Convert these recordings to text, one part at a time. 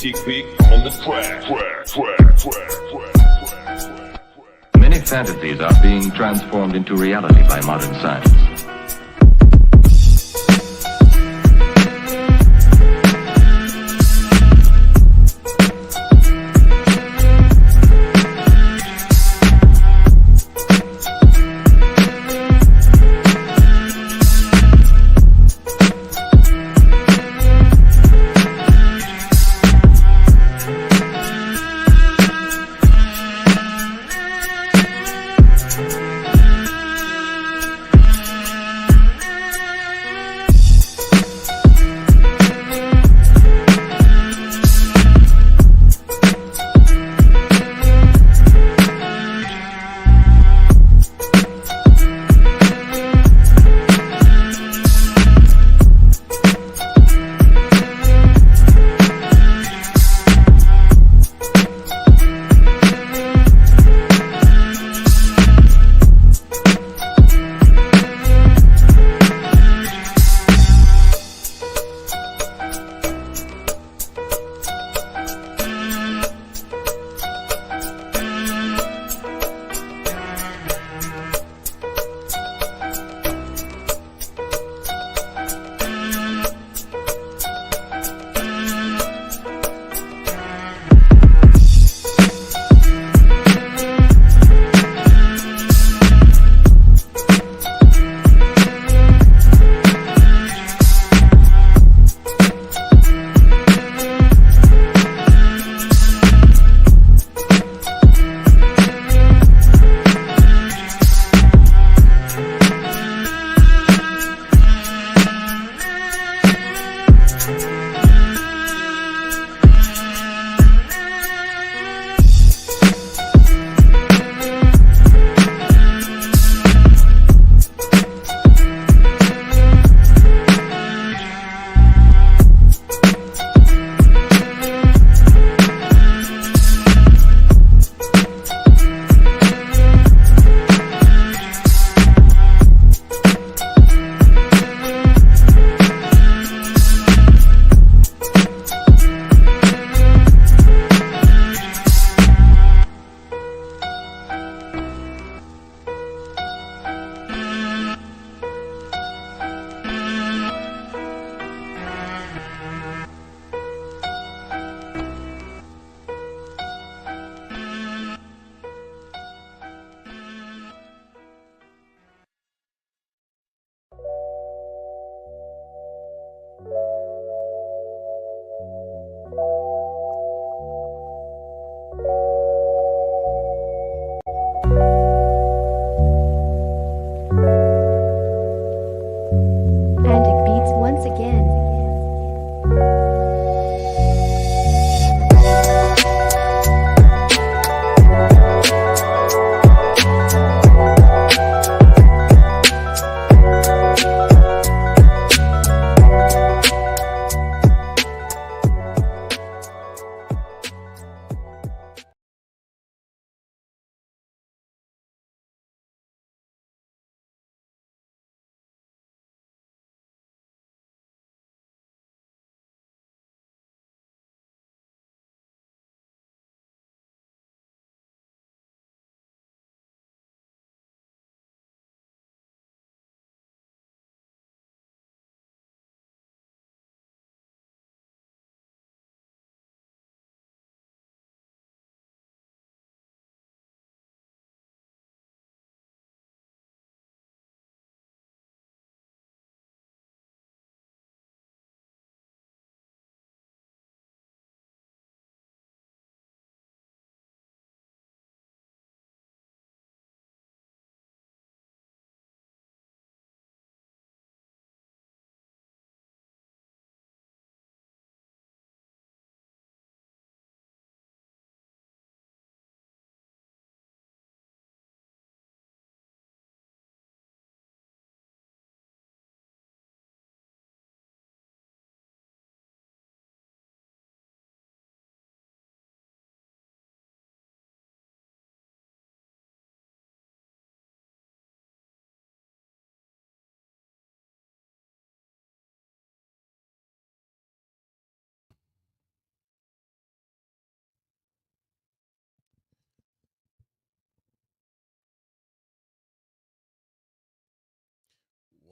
Cheek Beak on the track. Many fantasies are being transformed into reality by modern science.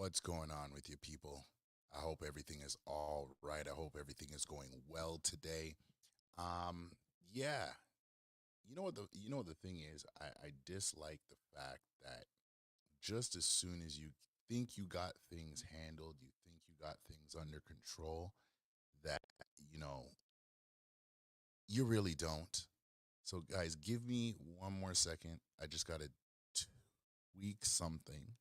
What's going on with you people? I hope everything is all right. I hope everything is going well today. Um, yeah. You know what the thing is? I dislike the fact that just as soon as you think you got things handled, you think you got things under control, that you know, you really don't. So guys, give me one more second. I just gotta tweak something.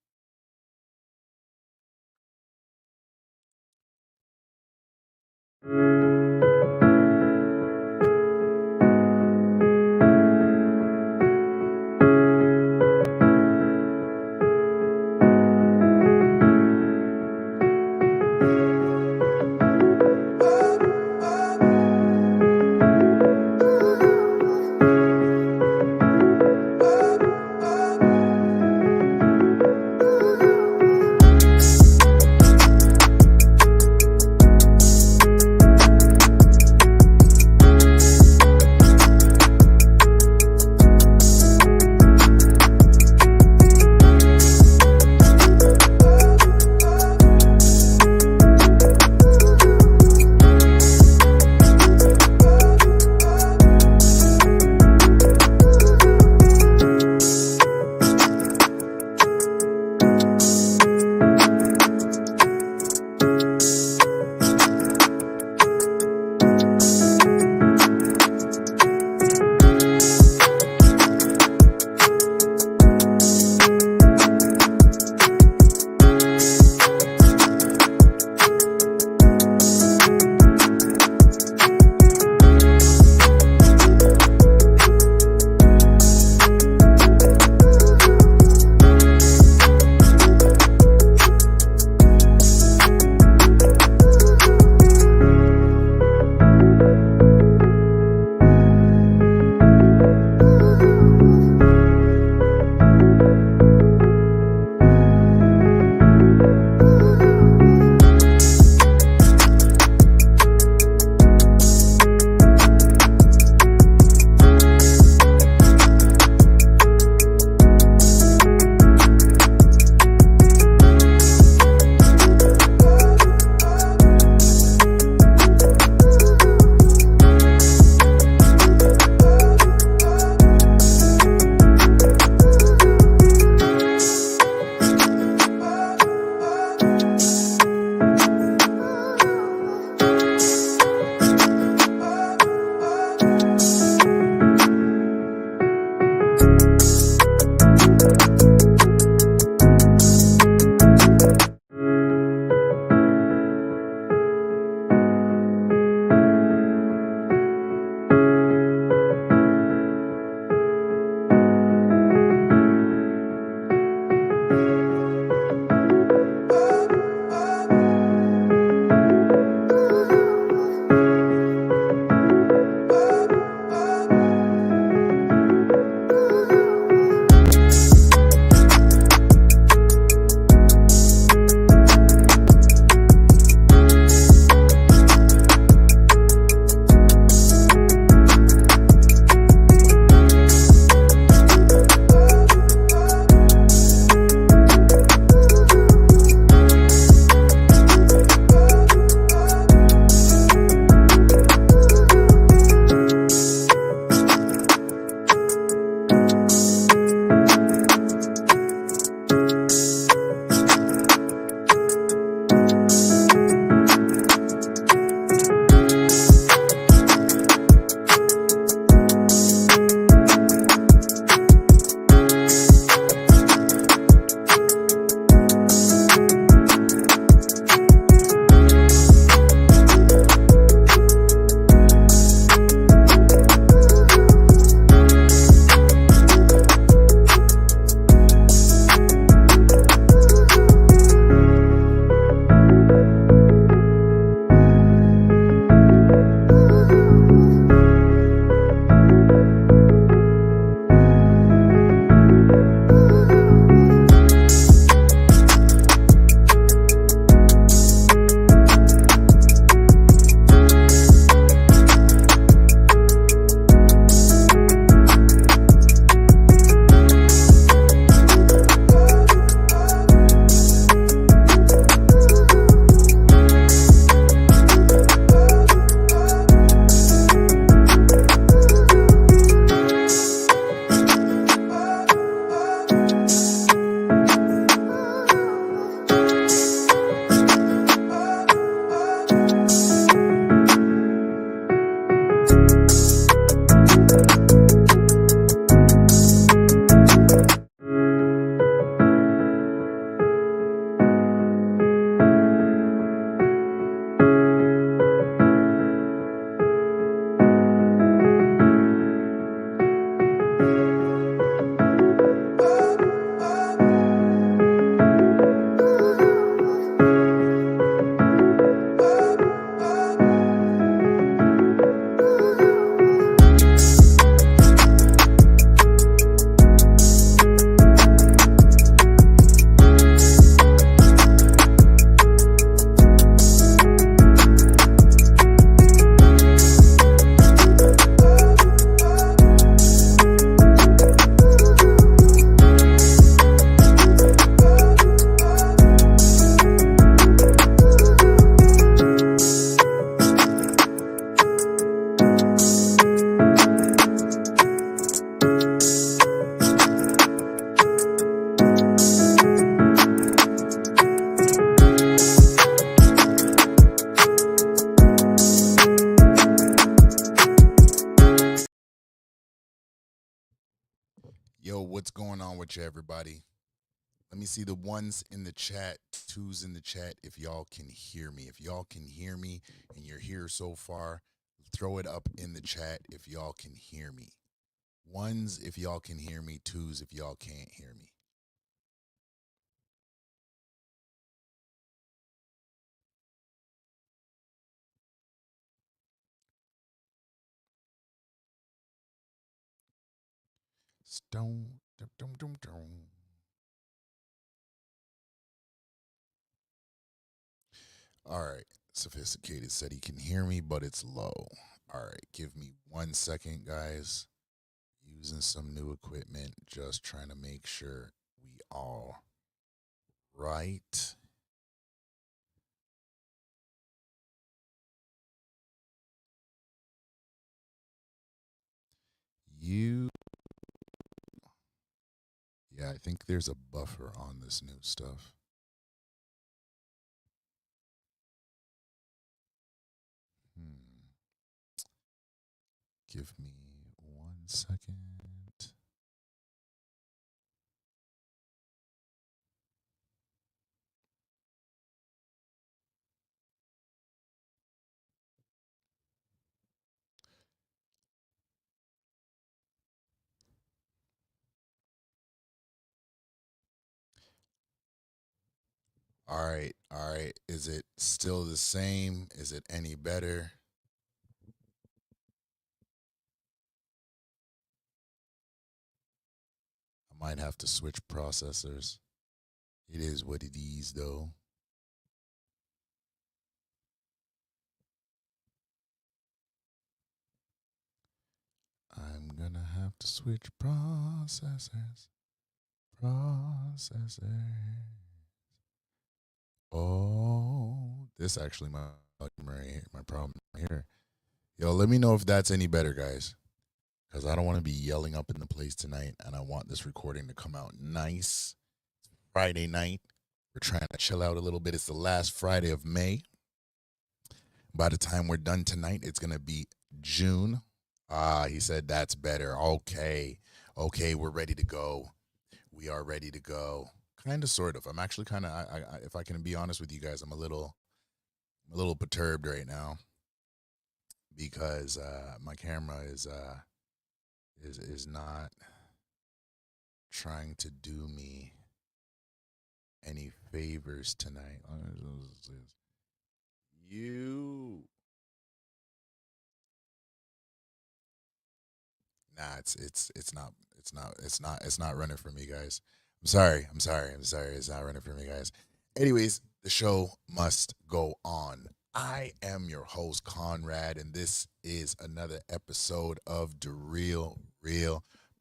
at you, everybody. Let me see the ones in the chat, twos in the chat, if y'all can hear me. If y'all can hear me and you're here so far, throw it up in the chat if y'all can hear me. Ones if y'all can hear me, twos if y'all can't hear me. Stone, dum, dum, dum, dum. All right. Sophisticated said he can hear me, but it's low. All right. Give me 1 second, guys. Using some new equipment, just trying to make sure we all right. You, yeah, I think there's a buffer on this new stuff. Hmm. Give me 1 second. All right, all right. Is it still the same? Is it any better? I might have to switch processors. It is what it is, though. I'm gonna have to switch processors. Processors. Oh, this actually my problem right here. Yo, let me know if that's any better, guys. Because I don't want to be yelling up in the place tonight, and I want this recording to come out nice. Friday night. We're trying to chill out a little bit. It's the last Friday of May. By the time we're done tonight, it's gonna be June. Ah, he said that's better. Okay. Okay, we're ready to go. We are ready to go. Kind of, sort of. I'm actually kind of. If I can be honest with you guys, I'm a little perturbed right now because my camera is not trying to do me any favors tonight. You. Nah, it's not running for me, guys. I'm sorry. It's not running for me, guys. Anyways, the show must go on. I am your host, Conrad, and this is another episode of the Real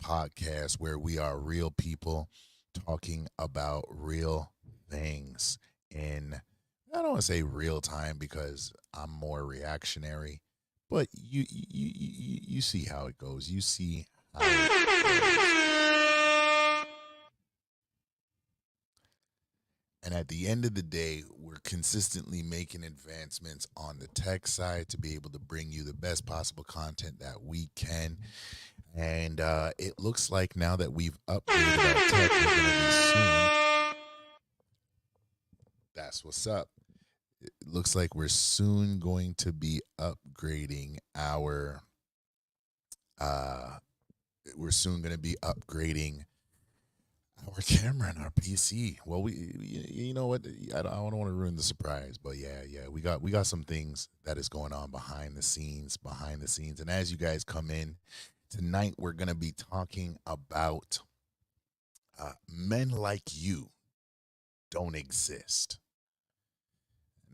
podcast where we are real people talking about real things in, I don't want to say real time because I'm more reactionary, but you see how it goes. You see how it goes. And at the end of the day, we're consistently making advancements on the tech side to be able to bring you the best possible content that we can. And it looks like now that we've upgraded our tech, we're going to be soon. That's what's up. It looks like we're soon going to be upgrading uh we're soon going to be upgrading our camera and our PC. Well, you know what? I don't want to ruin the surprise, but yeah, we got some things that is going on behind the scenes, And as you guys come in tonight, we're going to be talking about men like you don't exist.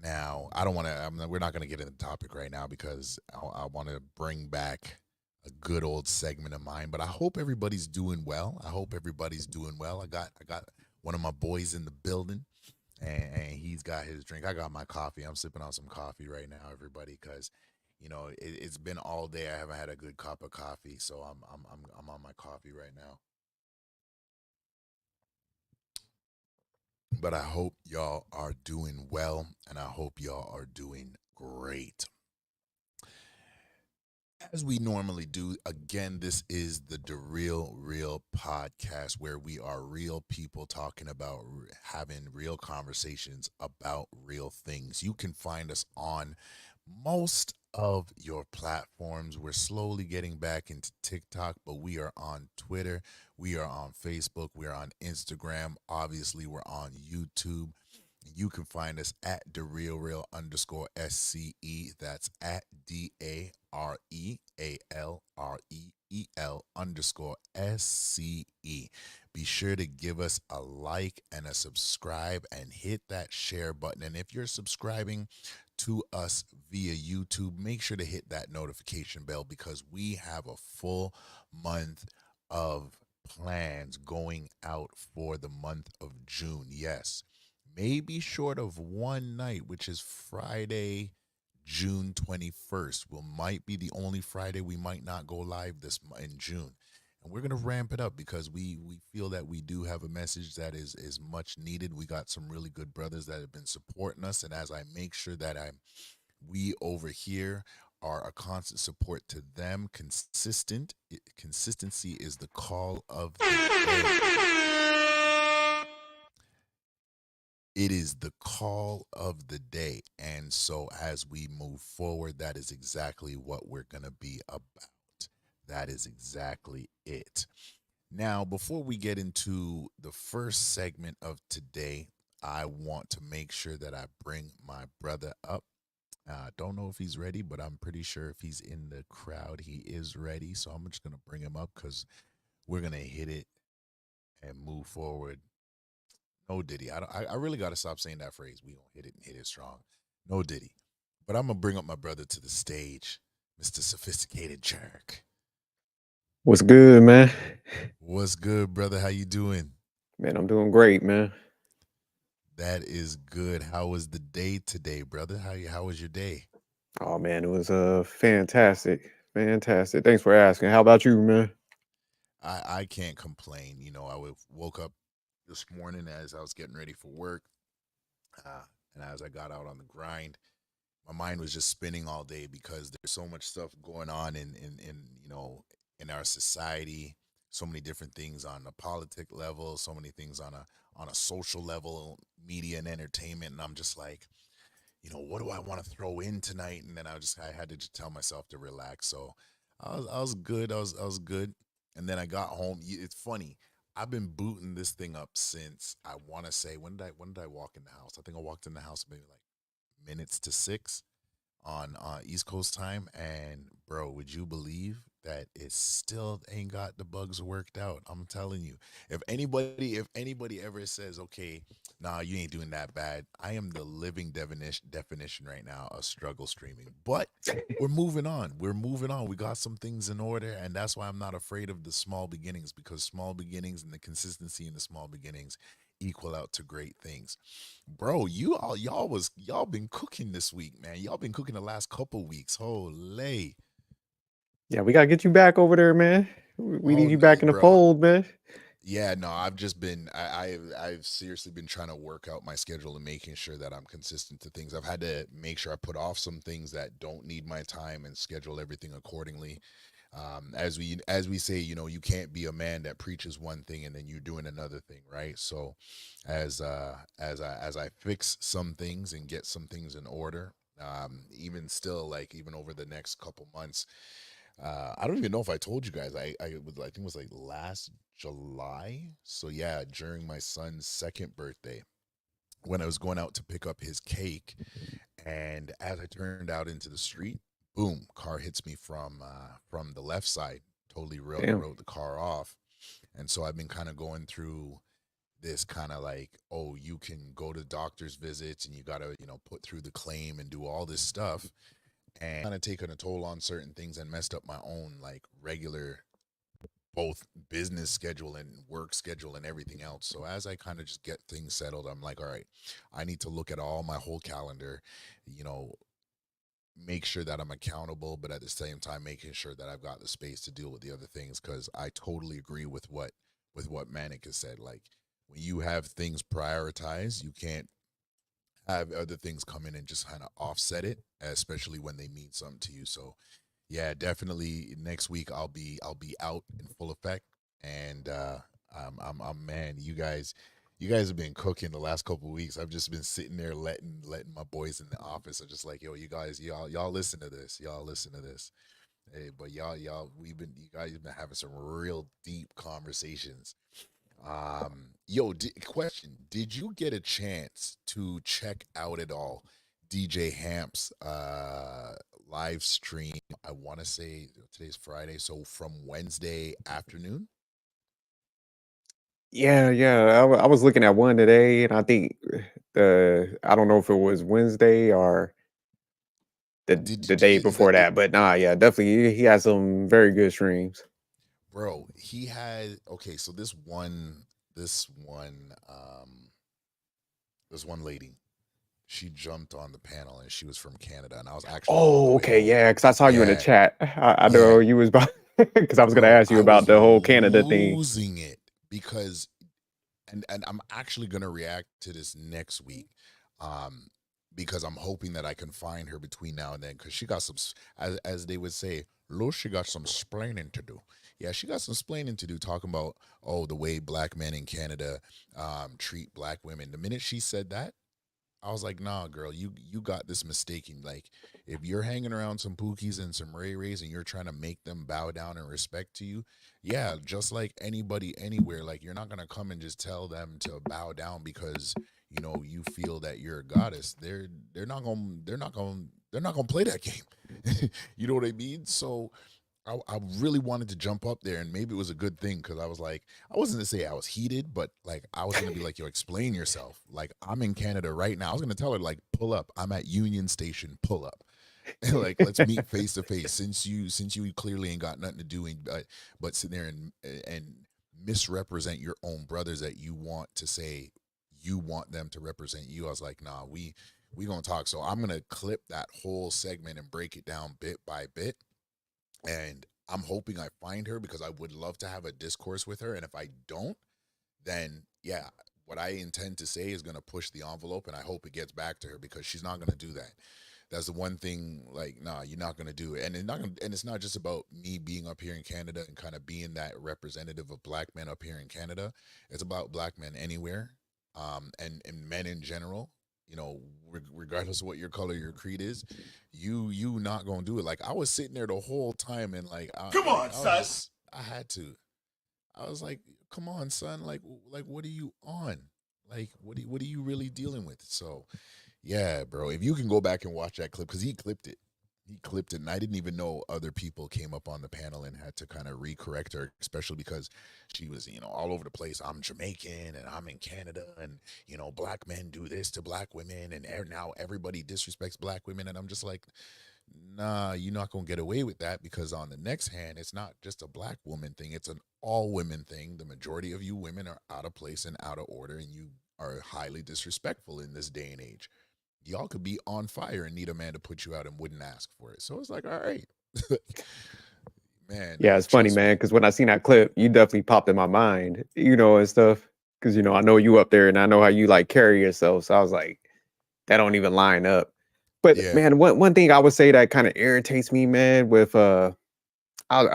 Now, I don't want to. We're not going to get into the topic right now because I want to bring back a good old segment of mine. But I hope everybody's doing well. I got one of my boys in the building, and he's got his drink. I got my coffee. I'm sipping on some coffee right now, everybody, because it's been all day. I haven't had a good cup of coffee, so I'm on my coffee right now. But I hope y'all are doing well, and I hope y'all are doing great. As we normally do, again, this is the Real podcast where we are real people talking about having real conversations about real things. You can find us on most of your platforms. We're slowly getting back into TikTok, but we are on Twitter, we are on Facebook, we are on Instagram. Obviously, we're on YouTube. You can find us at the real underscore SCE. That's at DAREALREEL underscore SCE. Be sure to give us a like and a subscribe and hit that share button. And if you're subscribing to us via YouTube, make sure to hit that notification bell because we have a full month of plans going out for the month of June. Yes, maybe short of one night, which is Friday, June 21st. Will might be the only Friday we might not go live in June. And we're gonna ramp it up because we feel that we do have a message that is much needed. We got some really good brothers that have been supporting us, and as I make sure that we over here are a constant support to them, consistency is the call of the day. It is the call of the day. And so as we move forward, that is exactly what we're going to be about. That is exactly it. Now, before we get into the first segment of today, I want to make sure that I bring my brother up. Don't know if he's ready, but I'm pretty sure if he's in the crowd, he is ready. So I'm just going to bring him up because we're going to hit it and move forward. No Diddy. I really got to stop saying that phrase. We gonna hit it and hit it strong. No Diddy. But I'm gonna bring up my brother to the stage, Mr. Sophisticated Jerk. What's good, man? What's good, brother? How you doing? Man, I'm doing great, man. That is good. How was the day today, brother? How was your day? Oh man, it was fantastic. Fantastic. Thanks for asking. How about you, man? I can't complain. Woke up this morning as I was getting ready for work, uh, and as I got out on the grind, my mind was just spinning all day because there's so much stuff going on in our society, so many different things on the politic level, so many things on a social level, media and entertainment, and I'm just like, what do I want to throw in tonight? And then I had to just tell myself to relax. So I was good. I was good. And then I got home. It's funny. I've been booting this thing up since I want to say when did I walk in the house? I think I walked in the house maybe like minutes to 6 on East Coast time. And bro, would you believe that it still ain't got the bugs worked out? I'm telling you. If anybody ever says, okay, nah, you ain't doing that bad, I am the living definition right now of struggle streaming. But we're moving on. We're moving on. We got some things in order, and that's why I'm not afraid of the small beginnings, because small beginnings and the consistency in the small beginnings equal out to great things. Bro, y'all been cooking this week, man. Y'all been cooking the last couple weeks. Holy. Yeah, we gotta get you back over there, man. We need Oh, you back in the bro. fold, man. Yeah, no, I've just been I've seriously been trying to work out my schedule and making sure that I'm consistent to things. I've had to make sure I put off some things that don't need my time and schedule everything accordingly. As we say, you can't be a man that preaches one thing and then you're doing another thing, right? So as I fix some things and get some things in order, even still, like, even over the next couple months, I don't even know if I told you guys. I think it was like last July. So yeah, during my son's second birthday, when I was going out to pick up his cake, and as I turned out into the street, boom, car hits me from the left side. Totally Damn. wrote the car off, and so I've been kind of going through this kind of like, oh, you can go to doctor's visits and you got to put through the claim and do all this stuff, and kind of taken a toll on certain things and messed up my own like regular both business schedule and work schedule and everything else. So as I kind of just get things settled, I'm like, all right, I need to look at all my whole calendar, you know, make sure that I'm accountable, but at the same time making sure that I've got the space to deal with the other things, because I totally agree with what Manic has said. Like, when you have things prioritized, you can't have other things come in and just kind of offset it, especially when they mean something to you. So Yeah, definitely. Next week I'll be out in full effect, and man, you guys have been cooking the last couple of weeks. I've just been sitting there letting my boys in the office. I'm just like, yo, you guys, y'all listen to this. Y'all listen to this. Hey, but y'all, you guys have been having some real deep conversations. Yo, question: did you get a chance to check out at all DJ Hamp's live stream? I want to say today's Friday, so from Wednesday afternoon. Yeah, yeah. I was looking at one today, and I think I don't know if it was Wednesday or the Did day you is that before that, but nah, yeah, definitely he has some very good streams. bro? He had okay. So this one lady, she jumped on the panel and she was from Canada, and I was actually on the Oh, way okay, home. yeah, because I saw you in the Yeah, chat. I yeah, know you was about because I was gonna bro. ask you I about was the whole Canada thing. losing it because and I'm actually gonna react to this next week, um, because I'm hoping that I can find her between now and then because she got as they would say, Lou, she got some splaining to do. Yeah, she got some splaining to do, talking about the way black men in Canada treat black women. The minute she said that, I was like, nah, girl, you got this mistaken. Like, if you're hanging around some Pookies and some Ray Rays and you're trying to make them bow down and respect to you, yeah, just like anybody anywhere, like you're not gonna come and just tell them to bow down because you feel that you're a goddess. They're not gonna play that game. You know what I mean? So I really wanted to jump up there, and maybe it was a good thing because I was like, I wasn't to say I was heated, but like I was gonna be like, yo, explain yourself. Like I'm in Canada right now. I was gonna tell her like, pull up. I'm at Union Station. Pull up. Like let's meet face to face. Since you clearly ain't got nothing to do, but sit there and misrepresent your own brothers that you want to say you want them to represent you. I was like, nah, we gonna talk. So I'm gonna clip that whole segment and break it down bit by bit, and I'm hoping I find her because I would love to have a discourse with her. And if I don't, then yeah, what I intend to say is going to push the envelope, and I hope it gets back to her because she's not going to do that. That's the one thing. Like, nah, you're not going to do it, and it's not just about me being up here in Canada and kind of being that representative of black men up here in Canada. It's about black men anywhere, and men in general. Regardless of what your color, your creed is, you not gonna do it. Like I was sitting there the whole time, and like Come on, I was son. just I had to. I was like, come on, son. Like what are you on? Like what are you really dealing with? So yeah, bro. If you can go back and watch that clip, because he clipped it. He clipped it, and I didn't even know other people came up on the panel and had to kind of recorrect her, especially because she was, all over the place. I'm Jamaican and I'm in Canada, and black men do this to black women, and now everybody disrespects black women, and I'm just like, nah, you're not gonna get away with that because on the next hand, it's not just a black woman thing; it's an all women thing. The majority of you women are out of place and out of order, and you are highly disrespectful in this day and age. Y'all could be on fire and need a man to put you out and wouldn't ask for it. So it's like, all right, man, Yeah, it's funny, trust man, me. because when I seen that clip, you definitely popped in my mind, and stuff. Because I know you up there, and I know how you like carry yourself. So I was like, that don't even line up. But Yeah. man, one thing I would say that kind of irritates me, man, with I'll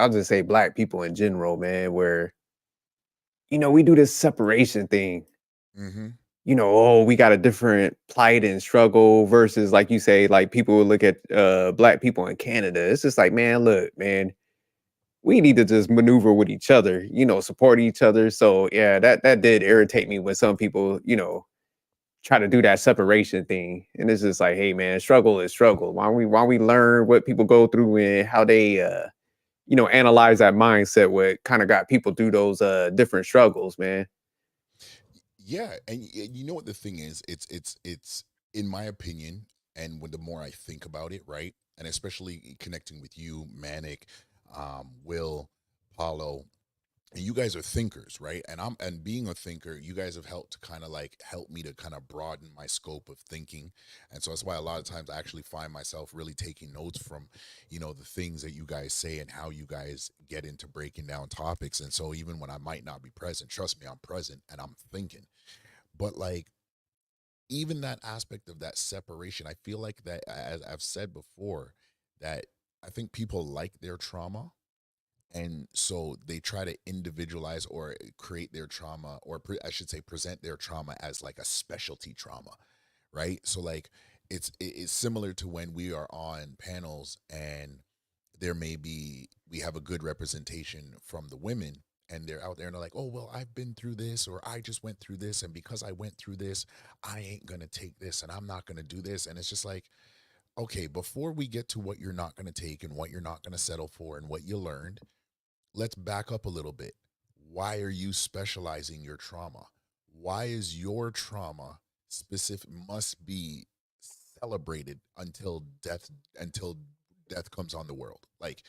just say black people in general, man, where we do this separation thing. Mm-hmm. Oh, we got a different plight and struggle versus, like you say, like people would look at black people in Canada. It's just like, man, look, man, we need to just maneuver with each other, support each other. So yeah, that did irritate me when some people, try to do that separation thing. And it's just like, hey man, struggle is struggle. Why don't we learn what people go through and how they analyze that mindset what kind of got people through those different struggles, man. Yeah, and you know what the thing is? It's in my opinion, and when the more I think about it, right, and especially connecting with you, Manic, Will, Paulo, and you guys are thinkers, right? And being a thinker, you guys have helped to kind of like help me to kind of broaden my scope of thinking. And so that's why a lot of times I actually find myself really taking notes from, the things that you guys say and how you guys get into breaking down topics. And so even when I might not be present, trust me, I'm present and I'm thinking. But like even that aspect of that separation, I feel like that, as I've said before, that I think people like their trauma, and so they try to individualize or create their trauma, or I should say present their trauma as like a specialty trauma, right? So like it's similar to when we are on panels and there may be, we have a good representation from the women, and they're out there and they're like, oh well, I've been through this, or I just went through this, and because I went through this, I ain't gonna take this, and I'm not gonna do this. And it's just like, okay, before we get to what you're not gonna take and what you're not gonna settle for and what you learned, let's back up a little bit. Why are you specializing your trauma? Why is your trauma specific, must be celebrated until death comes on the world? Like,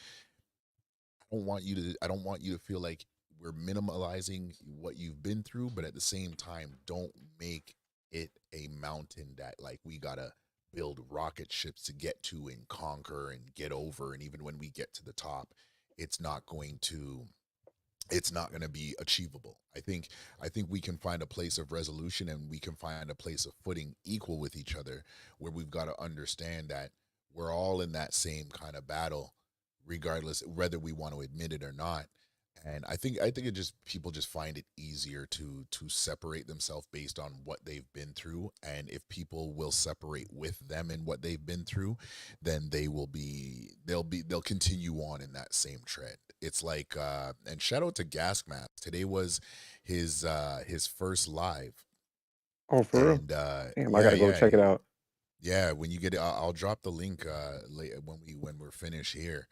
I don't want you to feel like we're minimalizing what you've been through, but at the same time, don't make it a mountain that like we gotta build rocket ships to get to and conquer and get over. And even when we get to the top, it's not going to it's not going to be achievable. I think we can find a place of resolution, and we can find a place of footing equal with each other, where we've got to understand that we're all in that same kind of battle, regardless whether we want to admit it or not. And I think it just, people just find it easier to separate themselves based on what they've been through. And if people will separate with them in what they've been through, then they'll continue on in that same trend. It's like and shout out to Gas Mask. Today was his first live. Oh, for real? And Damn, I yeah, gotta go yeah, check it out. yeah, when you get it, I'll drop the link when we're finished here.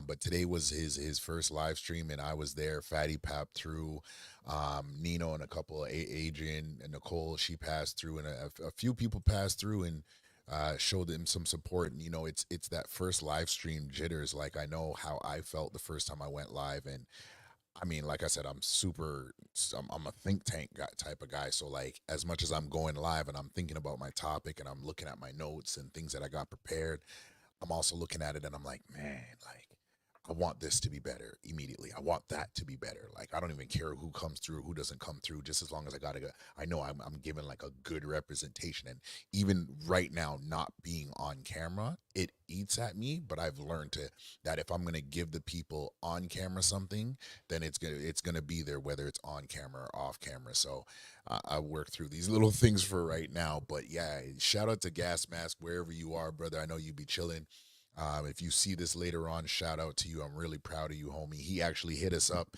But today was his first live stream, and I was there. Fatty Pap through, Nino and a couple of Adrian and Nicole, she passed through, and a few people passed through and showed them some support. And it's that first live stream jitters. Like, I know how I felt the first time I went live, and I mean, like I said, I'm a think tank guy, type of guy. So like, as much as I'm going live and I'm thinking about my topic and I'm looking at my notes and things that I got prepared, I'm also looking at it and I'm like, man, like, I want this to be better immediately. I want that to be better. Like, I don't even care who comes through, who doesn't come through, just as long as I know I'm given like a good representation. And even right now, not being on camera, it eats at me. But I've learned that if I'm gonna give the people on camera something, then it's gonna be there, whether it's on camera or off camera. So I work through these little things for right now. But yeah, shout out to Gas Mask wherever you are, brother. I know you be chilling. If you see this later on, shout out to you. I'm really proud of you, homie. He actually hit us up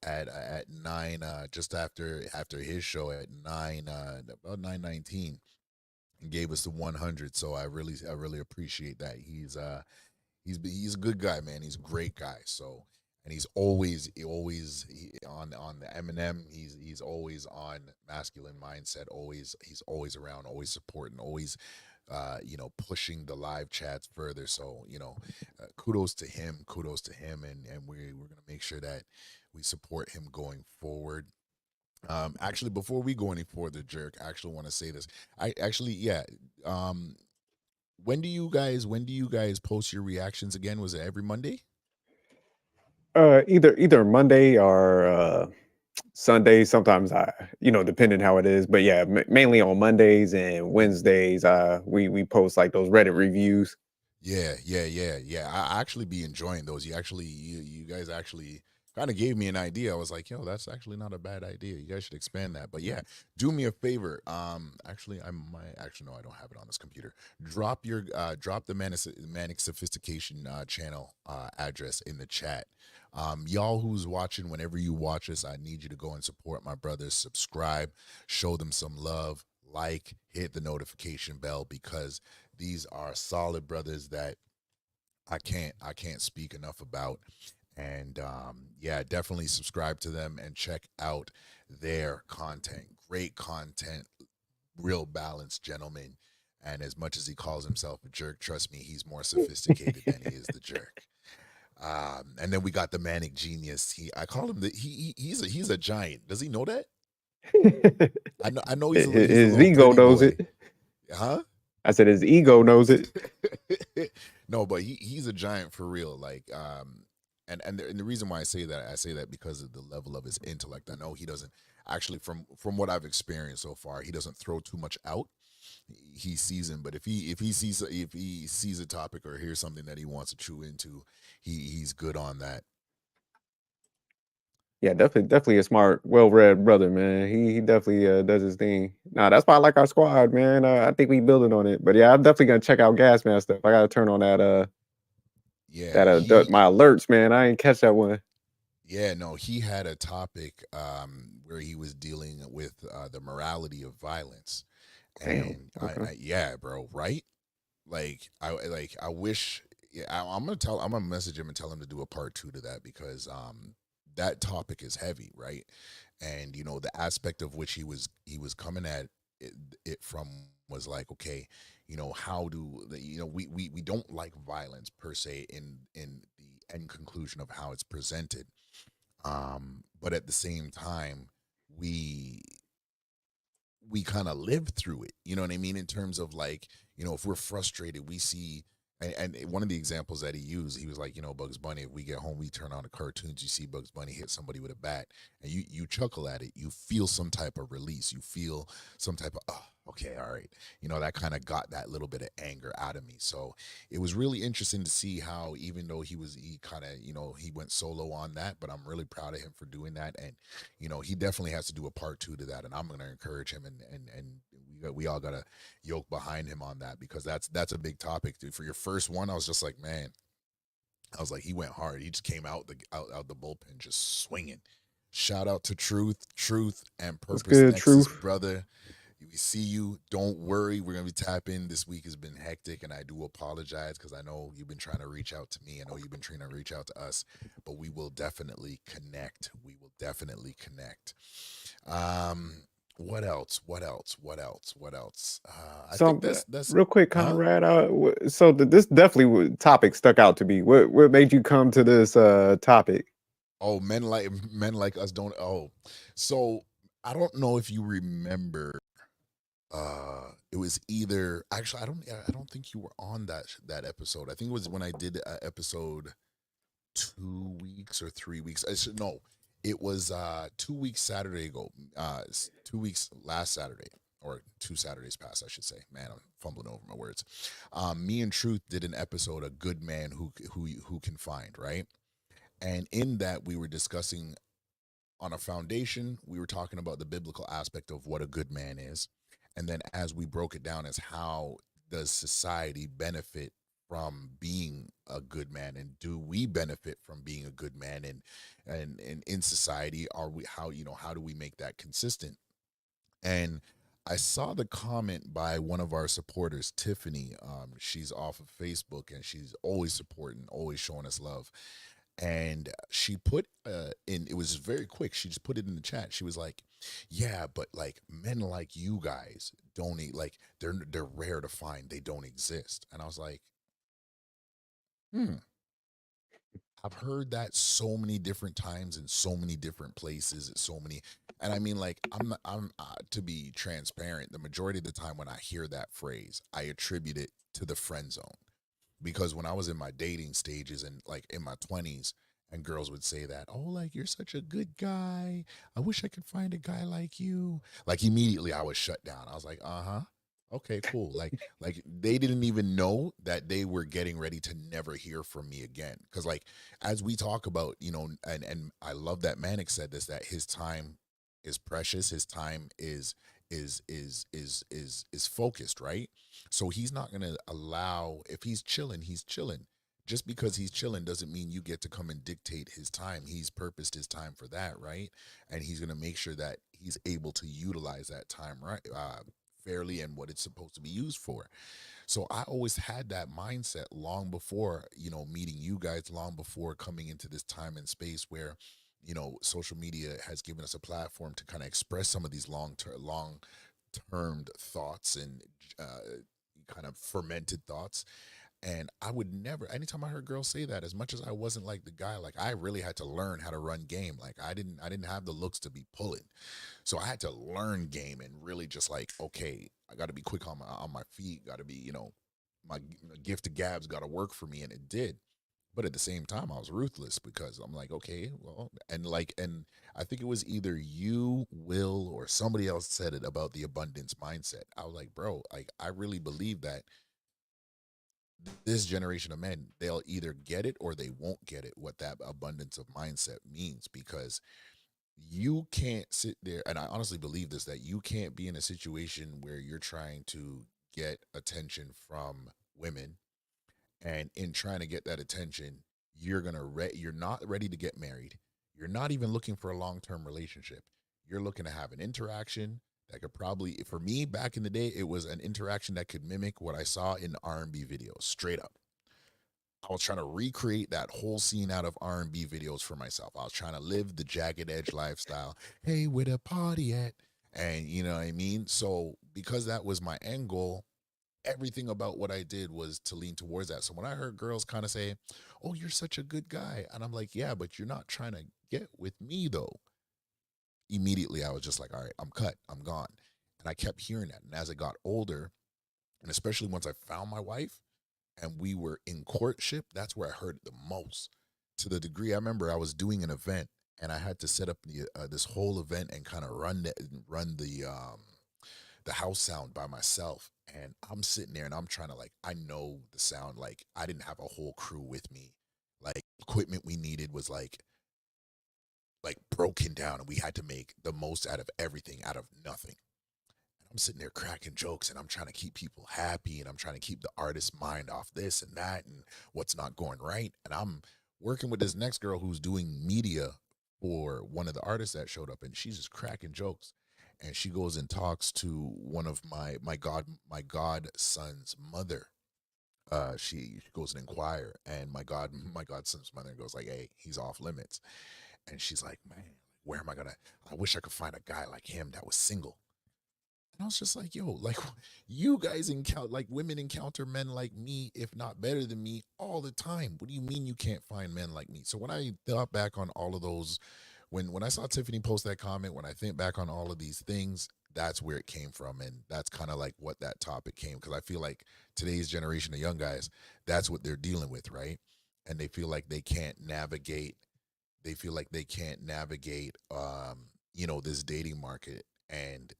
at 9, just after his show at 9, about 9:19, and gave us the 100. So I really appreciate that. He's a good guy, man. He's a great guy. So, and he's on the Eminem. He's always on Masculine Mindset. He's always around, always supporting, always pushing the live chats further. So kudos to him, and we're gonna make sure that we support him going forward. Actually, before we go any further, Jerk, I actually want to say this. I actually, yeah. Um, when do you guys post your reactions again? Was it every Monday? Either Monday or Sunday. Sometimes depending how it is. But yeah, mainly on Mondays and Wednesdays. We post like those Reddit reviews. Yeah, yeah, yeah, yeah. I actually be enjoying those. You guys actually kind of gave me an idea. I was like, yo, that's actually not a bad idea. You guys should expand that. But yeah, do me a favor. Actually, I might actually no, I don't have it on this computer. Drop the Manic Sophistication channel address in the chat. Y'all who's watching, whenever you watch this, I need you to go and support my brothers. Subscribe, show them some love, like, hit the notification bell, because these are solid brothers that I can't speak enough about. And yeah, definitely subscribe to them and check out their content. Great content, real balanced gentleman. And as much as he calls himself a jerk, trust me, he's more sophisticated than he is the jerk. And then we got the manic genius. I call him he's a giant. Does he know that? I know he's a His little ego pretty knows boy, it. huh? I said his ego knows it. No, but he's a giant for real. Like, and the reason why I say that because of the level of his intellect. I know he doesn't actually, from what I've experienced so far, he doesn't throw too much out. he's seasoned. But if he sees a topic or hears something that he wants to chew into, he's good on that. Yeah, definitely a smart, well-read brother, man. He definitely does his thing. Nah, that's why I like our squad, man. I think we building on it. But yeah, I'm definitely gonna check out Gas Man stuff. I gotta turn on Yeah, my alerts, man. I ain't catch that one. yeah, no, he had a topic where he was dealing with the morality of violence, Damn. and Okay. yeah, bro, right? I wish. Yeah, I'm gonna message him and tell him to do a part two to that, because that topic is heavy, right? And the aspect of which he was coming at it from was like, okay, how do we don't like violence per se in the end conclusion of how it's presented, but at the same time we we kind of live through it. You know what I mean? In terms of like, if we're frustrated, we see, and one of the examples that he used, he was like, Bugs Bunny, if we get home, we turn on the cartoons, you see Bugs Bunny hit somebody with a bat, and you chuckle at it, you feel some type of release, you feel some type of, oh, okay, all right. That kind of got that little bit of anger out of me. So it was really interesting to see how, even though he kind of, he went solo on that, but I'm really proud of him for doing that. And he definitely has to do a part two to that, and I'm going to encourage him, and we all got to yoke behind him on that, because that's a big topic, dude. For your first one, I was just like, man, I was like, he went hard. He just came out the bullpen just swinging. Shout out to Truth and What's Purpose good, Nexus, Truth? brother. We see you. Don't worry. We're gonna be tapping. This week has been hectic, and I do apologize, because I know you've been trying to reach out to me. I know you've been trying to reach out to us, but we will definitely connect. We will definitely connect. Um, what else? What else? What else? What else? I think So, that's real quick, huh? Conrad. So this definitely topic stuck out to me. What made you come to this topic? Oh, men like us don't. Oh, so I don't know if you remember. It was either, actually, I don't think you were on that episode. I think it was when I did episode 2 weeks or 3 weeks. I should no, it was 2 weeks Saturday ago. 2 weeks last Saturday, or 2 Saturdays past, I should say. Man, I'm fumbling over my words. Me and Truth did an episode, a good man who can find, right? And in that, we were discussing on a foundation, we were talking about the biblical aspect of what a good man is. And then as we broke it down as how does society benefit from being a good man, and do we benefit from being a good man, and in society, are we, how do we make that consistent? And I saw the comment by one of our supporters, Tiffany. She's off of Facebook, and she's always supporting, always showing us love, and she put in, it was very quick, she just put it in the chat. She was like, yeah, but like men like you guys don't like, they're rare to find, they don't exist. And I was like, hmm, I've heard that so many different times in so many different places, so many. And I mean, like, I'm to be transparent, the majority of the time when I hear that phrase, I attribute it to the friend zone, because when I was in my dating stages and like in my 20s, and girls would say that, oh, like, you're such a good guy, I wish I could find a guy like you. Like, immediately I was shut down. I was like, uh-huh, okay, cool. Like they didn't even know that they were getting ready to never hear from me again. Because like, as we talk about, and I love that Manic said this, that his time is precious, his time is focused, right? So he's not going to allow, if he's chilling, he's chilling. Just because he's chilling doesn't mean you get to come and dictate his time. He's purposed his time for that, right? And he's going to make sure that he's able to utilize that time, right? Fairly, and what it's supposed to be used for. So I always had that mindset long before, meeting you guys, long before coming into this time and space where, social media has given us a platform to kind of express some of these long termed thoughts, and kind of fermented thoughts. And I would never, anytime I heard girls say that, as much as I wasn't like the guy, like, I really had to learn how to run game. Like, I didn't have the looks to be pulling. So I had to learn game, and really just like, okay, I got to be quick on my feet, got to be, my gift of gabs got to work for me, and it did. But at the same time, I was ruthless because I'm like, okay, well, and I think it was either you, Will, or somebody else said it about the abundance mindset. I was like, bro, like I really believe that this generation of men, they'll either get it or they won't get it, what that abundance of mindset means, because you can't sit there, and I honestly believe this, that you can't be in a situation where you're trying to get attention from women, and in trying to get that attention, you're not ready to get married. You're not even looking for a long-term relationship. You're looking to have an interaction that could probably, for me back in the day, it was an interaction that could mimic what I saw in R&B videos, straight up. I was trying to recreate that whole scene out of R&B videos for myself. I was trying to live the jagged edge lifestyle. Hey, where the party at? And you know what I mean? So because that was my end goal, everything about what I did was to lean towards that. So when I heard girls kind of say, "Oh, you're such a good guy," and I'm like, "Yeah, but you're not trying to get with me though." Immediately I was just like, "All right, I'm cut. I'm gone." And I kept hearing that. And as I got older, and especially once I found my wife and we were in courtship, that's where I heard it the most. To the degree, I remember I was doing an event and I had to set up this whole event and kind of run the house sound by myself. And I'm sitting there and I'm trying to, like, I know the sound, like I didn't have a whole crew with me. Like equipment we needed was like broken down, and we had to make the most out of everything out of nothing. And I'm sitting there cracking jokes and I'm trying to keep people happy and I'm trying to keep the artist's mind off this and that and what's not going right. And I'm working with this next girl who's doing media for one of the artists that showed up, and she's just cracking jokes. And she goes and talks to one of my godson's mother. She goes and inquire, and my godson's mother goes like, "Hey, he's off limits." And she's like, "Man, where am I gonna? I wish I could find a guy like him that was single." And I was just like, "Yo, like you guys encounter, like women encounter men like me, if not better than me, all the time. What do you mean you can't find men like me?" So when I thought back on all of those, when I saw Tiffany post that comment, when I think back on all of these things, that's where it came from, and that's kind of like what that topic came, because I feel like today's generation of young guys, that's what they're dealing with, right? And they feel like they can't navigate. They feel like they can't navigate, this dating market. And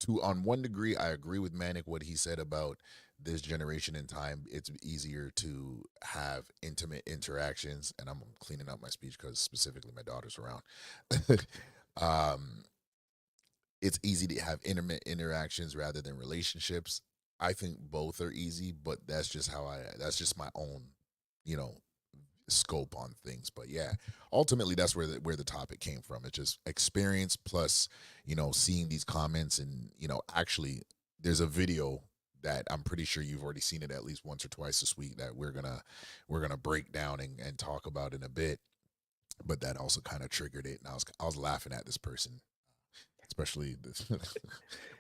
to on one degree, I agree with Manic what he said about this generation in time. It's easier to have intimate interactions, and I'm cleaning up my speech because specifically my daughter's around. um, it's easy to have intimate interactions rather than relationships. I think both are easy, but that's just my own, you know, scope on things. But yeah, ultimately that's where the topic came from. It's just experience plus, seeing these comments, and actually there's a video that I'm pretty sure you've already seen it at least once or twice this week that we're gonna break down and talk about in a bit. But that also kind of triggered it, and I was laughing at this person, especially this.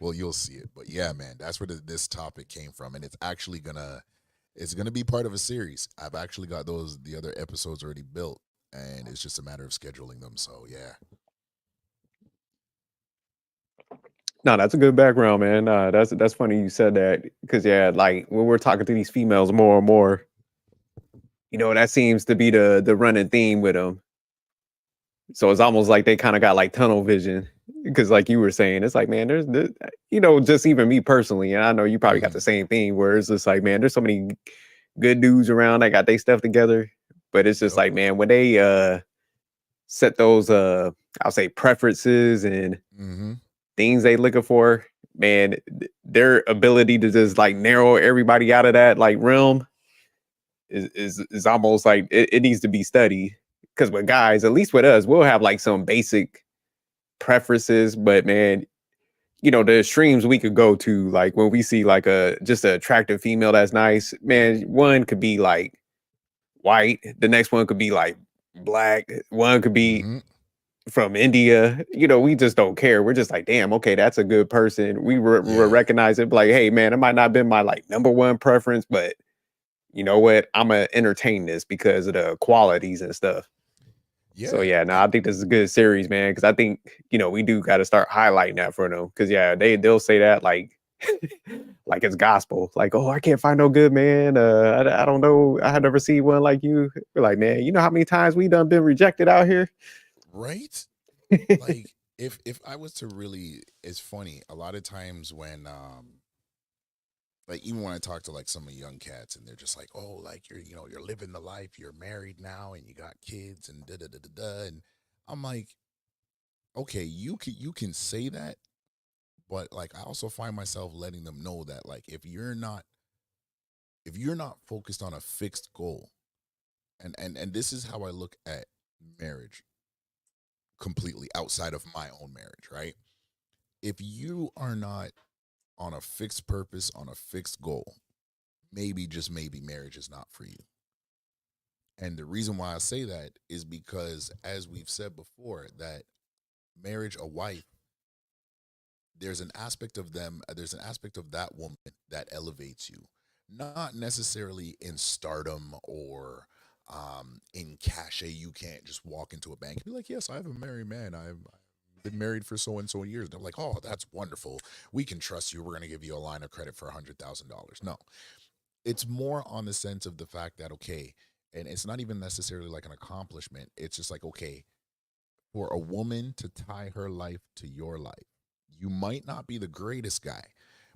Well, you'll see it, but yeah, man, that's where this topic came from, and it's gonna be part of a series. I've actually got the other episodes already built, and it's just a matter of scheduling them. So yeah. No, that's a good background, man. That's funny you said that because yeah, like when we're talking to these females more and more, that seems to be the running theme with them. So it's almost like they kind of got like tunnel vision because, like you were saying, it's like, man, just even me personally, and I know you probably got Mhm. the same thing where it's just like, man, there's so many good dudes around that got their stuff together, but it's just Yep. like, man, when they set those I'll say preferences and Hmm. things they looking for, man, their ability to just like narrow everybody out of that like realm is almost like it needs to be studied. Because with guys, at least with us, we'll have like some basic preferences, but man, the extremes we could go to, like when we see like a just an attractive female that's nice, man, one could be like white, the next one could be like black, one could be Hmm. from India. We just don't care. We're just like, damn, okay, that's a good person. We Yeah. recognize it, but like, hey, man, it might not have been my like number one preference, but you know what? I'm gonna entertain this because of the qualities and stuff. So Yeah. yeah, no, I think this is a good series, man. Because I think we do got to start highlighting that for them. Because yeah, they'll say that like like it's gospel. Like, oh, I can't find no good man. I don't know. I had never seen one like you. We're like, man, you know how many times we done been rejected out here? Right? Like if I was to really, it's funny. A lot of times when like even when I talk to like some of the young cats and they're just like, oh, like you're living the life, you're married now and you got kids and da da da da da. And I'm like, okay, you can say that, but like I also find myself letting them know that like if you're not focused on a fixed goal, and this is how I look at marriage completely outside of my own marriage, right? If you are not on a fixed purpose, on a fixed goal, maybe just maybe marriage is not for you. And the reason why I say that is because as we've said before that marriage, a wife, there's an aspect of that woman that elevates you, not necessarily in stardom or in cachet. You can't just walk into a bank and be like, yes, I have a married man, I've been married for so and so years. And they're like, oh, that's wonderful, we can trust you, we're going to give you a line of credit for $100,000. No, it's more on the sense of the fact that, okay, and it's not even necessarily like an accomplishment, it's just like, okay, for a woman to tie her life to your life, you might not be the greatest guy,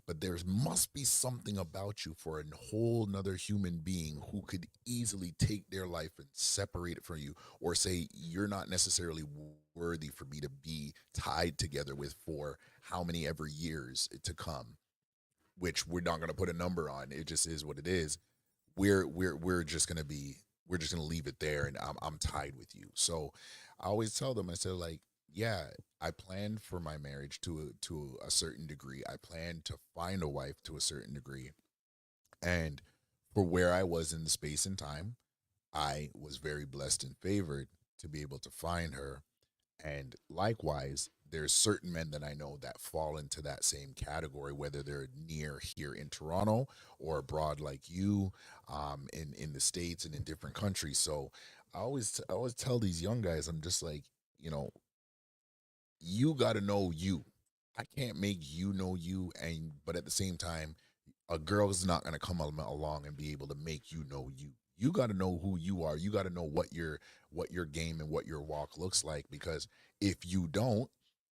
but there must be something about you for a whole nother human being who could easily take their life and separate it from you, or say you're not necessarily worthy for me to be tied together with for how many ever years to come, which we're not going to put a number on. It just is what it is. We're just going to be, we're just going to leave it there, and I'm tied with you. So I always tell them, I said, like, yeah, I planned for my marriage to a certain degree. I planned to find a wife to a certain degree, and for where I was in the space and time, I was very blessed and favored to be able to find her. And likewise, there's certain men that I know that fall into that same category, whether they're near here in Toronto or abroad like you, in the States and in different countries. So I always tell these young guys, I'm just like, you know, you got to know you. I can't make you know you, and but at the same time, a girl is not going to come along and be able to make you know you. You got to know who you are. You got to know what your game and what your walk looks like, because if you don't,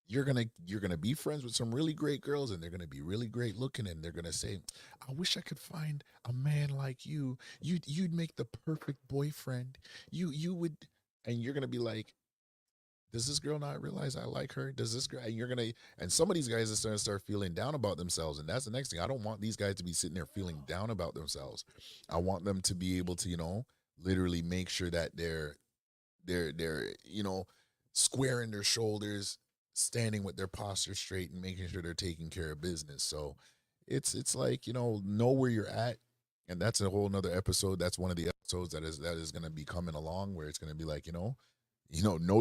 you're gonna be friends with some really great girls, and they're gonna be really great looking, and they're gonna say, "I wish I could find a man like you. You'd make the perfect boyfriend. You would," and you're gonna be like, does this girl not realize I like her? Does this girl, and you're gonna, and some of these guys are going to start feeling down about themselves, and that's the next thing. I don't want these guys to be sitting there feeling down about themselves. I want them to be able to, literally make sure that they're squaring their shoulders, standing with their posture straight, and making sure they're taking care of business. So it's like, know where you're at, and that's a whole nother episode. That's one of the episodes that is going to be coming along, where it's going to be like, know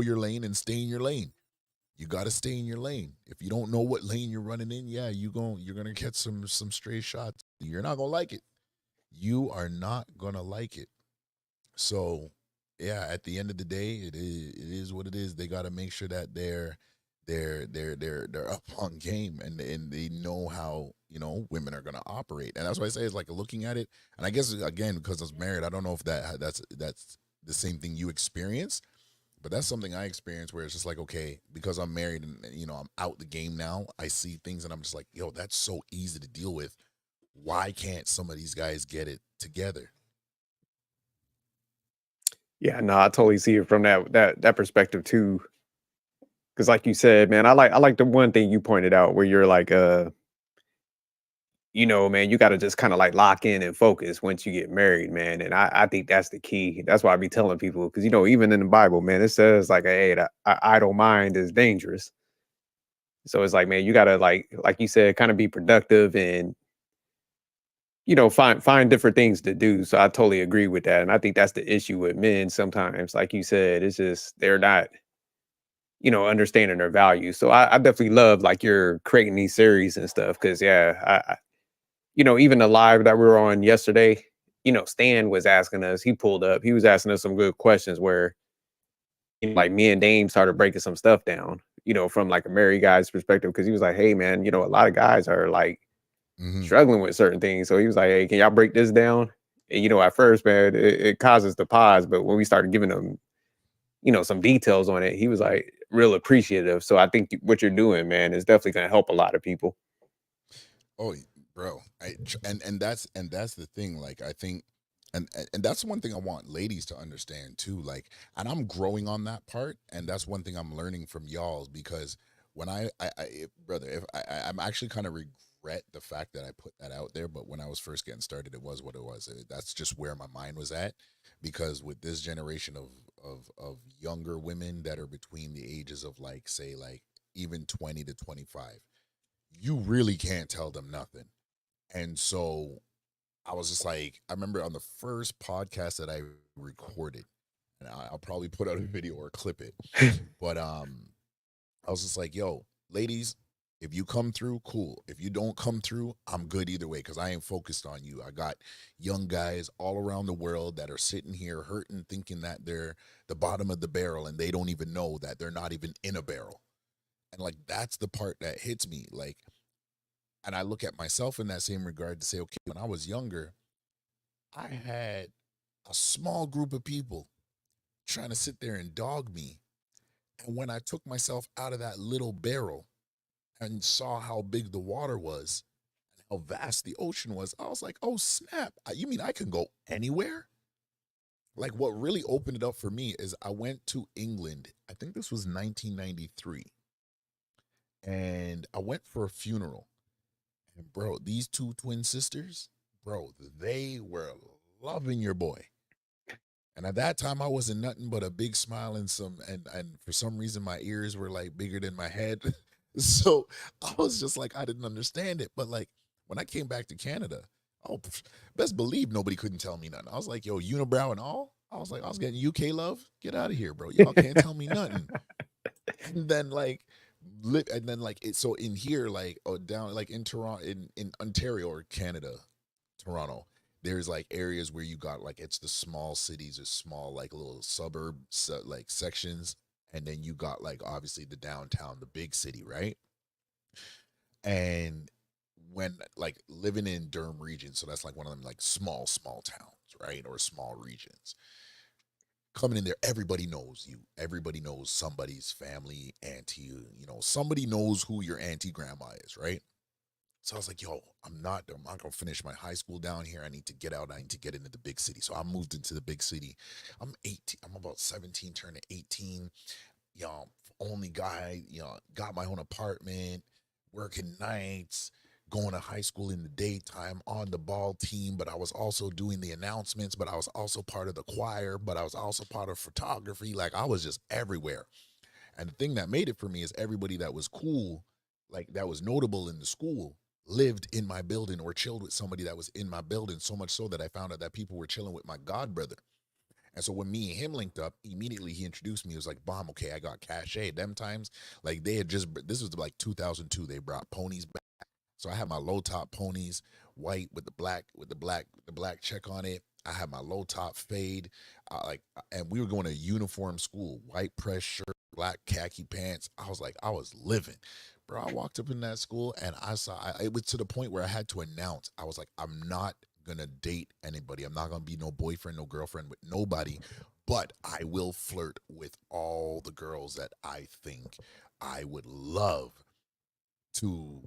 your lane and stay in your lane. You got to stay in your lane. If you don't know what lane you're running in, yeah, you're gonna get some stray shots. You're not gonna like it. You are not gonna like it. So, yeah, at the end of the day, it is what it is. They got to make sure that they're up on game, and they know how women are gonna operate. And that's why I say it's like looking at it. And I guess again, because I was married, I don't know if that's the same thing you experience, but that's something I experienced, where it's just like, okay, because I'm married and I'm out the game now, I see things and I'm just like, yo, that's so easy to deal with. Why can't some of these guys get it together? Yeah, no, I totally see it from that perspective too. Because like you said, man, I like the one thing you pointed out where you're like, man, you got to just kind of like lock in and focus once you get married, man. And I think that's the key. That's why I be telling people, because even in the Bible, man, it says like, hey, the idle mind is dangerous. So it's like, man, you gotta like you said, kind of be productive and find different things to do. So I totally agree with that. And I think that's the issue with men sometimes. Like you said, it's just they're not, understanding their value. So I definitely love like you're creating these series and stuff. Cause yeah, even the live that we were on yesterday, Stan was asking us, he pulled up, he was asking us some good questions where like me and Dame started breaking some stuff down, from like a married guy's perspective. Cause he was like, hey man, a lot of guys are like Hmm. struggling with certain things. So he was like, "Hey, can y'all break this down?" And at first, man, it causes the pause, but when we started giving him, some details on it, he was like real appreciative. So I think what you're doing, man, is definitely going to help a lot of people. Oh, bro, and that's the thing. Like, I think, and that's one thing I want ladies to understand too. Like, and I'm growing on that part, and that's one thing I'm learning from y'all because when brother, if I'm actually kind of regret the fact that I put that out there, but when I was first getting started, it was what it was. That's just where my mind was at, because with this generation of younger women that are between the ages of, like, say, like even 20 to 25, you really can't tell them nothing. And so I was just like, I remember on the first podcast that I recorded, and I'll probably put out a video or clip it, but I was just like, yo, ladies, if you come through, cool. If you don't come through, I'm good either way, because I ain't focused on you. I got young guys all around the world that are sitting here hurting, thinking that they're the bottom of the barrel, and they don't even know that they're not even in a barrel. And like, that's the part that hits me. Like, and I look at myself in that same regard to say, okay, when I was younger, I had a small group of people trying to sit there and dog me. And when I took myself out of that little barrel and saw how big the water was and how vast the ocean was, I was like, oh, snap. You mean I can go anywhere? Like, what really opened it up for me is I went to England. I think this was 1993. And I went for a funeral. And bro, these two twin sisters, bro, they were loving your boy. And at that time, I wasn't nothing but a big smile and and for some reason, my ears were like bigger than my head. So I was just like, I didn't understand it. But like, when I came back to Canada, oh, best believe nobody couldn't tell me nothing. I was like, yo, unibrow and all. I was like, I was getting UK love. Get out of here, bro. Y'all can't tell me nothing. And then like, and then like it. So in here, like, oh, down like in Toronto, in Ontario or Canada, Toronto, there's like areas where you got like, it's the small cities or small like little suburb like sections, and then you got like obviously the downtown, the big city, right? And when like living in Durham region, so that's like one of them like small towns, right, or small regions. Coming in there, everybody knows you. Everybody knows somebody's family, auntie. Somebody knows who your auntie grandma is, right? So I was like, yo, I'm not gonna finish my high school down here. I need to get out. I need to get into the big city. So I moved into the big city. I'm 18. I'm about 17, turning 18. Only guy, got my own apartment, working nights, going to high school in the daytime, on the ball team, but I was also doing the announcements, but I was also part of the choir, but I was also part of photography. Like, I was just everywhere. And the thing that made it for me is everybody that was cool, like that was notable in the school, lived in my building or chilled with somebody that was in my building, so much so that I found out that people were chilling with my god brother. And so when me and him linked up, immediately he introduced me. He was like, Bomb, okay, I got cachet. Them times, like they had just, this was like 2002, they brought ponies back. So I had my low top ponies, white with the black check on it. I had my low top fade, and we were going to uniform school, white press shirt, black khaki pants. I was like, I was living, bro. I walked up in that school and it was to the point where I had to announce. I was like, I'm not gonna date anybody. I'm not gonna be no boyfriend, no girlfriend with nobody, but I will flirt with all the girls that I think I would love to.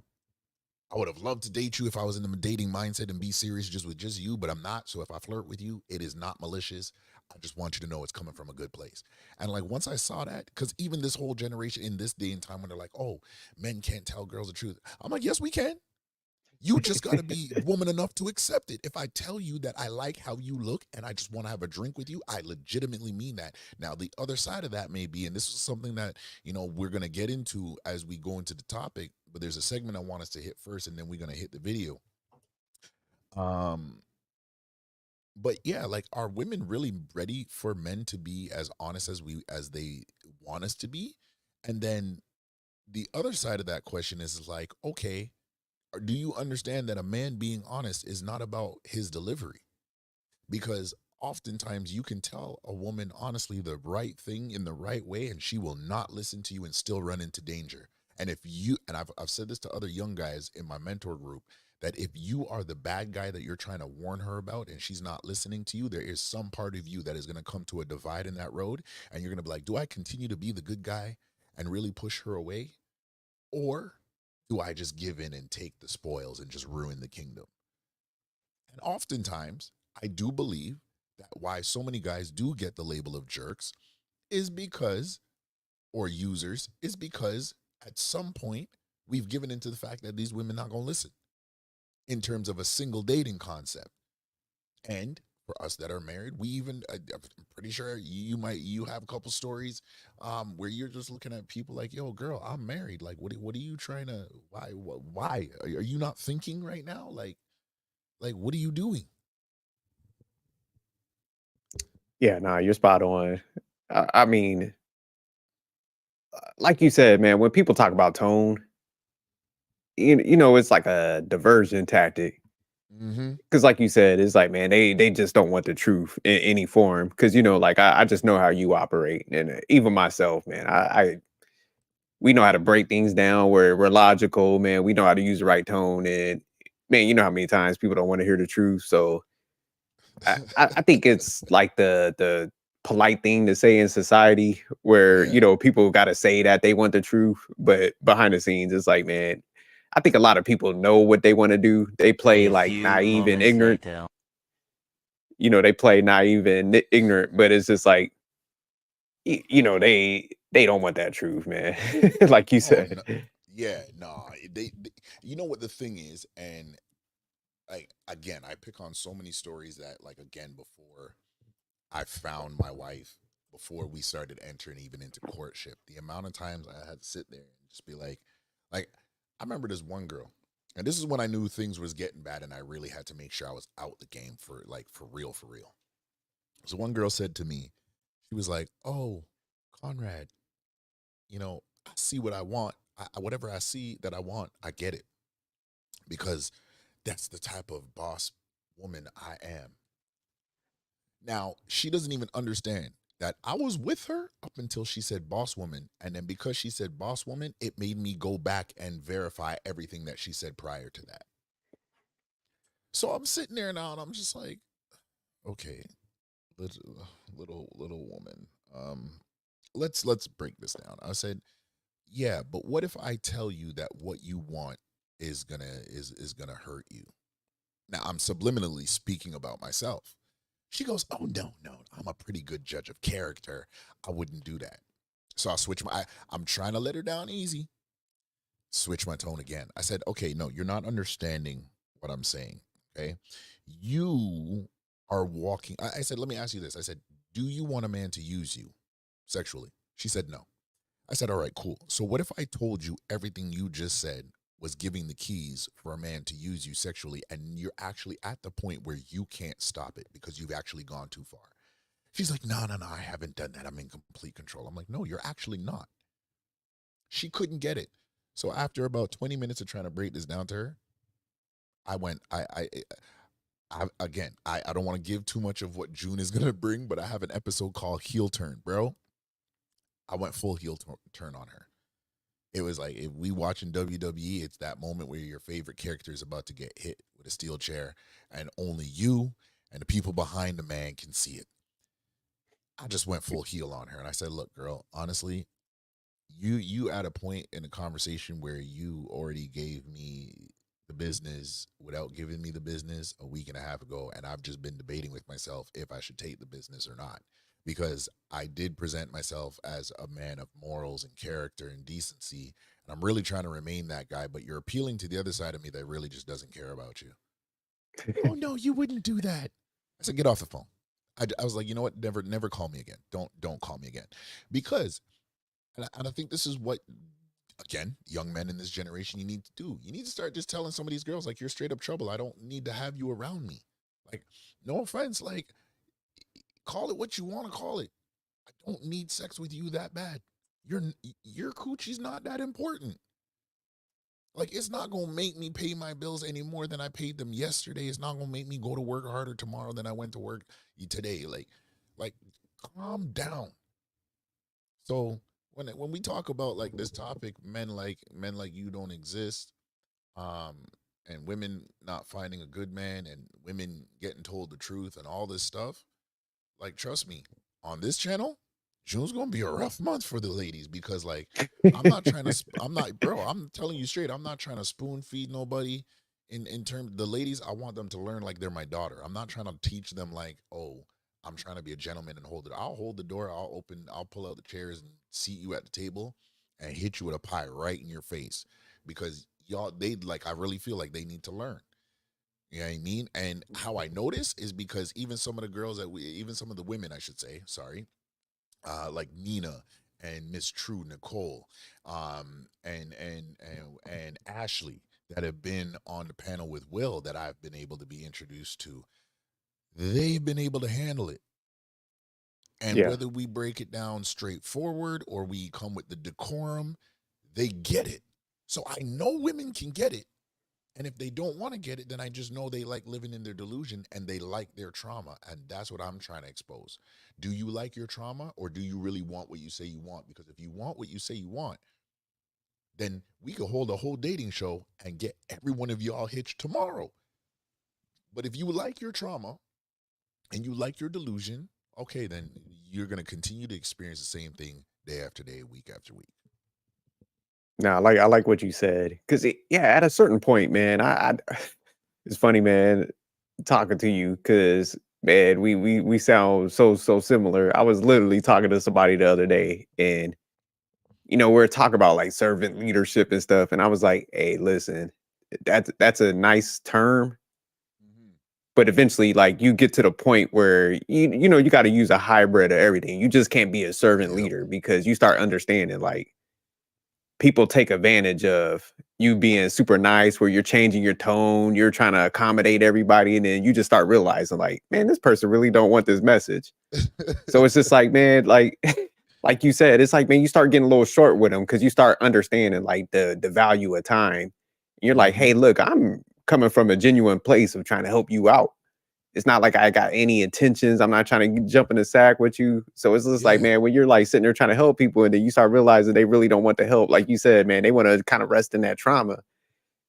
I would have loved to date you if I was in the dating mindset and be serious just with just you, but I'm not. So if I flirt with you, it is not malicious. I just want you to know it's coming from a good place. And like, once I saw that, because even this whole generation in this day and time when they're like, oh, men can't tell girls the truth. I'm like, yes, we can. You just got to be woman enough to accept it. If I tell you that I like how you look and I just want to have a drink with you, I legitimately mean that. Now, the other side of that may be, and this is something that, we're going to get into as we go into the topic, but there's a segment I want us to hit first, and then we're going to hit the video. Um, but yeah, like, are women really ready for men to be as honest as they want us to be? And then the other side of that question is like, okay, do you understand that a man being honest is not about his delivery? Because oftentimes you can tell a woman honestly the right thing in the right way, and she will not listen to you and still run into danger. And I've said this to other young guys in my mentor group, that if you are the bad guy that you're trying to warn her about and she's not listening to you, there is some part of you that is going to come to a divide in that road. And you're going to be like, do I continue to be the good guy and really push her away? Or do I just give in and take the spoils and just ruin the kingdom? And oftentimes, I do believe that why so many guys do get the label of jerks is because, or users, is because at some point we've given into the fact that these women not going to listen in terms of a single dating concept. And for us that are married, we even, I'm pretty sure you have a couple stories where you're just looking at people like, yo, girl, I'm married. Like, what are you trying to, why? Are you not thinking right now? Like, what are you doing? Yeah, nah, you're spot on. I mean, like you said, man, when people talk about tone, it's like a diversion tactic. Mm-hmm. Because, like you said, it's like, man, they just don't want the truth in any form. Because like I just know how you operate, and even myself, man, we know how to break things down. We're logical, man. We know how to use the right tone, and man, you know how many times people don't want to hear the truth. So I think it's like the polite thing to say in society where Yeah. people got to say that they want the truth, but behind the scenes, it's like, man, I think a lot of people know what they want to do. They play A like few naive and moments ignorant. later. They play naive and ignorant, but it's just like they don't want that truth, man. Like you Oh said. no. Yeah, nah. You know what the thing is, and like again, I pick on so many stories that like again before I found my wife, before we started entering even into courtship, the amount of times I had to sit there and just be like I remember this one girl, and this is when I knew things was getting bad, and I really had to make sure I was out the game for like for real, for real. So one girl said to me, she was like, "Oh, Conrad, I see what I want. Whatever I see that I want, I get it because that's the type of boss woman I am." Now, she doesn't even understand that I was with her up until she said boss woman. And then because she said boss woman, it made me go back and verify everything that she said prior to that. So I'm sitting there now and I'm just like, okay, little woman. Let's break this down. I said, yeah, but what if I tell you that what you want is gonna hurt you? Now I'm subliminally speaking about myself. She goes, "Oh no, I'm a pretty good judge of character. I wouldn't do that." So I switch I'm trying to let her down easy. Switch my tone again. I said, "Okay, no, you're not understanding what I'm saying. Okay, you are walking." I said, "Let me ask you this." I said, "Do you want a man to use you sexually?" She said, "No." I said, "All right, cool. So what if I told you everything you just said was giving the keys for a man to use you sexually, and you're actually at the point where you can't stop it because you've actually gone too far?" She's like, "No, I haven't done that. I'm in complete control." I'm like, "No, you're actually not." She couldn't get it. So after about 20 minutes of trying to break this down to her, I went, again, I don't want to give too much of what June is going to bring, but I have an episode called Heel Turn, bro. I went full turn on her. It was like if we watching WWE, it's that moment where your favorite character is about to get hit with a steel chair, and only you and the people behind the man can see it. I just went full heel on her, and I said, "Look, girl, honestly, you at a point in the conversation where you already gave me the business without giving me the business a week and a half ago, and I've just been debating with myself if I should take the business or not, because I did present myself as a man of morals and character and decency, and I'm really trying to remain that guy, but you're appealing to the other side of me that really just doesn't care about you." "Oh no, you wouldn't do that." I said, "Get off the phone." I was like, "You know what? Never call me again. Don't call me again," because and I think this is what, again, young men in this generation, you need to do. You need to start just telling some of these girls, like, "You're straight up trouble. I don't need to have you around me." Like, no offense, like, call it what you want to call it. I don't need sex with you that bad. Your your coochie's not that important. Like, it's not gonna make me pay my bills any more than I paid them yesterday. It's not gonna make me go to work harder tomorrow than I went to work today. Like, calm down. So when we talk about like this topic, men like you don't exist. Um, and women not finding a good man and women getting told the truth and all this stuff, like trust me, on this channel, June's gonna be a rough month for the ladies because like I'm not bro, I'm telling you straight, I'm not trying to spoon feed nobody. In terms the ladies, I want them to learn like they're my daughter. I'm not trying to teach them like, oh, I'm trying to be a gentleman and hold it. I'll hold the door, I'll pull out the chairs and seat you at the table and hit you with a pie right in your face because y'all they like I really feel like they need to learn. You know what I mean? And how I notice is because even some of the girls even some of the women, I should say, sorry, like Nina and Miss True Nicole, and Ashley that have been on the panel with Will that I've been able to be introduced to, they've been able to handle it. And Yeah. whether we break it down straightforward or we come with the decorum, they get it. So I know women can get it. And if they don't want to get it, then I just know they like living in their delusion and they like their trauma. And that's what I'm trying to expose. Do you like your trauma or do you really want what you say you want? Because if you want what you say you want, then we could hold a whole dating show and get every one of y'all hitched tomorrow. But if you like your trauma and you like your delusion, okay, then you're going to continue to experience the same thing day after day, week after week. No, I like what you said because yeah, at a certain point, man, I it's funny, man, talking to you because man, we sound so similar. I was literally talking to somebody the other day, and we're talking about like servant leadership and stuff, and I was like, hey, listen, that's a nice term, Mm-hmm. but eventually, like you get to the point where you got to use a hybrid of everything. You just can't be a servant Yep. leader because you start understanding like people take advantage of you being super nice where you're changing your tone, you're trying to accommodate everybody, and then you just start realizing like, man, this person really don't want this message. So it's just like, man, like like you said, it's like, man, you start getting a little short with them because you start understanding like the value of time. You're like, Mm-hmm. hey, look, I'm coming from a genuine place of trying to help you out. It's not like I got any intentions. I'm not trying to jump in the sack with you. So it's just like, Yeah. man, when you're like sitting there trying to help people and then you start realizing they really don't want the help, like you said, man, they want to kind of rest in that trauma.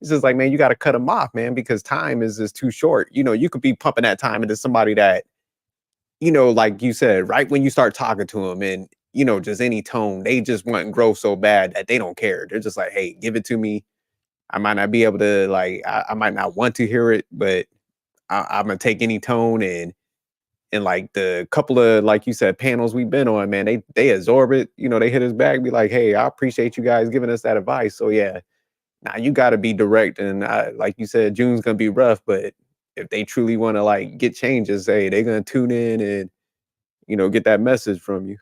It's just like, man, you got to cut them off, man, because time is just too short. You could be pumping that time into somebody that, like you said, right when you start talking to them and, just any tone, they just want growth so bad that they don't care. They're just like, hey, give it to me. I might not be able to, like, I might not want to hear it, but I'm gonna take any tone and like the couple of like you said panels we've been on, man, they absorb it. They hit us back, be like, hey, I appreciate you guys giving us that advice. So yeah, now you got to be direct, and like you said, June's gonna be rough, but if they truly want to like get changes, hey, they're gonna tune in and get that message from you.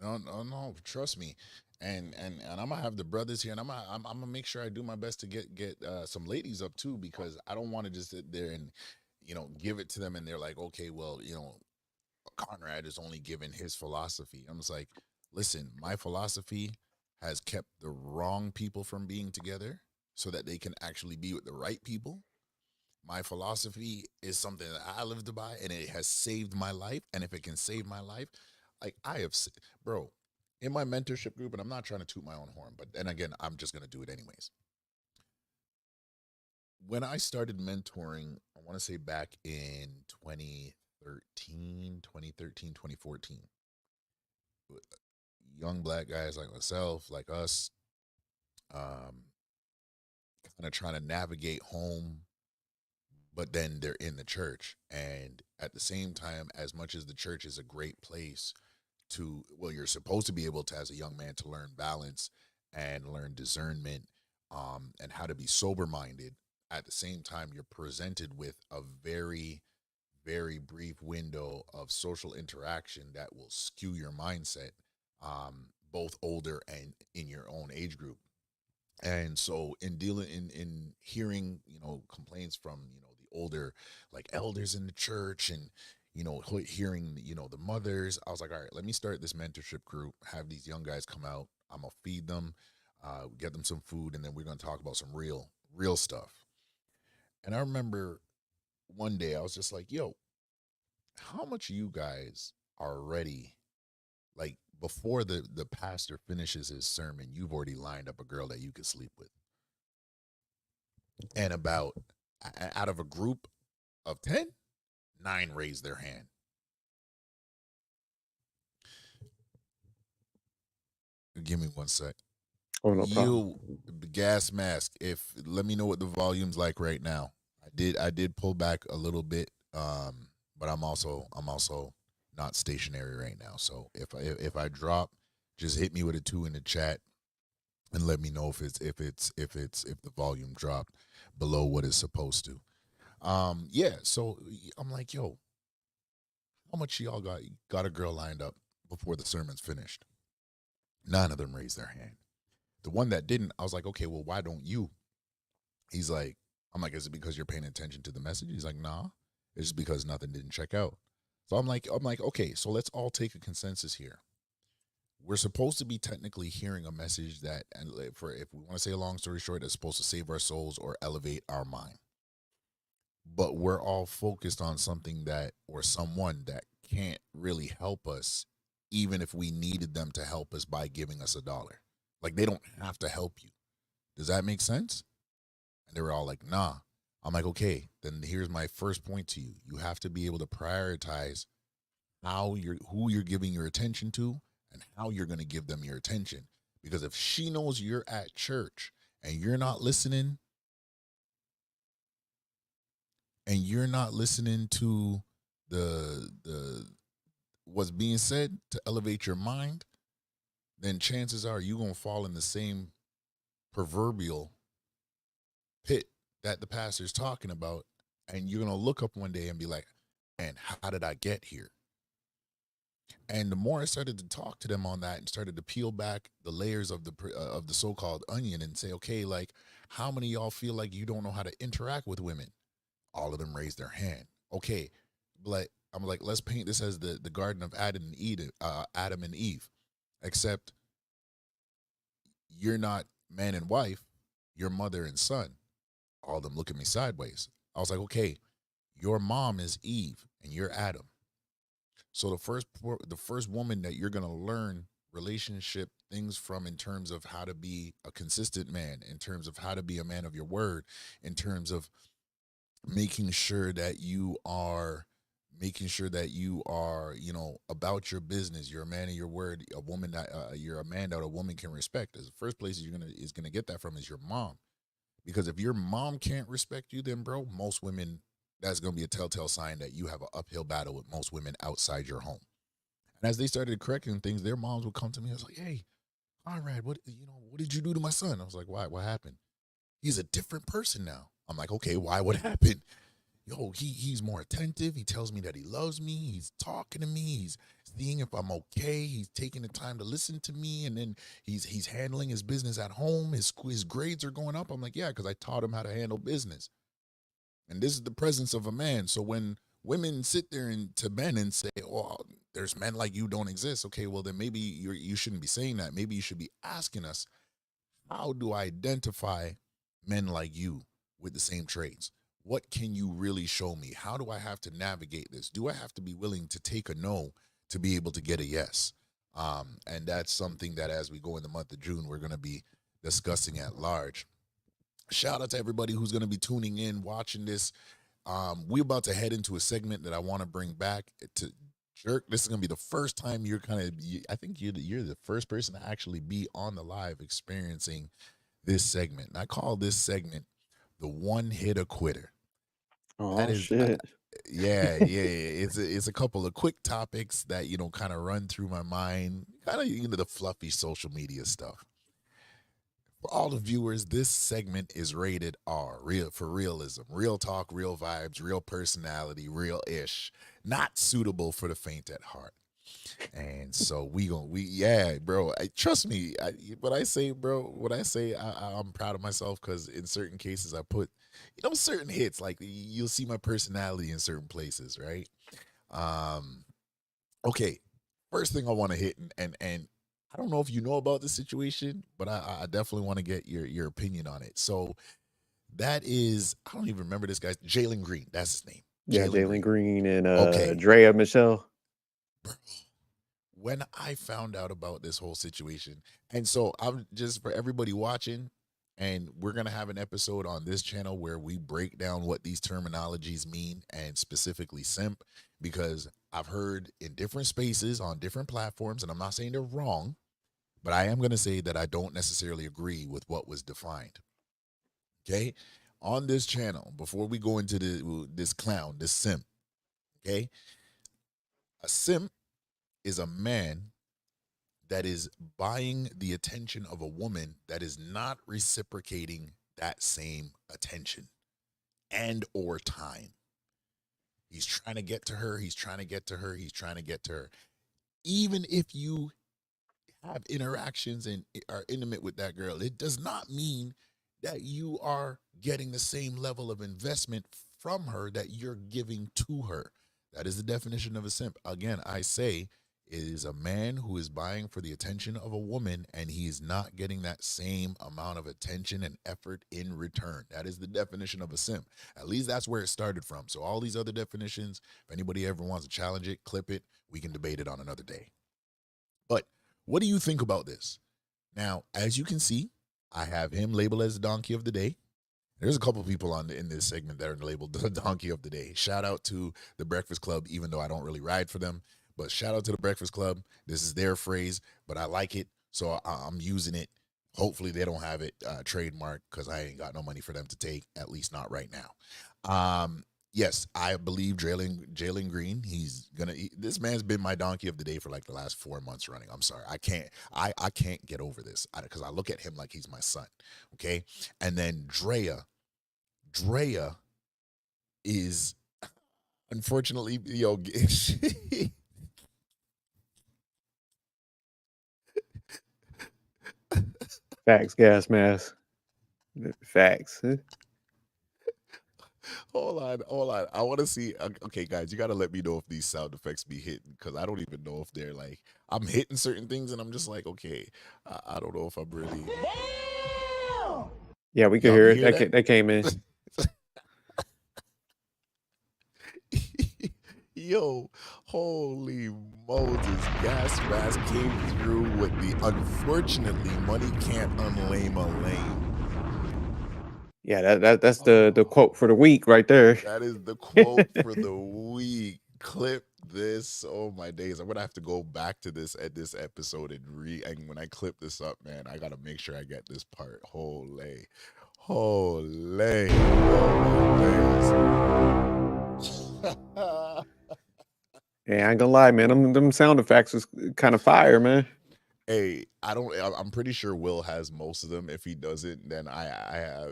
No, no, no. Trust me, and I'm gonna have the brothers here, and I'm gonna make sure I do my best to get some ladies up too, because I don't want to just sit there and give it to them, and they're like, okay, well, Conrad is only given his philosophy. I'm just like, listen, my philosophy has kept the wrong people from being together, so that they can actually be with the right people. My philosophy is something that I lived by, and it has saved my life. And if it can save my life, like bro, in my mentorship group, and I'm not trying to toot my own horn, but then again, I'm just gonna do it anyways. When I started mentoring, I want to say back in 2013, 2014, young black guys like myself, like us, um, kind of trying to navigate home, but then they're in the church. And at the same time, as much as the church is a great place to, well, you're supposed to be able to, as a young man, to learn balance and learn discernment, and how to be sober minded. At the same time, you're presented with a very, very brief window of social interaction that will skew your mindset, both older and in your own age group. And so in dealing in hearing complaints from the older like elders in the church, and hearing the mothers, I was like, all right, let me start this mentorship group, have these young guys come out, I'm gonna feed them, get them some food, and then we're gonna talk about some real stuff. And I remember one day I was just like, yo, how much you guys are ready, like before the pastor finishes his sermon, you've already lined up a girl that you could sleep with. And about out of a group of 10, 9 raised their hand. Give me one sec. Oh, no problem. You gas mask. If let me know what the volume's like right now. I did pull back a little bit, but I'm also not stationary right now. So if I drop, just hit me with a 2 in the chat and let me know if the volume dropped below what it's supposed to. Yeah. So I'm like, yo, how much y'all got a girl lined up before the sermon's finished? None of them raised their hand. The one that didn't, I was like, okay, well, why don't you? He's like, I'm like, is it because you're paying attention to the message? He's like, nah, it's just because nothing didn't check out. So I'm like, okay, so let's all take a consensus here. We're supposed to be technically hearing a message that, and for if we want to say a long story short, that's supposed to save our souls or elevate our mind. But we're all focused on something that or someone that can't really help us, even if we needed them to help us by giving us $1. Like they don't have to help you. Does that make sense? And they were all like, nah. I'm like, okay, then here's my first point to you. You have to be able to prioritize who you're giving your attention to and how you're going to give them your attention. Because if she knows you're at church and you're not listening to the what's being said to elevate your mind, then chances are you're going to fall in the same proverbial pit that the pastor's talking about, and you're going to look up one day and be like, man, how did I get here? And the more I started to talk to them on that and started to peel back the layers of the so-called onion and say, okay, like, how many of y'all feel like you don't know how to interact with women? All of them raised their hand. Okay, but I'm like, let's paint this as the Garden of Adam and Eve, except you're not man and wife, you're mother and son. All of them look at me sideways. I was like, okay, your mom is Eve and you're Adam. So the first woman that you're gonna learn relationship things from in terms of how to be a consistent man, in terms of how to be a man of your word, in terms of making sure that you are about your business. You're a man of your word, a woman that you're a man that a woman can respect. As the first place is gonna get that from is your mom. Because if your mom can't respect you, then bro, most women, that's gonna be a telltale sign that you have an uphill battle with most women outside your home. And as they started correcting things, their moms would come to me. I was like, hey, Conrad, what did you do to my son? I was like, why? What happened? He's a different person now. I'm like, okay, why? What happened? Yo, he's more attentive. He tells me that he loves me. He's talking to me. He's seeing if I'm okay. He's taking the time to listen to me, and then he's handling his business at home. His grades are going up. I'm like, yeah, because I taught him how to handle business. And this is the presence of a man. So when women sit there to men and say, "Oh, there's men like you don't exist," okay, well then maybe you shouldn't be saying that. Maybe you should be asking us, how do I identify men like you with the same traits? What can you really show me? How do I have to navigate this? Do I have to be willing to take a no to be able to get a yes? And that's something that as we go in the month of June, we're going to be discussing at large. Shout out to everybody who's going to be tuning in, watching this. We're about to head into a segment that I want to bring back to Jerk. This is going to be the first time I think you're the first person to actually be on the live experiencing this segment. And I call this segment the One Hitter Quitter. That Oh is, shit. yeah. It's a couple of quick topics that, kind of run through my mind, kind of, the fluffy social media stuff. For all the viewers, this segment is rated R, real for realism, real talk, real vibes, real personality, real-ish, not suitable for the faint at heart. And so yeah, bro. Trust me. When I say, I'm proud of myself because in certain cases I put, certain hits. Like you'll see my personality in certain places, right? Um, okay. First thing I want to hit, and I don't know if you know about the situation, but I definitely want to get your opinion on it. So that is, I don't even remember this guy, Jalen Green. That's his name. Yeah, Jalen Green and Okay. Drea Michelle. When I found out about this whole situation, and so I'm just for everybody watching And we're going to have an episode on this channel where we break down what these terminologies mean, and specifically simp, because I've heard in different spaces on different platforms, and I'm not saying they're wrong, but I am going to say that I don't necessarily agree with what was defined. Okay. On this channel, before we go into this clown, this simp, okay, a simp is a man that is buying the attention of a woman that is not reciprocating that same attention and or time. He's trying to get to her, he's trying to get to her, he's trying to get to her. Even if you have interactions and are intimate with that girl, it does not mean that you are getting the same level of investment from her that you're giving to her. That is the definition of a simp. Again, I say, it is a man who is buying for the attention of a woman, and he is not getting that same amount of attention and effort in return. That is the definition of a simp. At least that's where it started from. So all these other definitions, if anybody ever wants to challenge it, clip it, we can debate it on another day. But what do you think about this? Now, as you can see, I have him labeled as the donkey of the day. There's a couple people in this segment that are labeled the donkey of the day. Shout out to the Breakfast Club, even though I don't really ride for them. But shout out to the Breakfast Club. This is their phrase, but I like it, so I'm using it. Hopefully they don't have it trademarked, because I ain't got no money for them to take, at least not right now. Yes, I believe Jalen Green. This man's been my donkey of the day for like the last 4 months running. I'm sorry, I can't get over this, because I look at him like he's my son. Okay, and then Drea is, unfortunately, Facts, gas mask. Facts. Hold on. I want to see. Okay, guys, you got to let me know if these sound effects be hitting, because I don't even know if they're like, I'm hitting certain things and I'm just like, okay, I don't know if I'm really. Yeah, we could Y'all hear can it. hear That came in. Yo, holy Moses, gas mask came through with the unfortunately money can't unlame a lame. Yeah, that's the quote for the week right there. That is the quote for the week. Clip this. Oh my days. I'm gonna have to go back to this at this episode and when I clip this up, man, I gotta make sure I get this part. Holy. Oh my days. Yeah, I ain't gonna lie, man. Them sound effects was kind of fire, man. Hey, I'm pretty sure Will has most of them. If he doesn't, then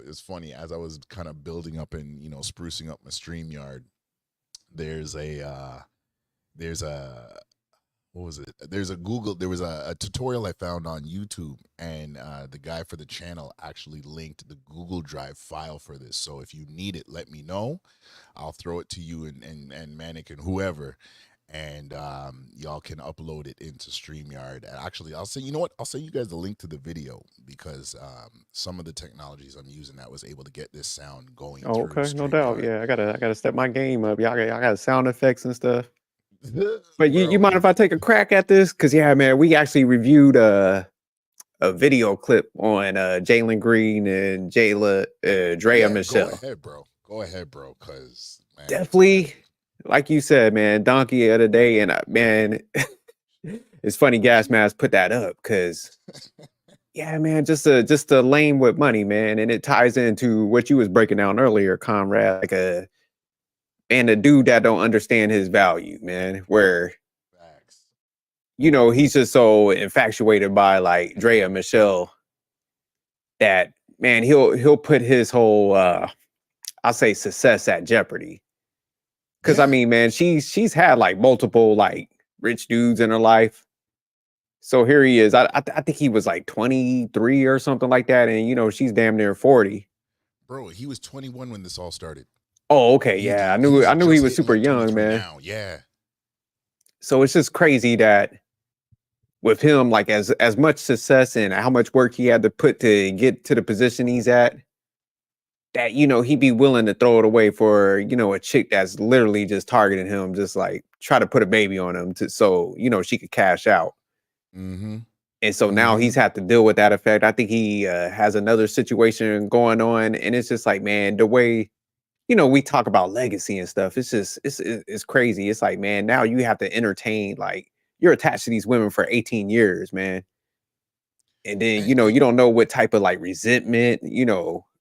it's funny, as I was kind of building up and, sprucing up my StreamYard, there's a what was it? There was a tutorial I found on YouTube, and the guy for the channel actually linked the Google Drive file for this. So if you need it, let me know. I'll throw it to you and Manic and whoever, and y'all can upload it into StreamYard. And actually, I'll send you guys the link to the video, because some of the technologies I'm using that was able to get this sound going. Oh, okay, no doubt. StreamYard. Yeah, I gotta step my game up. Y'all got sound effects and stuff. But you Bro, mind if I take a crack at this? Because yeah, man, we actually reviewed a video clip on Jalen Green and Drea Michelle. Go ahead, bro. Because Definitely, like you said, man, donkey of the day, and man, it's funny gas mask put that up, because yeah, man, just a lame with money, man, and it ties into what you was breaking down earlier, comrade, like a dude that don't understand his value, man, where facts. he's just so infatuated by like Drea Michelle that, man, he'll put his whole I'll say success at jeopardy. Because Yeah. I mean, man, she's had like multiple like rich dudes in her life. So here he is. I think he was like 23 or something like that, and she's damn near 40. Bro, he was 21 when this all started. Oh, okay, yeah. I knew he was super young, man. Now. Yeah. So it's just crazy that with him, like as much success and how much work he had to put to get to the position he's at, that he'd be willing to throw it away for a chick that's literally just targeting him, just like try to put a baby on him so she could cash out. Mm-hmm. And so now Mm-hmm. he's had to deal with that effect. I think he has another situation going on, and it's just like, man, the way we talk about legacy and stuff, it's just it's crazy. It's like, man, now you have to entertain, like, you're attached to these women for 18 years, man. And then, you don't know what type of like resentment,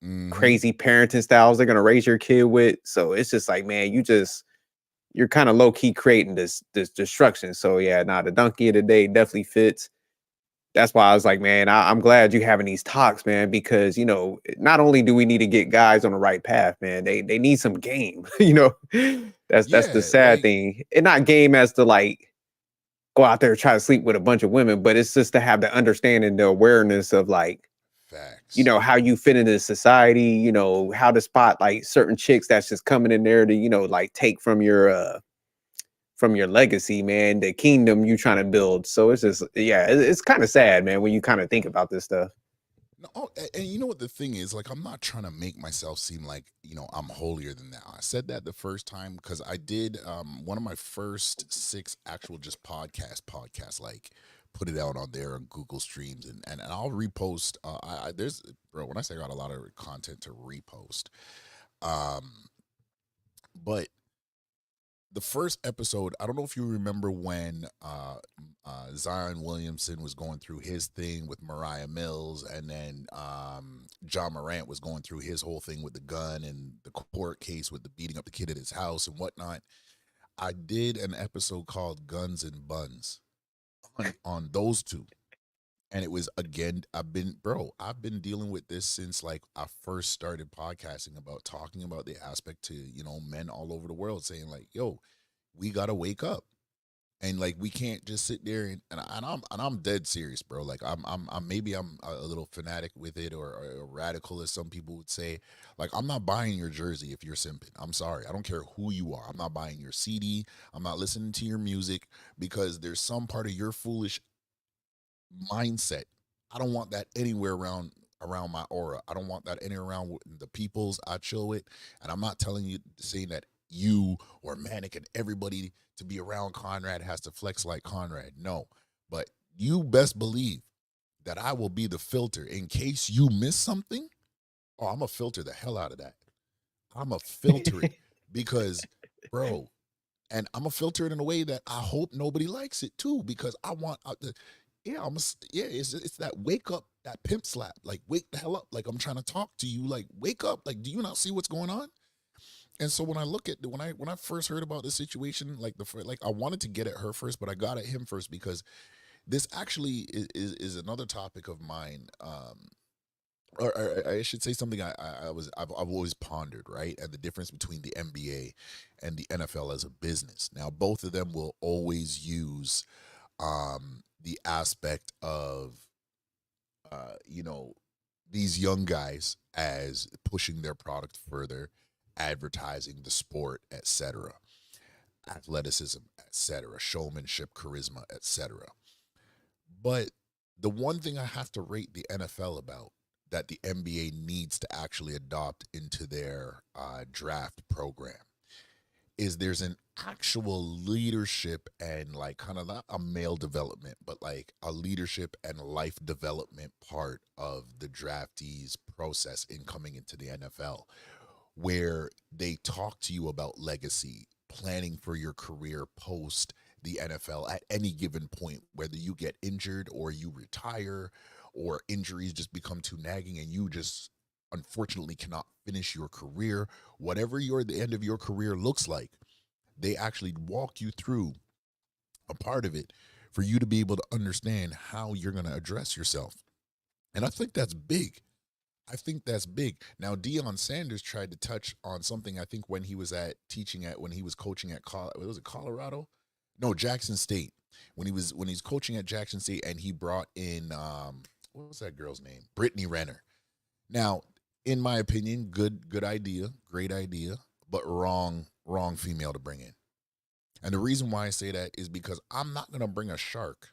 Mm-hmm. crazy parenting styles they're gonna raise your kid with. So it's just like, man, you're kind of low key creating this destruction. So yeah, the donkey of the day definitely fits. That's why I was like, man, I'm glad you having these talks, man, because not only do we need to get guys on the right path, man, they need some game. That's the Yeah, sad like thing, and not game as to like go out there and try to sleep with a bunch of women, but it's just to have the understanding, the awareness of like, facts. how you fit into society, how to spot like certain chicks that's just coming in there to, like take from your legacy, man, the kingdom you trying to build. So it's just, yeah, it's kind of sad, man, when you kind of think about this stuff. No, oh, and you know what the thing is? Like, I'm not trying to make myself seem like, I'm holier than thou. I said that the first time because I did one of my first 6 actual just podcasts, like put it out on there on Google Streams, and I'll repost. There's, bro, when I say I got a lot of content to repost, um, but the first episode, I don't know if you remember when Zion Williamson was going through his thing with Mariah Mills, and then John Morant was going through his whole thing with the gun and the court case with the beating up the kid at his house and whatnot. I did an episode called Guns and Buns on those two. And it was, again, I've been dealing with this since like I first started podcasting, about talking about the aspect to, men all over the world saying like, yo, we gotta wake up. And like we can't just sit there and I'm dead serious, bro. Like I'm maybe I'm a little fanatic with it, or radical, as some people would say. Like, I'm not buying your jersey if you're simping. I'm sorry, I don't care who you are. I'm not buying your CD. I'm not listening to your music, because there's some part of your foolish mindset. I don't want that anywhere around my aura. I don't want that anywhere around the peoples I chill with. And I'm not telling you, saying that you or Manic and everybody to be around Conrad has to flex like Conrad. No. But you best believe that I will be the filter in case you miss something. Oh, I'm gonna filter the hell out of that. I'm gonna filter it because, bro, and I'm gonna filter it in a way that I hope nobody likes it too, because I want yeah, yeah, it's that wake up, that pimp slap, like wake the hell up, like I'm trying to talk to you, like wake up, like do you not see what's going on? And so when I look at when I first heard about this situation, like like I wanted to get at her first, but I got at him first because this actually is another topic of mine. Or I should say something I've always pondered, right? And the difference between the NBA and the NFL as a business. Now, both of them will always use the aspect of you know, these young guys as pushing their product further, advertising the sport, etc., athleticism, etc., showmanship, charisma, etc. But the one thing I have to rate the NFL about, that the NBA needs to actually adopt into their draft program, is there's an actual leadership and like kind of not a male development, but like a leadership and life development part of the draftees process in coming into the NFL, where they talk to you about legacy, planning for your career post the NFL at any given point, whether you get injured or you retire, or injuries just become too nagging and you just unfortunately cannot finish your career. Whatever the end of your career looks like, they actually walk you through a part of it for you to be able to understand how you're going to address yourself. And I think that's big. I think that's big. Now, Deion Sanders tried to touch on something, I think, when he was when he was coaching at, was it Colorado? No, Jackson State. When he's coaching at Jackson State, and he brought in, what was that girl's name? Brittany Renner. Now, in my opinion, good idea, great idea, but wrong female to bring in. And the reason why I say that is because I'm not going to bring a shark,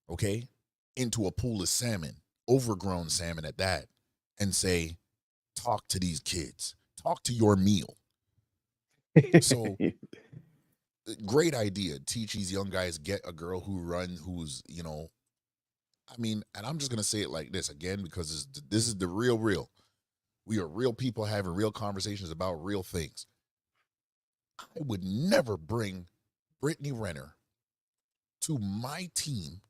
okay, into a pool of salmon, overgrown salmon at that, and say, talk to these kids, talk to your meal. So, great idea. Teach these young guys, get a girl who's, I mean, and I'm just gonna say it like this again because this is the real. We are real people having real conversations about real things. I would never bring Brittany Renner to my team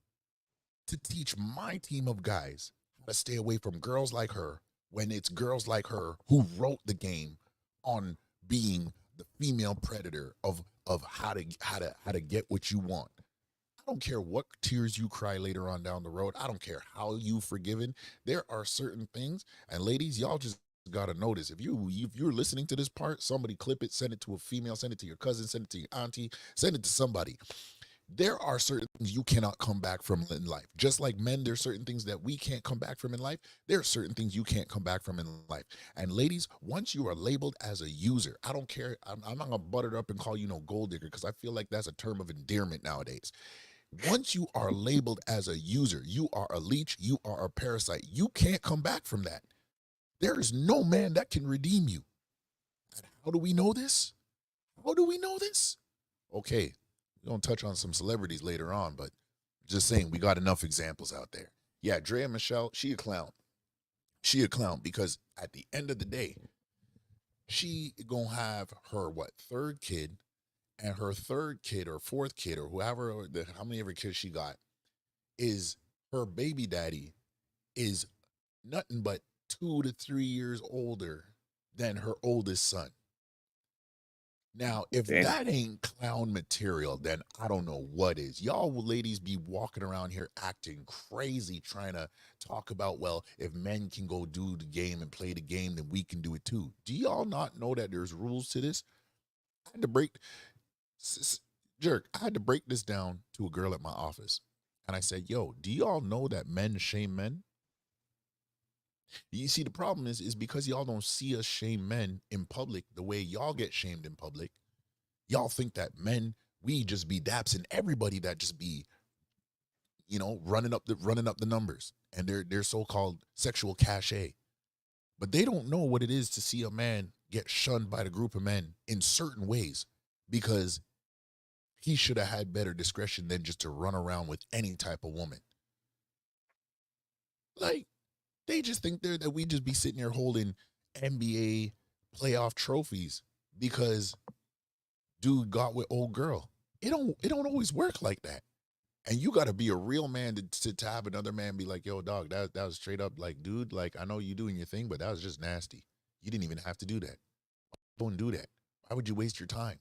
to teach my team of guys how to stay away from girls like her when it's girls like her who wrote the game on being the female predator of how to get what you want. I don't care what tears you cry later on down the road. I don't care how you forgiven. There are certain things, and ladies, y'all just gotta notice. If you're listening to this part, somebody clip it, send it to a female, send it to your cousin, send it to your auntie, send it to somebody. There are certain things you cannot come back from in life. Just like men, there's certain things that we can't come back from in life. There are certain things you can't come back from in life. And ladies, once you are labeled as a user, I don't care. I'm not gonna butter it up and call you no gold digger because I feel like that's a term of endearment nowadays. Once you are labeled as a user, you are a leech, you are a parasite. You can't come back from that. There is no man that can redeem you. And how do we know this? How do we know this? Okay, we're going to touch on some celebrities later on, but just saying, we got enough examples out there. Yeah, Drea Michelle, she a clown. She a clown because at the end of the day, she gonna have her third kid, and her third kid or fourth kid or how many ever kids she got is her baby daddy is nothing but 2 to 3 years older than her oldest son. Now, if Damn. that ain't clown material, then I don't know what is. Y'all will ladies be walking around here acting crazy, trying to talk about, well, if men can go do the game and play the game, then we can do it too. Do y'all not know that there's rules to this? I had to break, jerk, I had to break this down to a girl at my office. And I said, yo, do y'all know that men shame men? You see, the problem is because y'all don't see us shame men in public the way y'all get shamed in public. Y'all think that men, we just be daps and everybody that just be, running up the numbers and their so-called sexual cachet. But they don't know what it is to see a man get shunned by the group of men in certain ways because he should have had better discretion than just to run around with any type of woman. Like, they just think that we just be sitting there holding NBA playoff trophies because dude got with old girl. It don't always work like that. And you got to be a real man to have another man be like, yo, dog, that was straight up like, dude, like, I know you doing your thing, but that was just nasty. You didn't even have to do that. Don't do that. Why would you waste your time?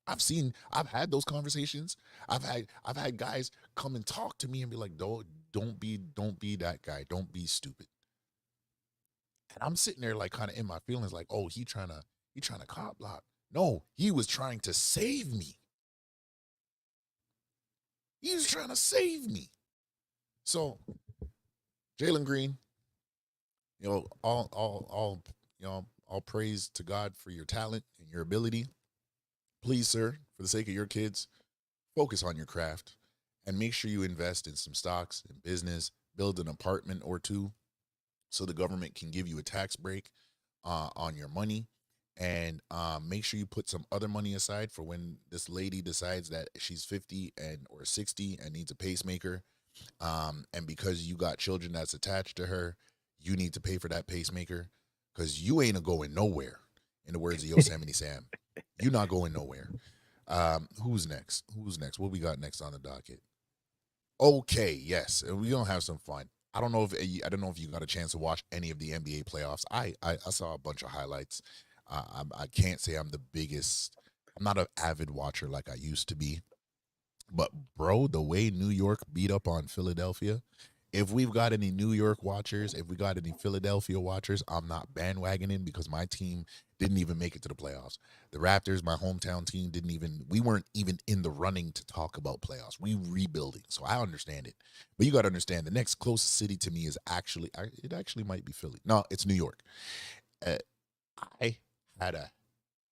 I've had those conversations. I've had guys come and talk to me and be like, don't be that guy. Don't be stupid. And I'm sitting there like kind of in my feelings like, oh, he trying to cop block. No, he was trying to save me. He was trying to save me. So, Jalen Green, all praise to God for your talent and your ability. Please, sir, for the sake of your kids, focus on your craft and make sure you invest in some stocks and business, build an apartment or two so the government can give you a tax break on your money, and make sure you put some other money aside for when this lady decides that she's 50 or 60 and needs a pacemaker, and because you got children that's attached to her, you need to pay for that pacemaker because you ain't going nowhere. In the words of Yosemite Sam, you're not going nowhere. Who's next? What we got next on the docket? Okay, yes, and we're gonna have some fun. I don't know if you got a chance to watch any of the NBA playoffs. I saw a bunch of highlights. I can't say I'm the biggest. I'm not an avid watcher like I used to be. But bro, the way New York beat up on Philadelphia, if we've got any New York watchers, if we got any Philadelphia watchers, I'm not bandwagoning because my team didn't even make it to the playoffs. The Raptors, my hometown team, we weren't even in the running to talk about playoffs. We rebuilding, so I understand it. But you got to understand, the next closest city to me is it actually might be Philly. No, it's New York. I had a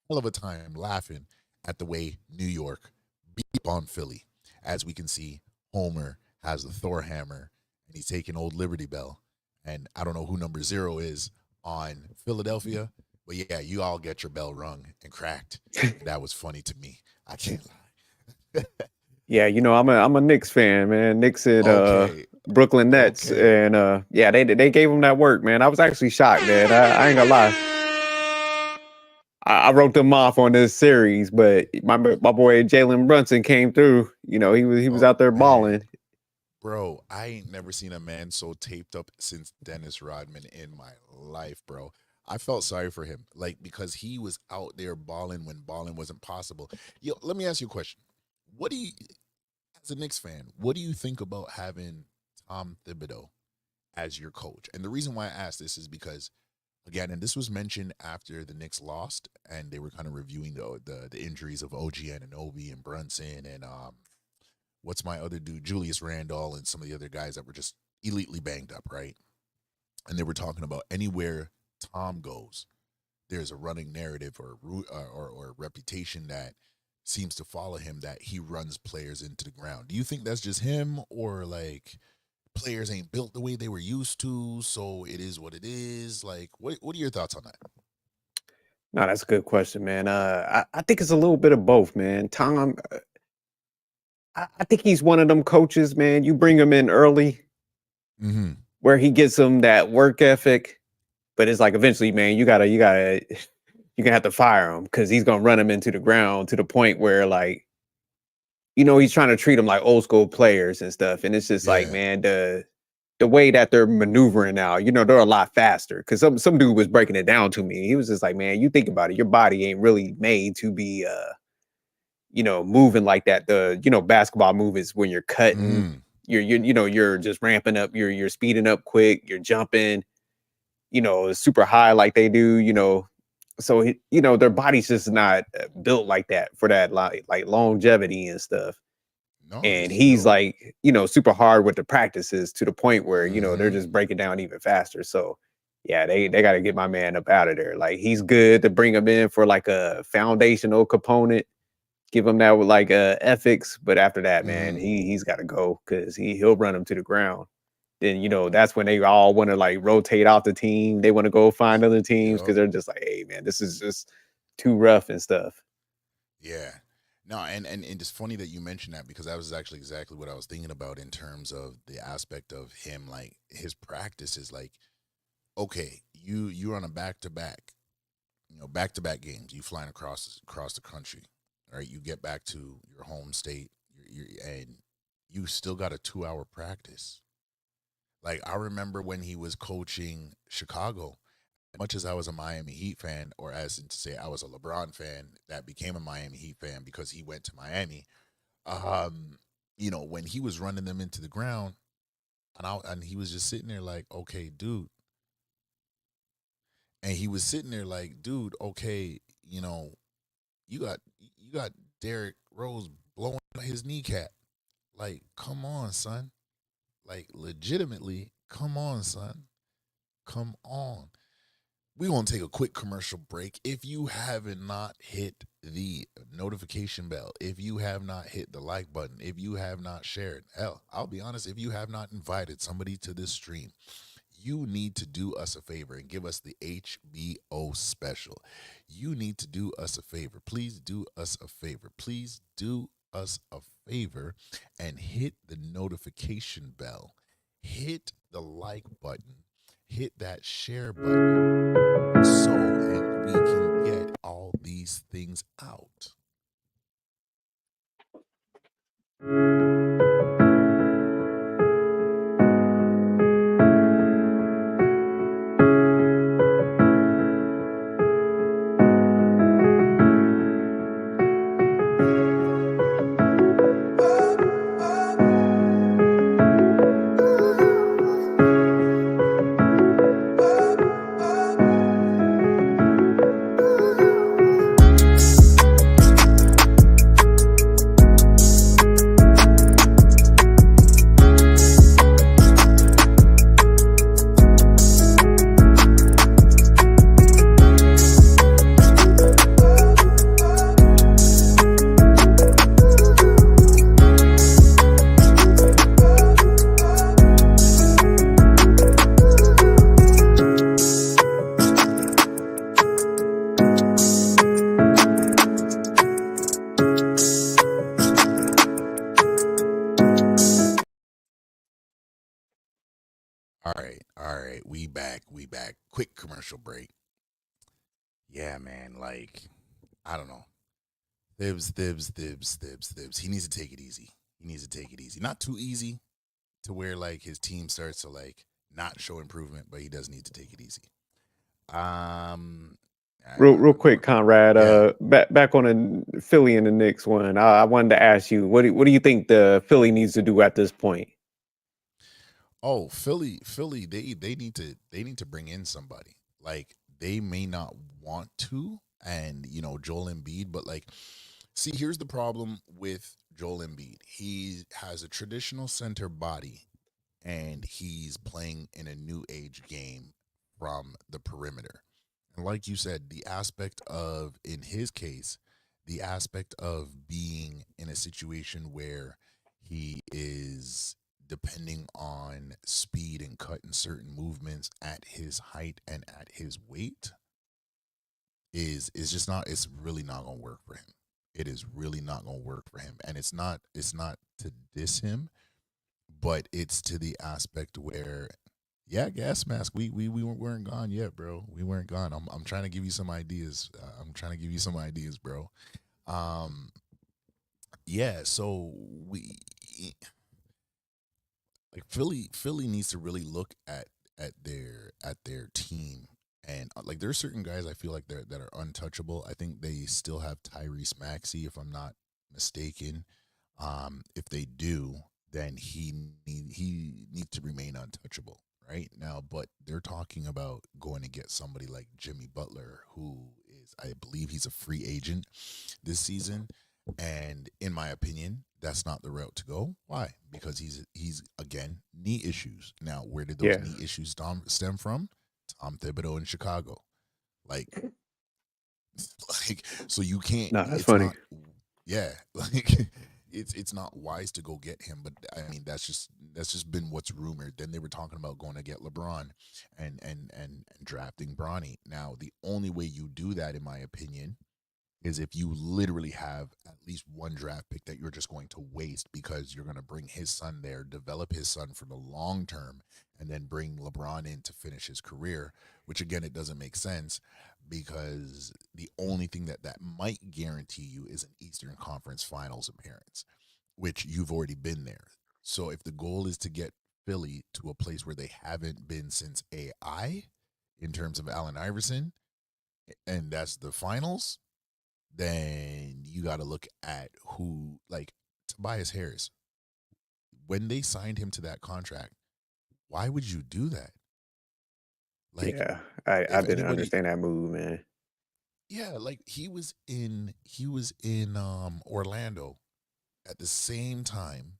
hell of a time laughing at the way New York beat up on Philly. As we can see, Homer has the Thor hammer, and he's taking old Liberty Bell. And I don't know who number 0 is on Philadelphia, but yeah, you all get your bell rung and cracked. That was funny to me. I can't lie. Yeah, I'm a Knicks fan, man. Knicks at Okay. Brooklyn Nets, Okay. and yeah, they gave him that work, man. I was actually shocked, man. I ain't gonna lie. I wrote them off on this series, but my boy Jalen Brunson came through. You know, he was Oh out there man, balling. bro, I ain't never seen a man so taped up since Dennis Rodman in my life, bro. I felt sorry for him, like because he was out there balling when balling wasn't possible. Yo, let me ask you a question. What do you, as a Knicks fan, what do you think about having Tom Thibodeau as your coach? And the reason why I ask this is because, again, and this was mentioned after the Knicks lost, and they were kind of reviewing the injuries of OG Anunoby and Brunson and what's my other dude, Julius Randle, and some of the other guys that were just elitely banged up, right? And they were talking about anywhere Tom goes, there's a running narrative or reputation that seems to follow him that he runs players into the ground. Do you think that's just him, or like players ain't built the way they were used to, so it is what it is? Like, what are your thoughts on that? No, that's a good question, man. I think it's a little bit of both, man. Tom, I think he's one of them coaches, man. You bring him in early, Mm-hmm. where he gets him that work ethic, but it's like eventually, man, you're gonna have to fire him because he's gonna run him into the ground to the point where, like, you know, he's trying to treat them like old school players and stuff. And it's just like, Yeah. man, the way that they're maneuvering now, you know, they're a lot faster. Because some dude was breaking it down to me. He was just like, man, you think about it, your body ain't really made to be you know, moving like that. The, you know, basketball movements when you're cutting, Mm-hmm. you know, you're just ramping up, you're speeding up quick, you're jumping, you know, super high like they do, you know. So you know, their body's just not built like that for that like longevity and stuff. No, And it's he's yo. like, you know, super hard with the practices to the point where, you know, they're Mm-hmm. just breaking down even faster. So yeah, they got to get my man up out of there. Like, he's good to bring him in for like a foundational component, give him that with like ethics, but after that, man, Mm-hmm. he's got to go because he'll run him to the ground. Then, you know, that's when they all want to like rotate off the team. They want to go find other teams Yep. because they're just like, hey man, this is just too rough and stuff. Yeah. No, and it's funny that you mentioned that because that was actually exactly what I was thinking about in terms of the aspect of him, like his practice is like, okay, you're on a back to back games. You flying across the country, right? You get back to your home state, and you still got a 2 hour practice. Like I remember when he was coaching Chicago, as much as I was a Miami Heat fan, or as in to say I was a LeBron fan that became a Miami Heat fan because he went to Miami. Um, when he was running them into the ground, and he was just sitting there like, okay, dude, and he was sitting there like, dude, okay, you got Derrick Rose blowing out his kneecap. Like, come on, son. Like, legitimately, come on, son. Come on. We're going to take a quick commercial break. If you haven't not hit the notification bell, if you have not hit the like button, if you have not shared, hell, I'll be honest, if you have not invited somebody to this stream, you need to do us a favor and give us the HBO special. You need to do us a favor. Please do us a favor. Please do us a favor and hit the notification bell. Hit the like button. Hit that share button so and we can get all these things out. quick commercial break. Yeah, man. Like, I don't know. Thibs. He needs to take it easy. He needs to take it easy. Not too easy to where like his team starts to like not show improvement, but he does need to take it easy. Um, Real quick, Conrad. yeah. Back on the Philly and the Knicks one. I wanted to ask you, what do you think the Philly needs to do at this point? Oh, Philly, they need to bring in somebody. Like they may not want to, and Joel Embiid, but like, see, here's the problem with Joel Embiid. He has a traditional center body, and he's playing in a new age game from the perimeter. And like you said, the aspect of, in his case, the aspect of being in a situation where he is depending on speed and cut in certain movements at his height and at his weight is just not, it's really not going to work for him. It is really not going to work for him. And it's not to diss him, but it's to the aspect where, yeah, gas mask, we weren't gone yet, bro. We weren't gone. I'm trying to give you some ideas. I'm trying to give you some ideas, bro. Um, yeah. So we like Philly needs to really look at their team. And like there's certain guys I feel like that are untouchable. I think they still have Tyrese Maxey, if I'm not mistaken. If they do, then he needs to remain untouchable right now. But they're talking about going to get somebody like Jimmy Butler, who is, I believe, he's a free agent this season. And in my opinion, that's not the route to go. Why? Because he's again knee issues. Now, where did those Yeah, knee issues stem from? Tom Thibodeau in Chicago. Like, like so you can't. no, that's It's funny. not. Yeah, like it's not wise to go get him. But I mean, that's just been what's rumored. Then they were talking about going to get LeBron and drafting Bronny. Now, the only way you do that, in my opinion, is if you literally have at least one draft pick that you're just going to waste because you're going to bring his son there, develop his son for the long term, and then bring LeBron in to finish his career, which again, it doesn't make sense because the only thing that might guarantee you is an Eastern Conference Finals appearance, which you've already been there. So if the goal is to get Philly to a place where they haven't been since AI in terms of Allen Iverson, and that's the finals, then you got to look at who, like Tobias Harris. When they signed him to that contract, why would you do that? Like, Yeah, I if didn't anybody, understand that move, man. yeah, like he was in Orlando at the same time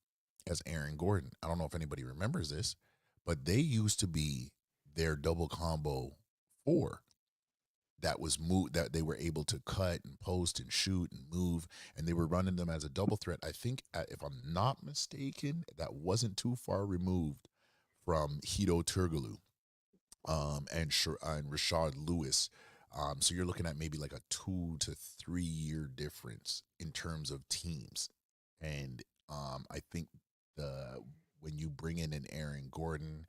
as Aaron Gordon. I don't know if anybody remembers this, but they used to be their double combo four that was moved, that they were able to cut and post and shoot and move, and they were running them as a double threat. I think, if I'm not mistaken, that wasn't too far removed from Hito Turgulu, and Rashad Lewis. So you're looking at maybe like a 2 to 3 year difference in terms of teams, and I think the when you bring in an Aaron Gordon,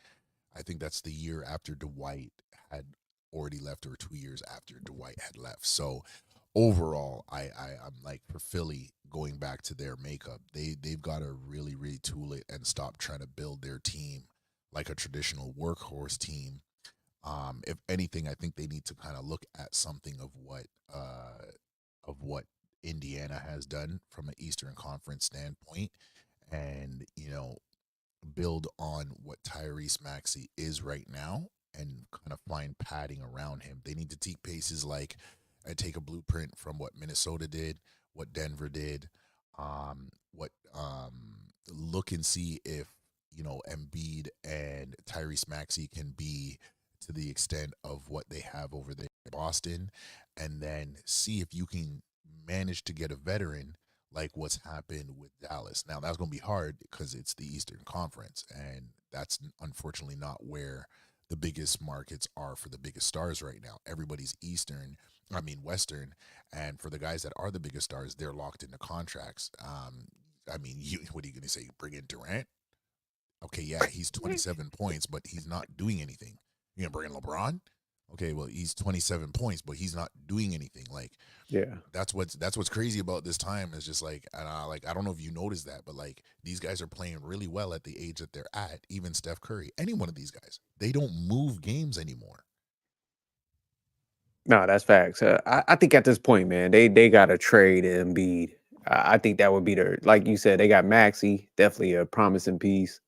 I think that's the year after Dwight had already left, or 2 years after Dwight had left. So overall, I'm like, for Philly, going back to their makeup, they've got to really really tool it and stop trying to build their team like a traditional workhorse team. If anything, I think they need to kind of look at something of what Indiana has done from an Eastern Conference standpoint, and build on what Tyrese Maxey is right now and kind of find padding around him. They need to take paces like, take a blueprint from what Minnesota did, what Denver did, what look and see if Embiid and Tyrese Maxey can be to the extent of what they have over there in Boston, and then see if you can manage to get a veteran like what's happened with Dallas. Now that's going to be hard because it's the Eastern Conference, and that's unfortunately not where the biggest markets are for the biggest stars right now. Everybody's Western, and for the guys that are the biggest stars, they're locked into contracts. What are you going to say? Bring in Durant? Okay, yeah, he's 27 points, but he's not doing anything. You gonna bring in LeBron? Okay, well, he's 27 points, but he's not doing anything. Like Yeah. that's what's crazy about this time is just like, and I don't know if you noticed that, but like these guys are playing really well at the age that they're at. Even Steph Curry, any one of these guys, they don't move games anymore. No, that's facts. I think at this point, man, they got to trade Embiid. I think that would be the like you said, they got Maxi, definitely a promising piece.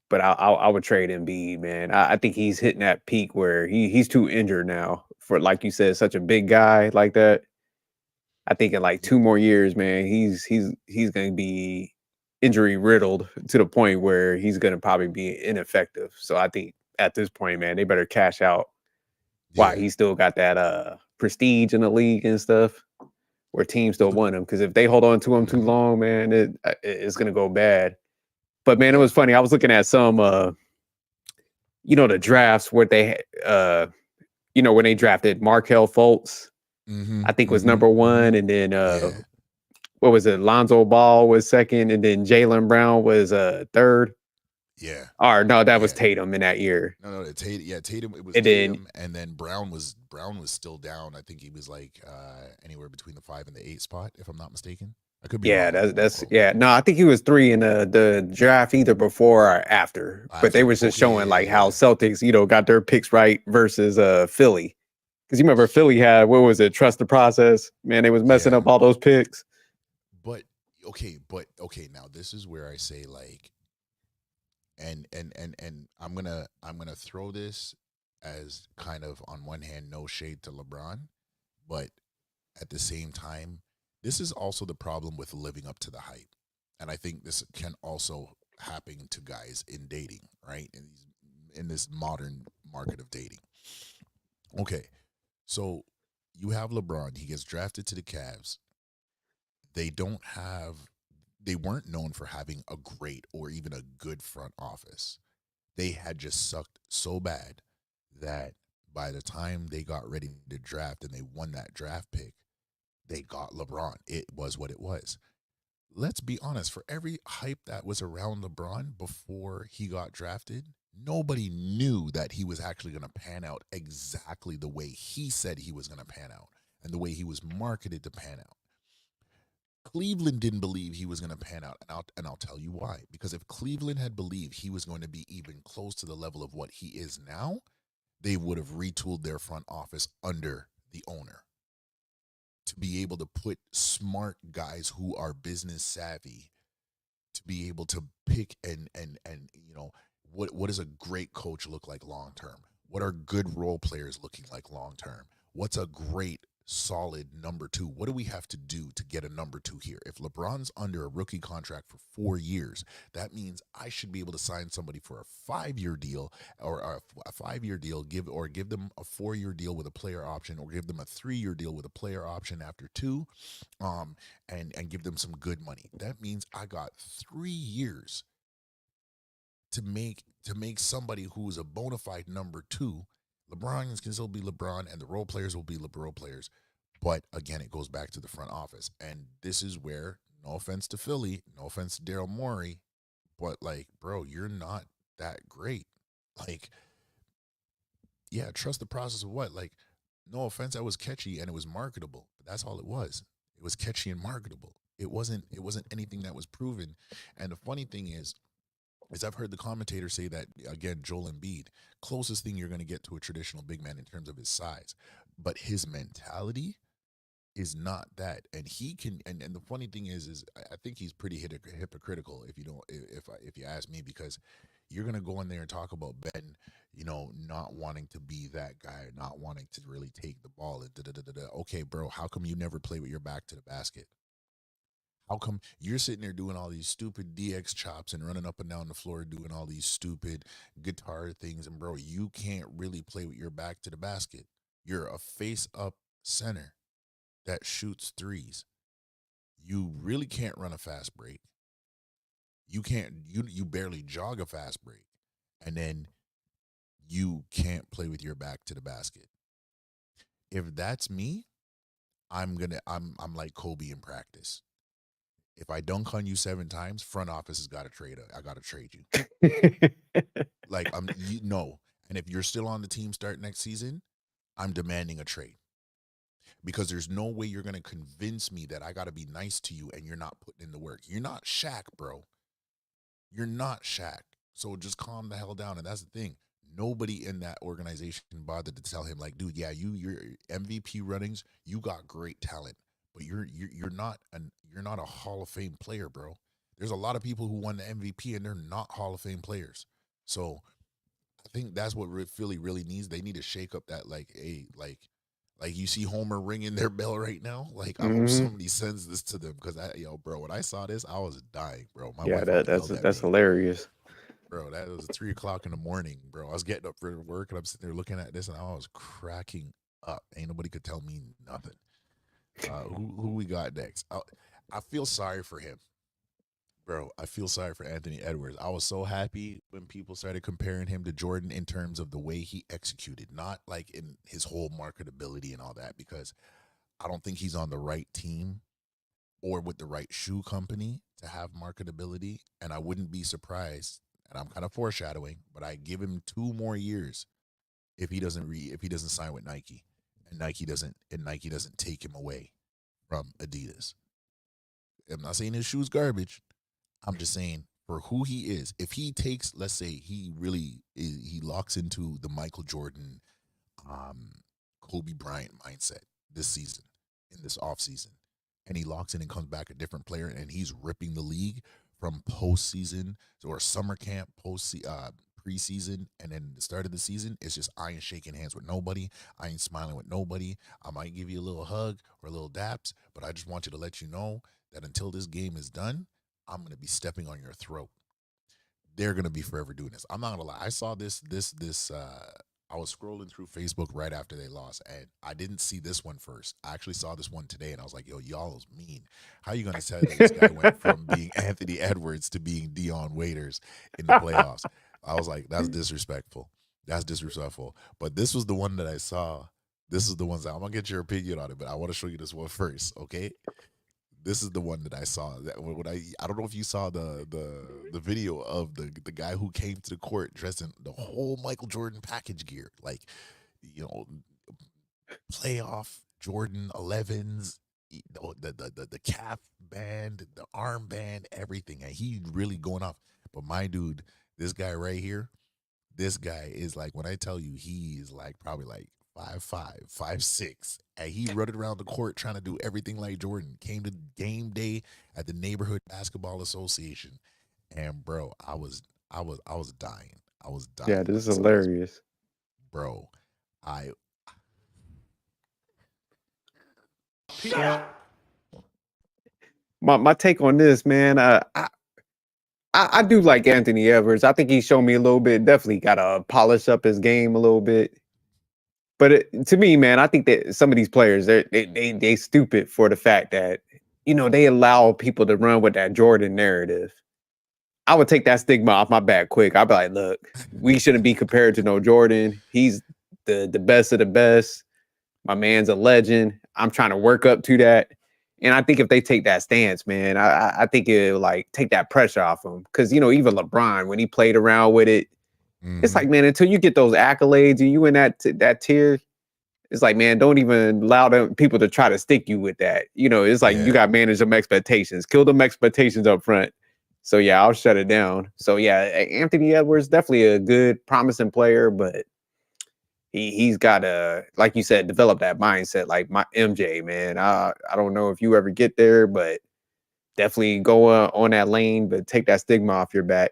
But I would trade Embiid, man. I think he's hitting that peak where he's too injured now for, like you said, such a big guy like that. I think in like Y- 2 more years, man, he's gonna be injury riddled to the point where he's gonna probably be ineffective. So I think at this point, man, they better cash out while Yeah, he still got that prestige in the league and stuff, where teams still well, want him. Because if they hold on to him too mhm, long, man, it's gonna go bad. But man, it yeah, was funny. I was looking at some the drafts where when they drafted Markel Fultz, I think was number one, and then yeah, what was it? Lonzo Ball was second, and then Jalen Brown was third. yeah, Or no, that was yeah. Tatum in that year. No, Tatum. Yeah, Tatum. It was And then Tatum, and then Brown was still down. I think he was like anywhere between the 5 and the 8 spot, if I'm not mistaken. I could be yeah, wrong. that's Don't that's quote me. yeah. No, I think he was three in the draft either before or after. But they After, was just okay, showing yeah, like yeah, how yeah, Celtics, got their picks right versus Philly. Because you remember Philly had what was it? Trust the process. Man, they was messing yeah. up all those picks. But okay. Now this is where I say like, and I'm gonna throw this as kind of on one hand no shade to LeBron, but at the same time, this is also the problem with living up to the hype. And I think this can also happen to guys in dating, right? In this modern market of dating. Okay, so you have LeBron, he gets drafted to the Cavs. They don't have they weren't known for having a great or even a good front office. They had just sucked so bad that by the time they got ready to draft and they won that draft pick, they got LeBron. It was what it was. Let's be honest, for every hype that was around LeBron before he got drafted, nobody knew that he was actually going to pan out exactly the way he said he was going to pan out and the way he was marketed to pan out. Cleveland didn't believe he was going to pan out, and I'll tell you why. Because if Cleveland had believed he was going to be even close to the level of what he is now, they would have retooled their front office under the owner to be able to put smart guys who are business savvy to be able to pick and what does a great coach look like long term? What are good role players looking like long term? What's a great solid number two? What do we have to do to get a number two here? If LeBron's under a rookie contract for 4 years, that means I should be able to sign somebody for a 5 year deal or a 5 year deal, give them a 4 year deal with a player option, or give them a 3 year deal with a player option after two, um, and give them some good money. That means I got 3 years to make somebody who is a bona fide number two. LeBron can still be LeBron, and the role players will be role players. But again, it goes back to the front office, and this is where, no offense to Philly, no offense to Daryl Morey, but like, bro, you're not that great. Like, yeah, trust the process of what? Like, no offense, that was catchy and it was marketable, but that's all it was. It was catchy and marketable. It wasn't anything that was proven. And the funny thing is I've heard the commentator say that again, Joel Embiid, closest thing you're going to get to a traditional big man in terms of his size, but his mentality is not that, and he can. And the funny thing is I think he's pretty hypocritical if you don't if you ask me, because you're going to go in there and talk about Ben, not wanting to be that guy, not wanting to really take the ball and da da da da. Okay, bro, how come you never play with your back to the basket? How come you're sitting there doing all these stupid DX chops and running up and down the floor doing all these stupid guitar things, and bro, you can't really play with your back to the basket? You're a face up center that shoots threes. You really can't run a fast break. You barely jog a fast break. And then you can't play with your back to the basket. If that's me, I'm like Kobe in practice. If I dunk on you 7 times, front office has got to trade. I got to trade you. Like, no. And if you're still on the team start next season, I'm demanding a trade. Because there's no way you're going to convince me that I got to be nice to you and you're not putting in the work. You're not Shaq, bro. You're not Shaq. So just calm the hell down. And that's the thing. Nobody in that organization bothered to tell him, like, dude, yeah, your MVP runnings, you got great talent, but you're not a Hall of Fame player, bro. There's a lot of people who won the MVP and they're not Hall of Fame players. So I think that's what Philly really needs. They need to shake up that, like, like you see Homer ringing their bell right now. Like, I hope somebody sends this to them, because bro, when I saw this, I was dying, bro. My wife yelled at that's me. hilarious. Bro, that was 3 o'clock in the morning, bro. I was getting up for work and I'm sitting there looking at this and I was cracking up. Ain't nobody could tell me nothing. Who we got next? I feel sorry for him, bro. I feel sorry for Anthony Edwards. I was so happy when people started comparing him to Jordan in terms of the way he executed, not like in his whole marketability and all that, because I don't think he's on the right team or with the right shoe company to have marketability. And I wouldn't be surprised, and I'm kind of foreshadowing, but I give him 2 more years if he doesn't sign with Nike, and Nike doesn't take him away from Adidas. I'm not saying his shoe's garbage. I'm just saying, for who he is, if he takes, let's say he locks into the Michael Jordan, Kobe Bryant mindset this season, in this offseason, and he locks in and comes back a different player, and he's ripping the league from postseason or summer camp, preseason, and then the start of the season, it's just I ain't shaking hands with nobody. I ain't smiling with nobody. I might give you a little hug or a little daps, but I just want you to let you know that until this game is done, I'm going to be stepping on your throat. They're going to be forever doing this. I'm not going to lie. I saw this, I was scrolling through Facebook right after they lost, and I didn't see this one first. I actually saw this one today, and I was like, yo, y'all is mean. How are you going to say that this guy went from being Anthony Edwards to being Dion Waiters in the playoffs? I was like, that's disrespectful. That's disrespectful. But this was the one that I saw. This is the ones that I'm going to get your opinion on it, but I want to show you this one first, okay? This is the one that I saw. That when I don't know if you saw the video of the guy who came to the court dressed in the whole Michael Jordan package gear, like, playoff Jordan 11s, the calf band, the arm band, everything, and he really going off. But my dude, this guy right here, this guy is like, when I tell you, he is like probably like 5'5", 5'6", and he running around the court trying to do everything like Jordan. Came to game day at the neighborhood basketball association, and bro, I was dying. I was dying. Yeah, this is hilarious, bro. My take on this, man. I do like Anthony Edwards. I think he showed me a little bit. Definitely got to polish up his game a little bit. But to me, man, I think that some of these players, they stupid for the fact that, they allow people to run with that Jordan narrative. I would take that stigma off my back quick. I'd be like, look, we shouldn't be compared to no Jordan. He's the best of the best. My man's a legend. I'm trying to work up to that. And I think if they take that stance, man, I think it'll like take that pressure off them. Because, even LeBron, when he played around with it, it's like, man, until you get those accolades and you in that tier, it's like, man, don't even allow them people to try to stick you with that. It's like you got to manage them expectations, kill them expectations up front. So, yeah, I'll shut it down. So, yeah, Anthony Edwards, definitely a good, promising player, but he's got to, like you said, develop that mindset like my MJ, man. I don't know if you ever get there, but definitely go on that lane, but take that stigma off your back.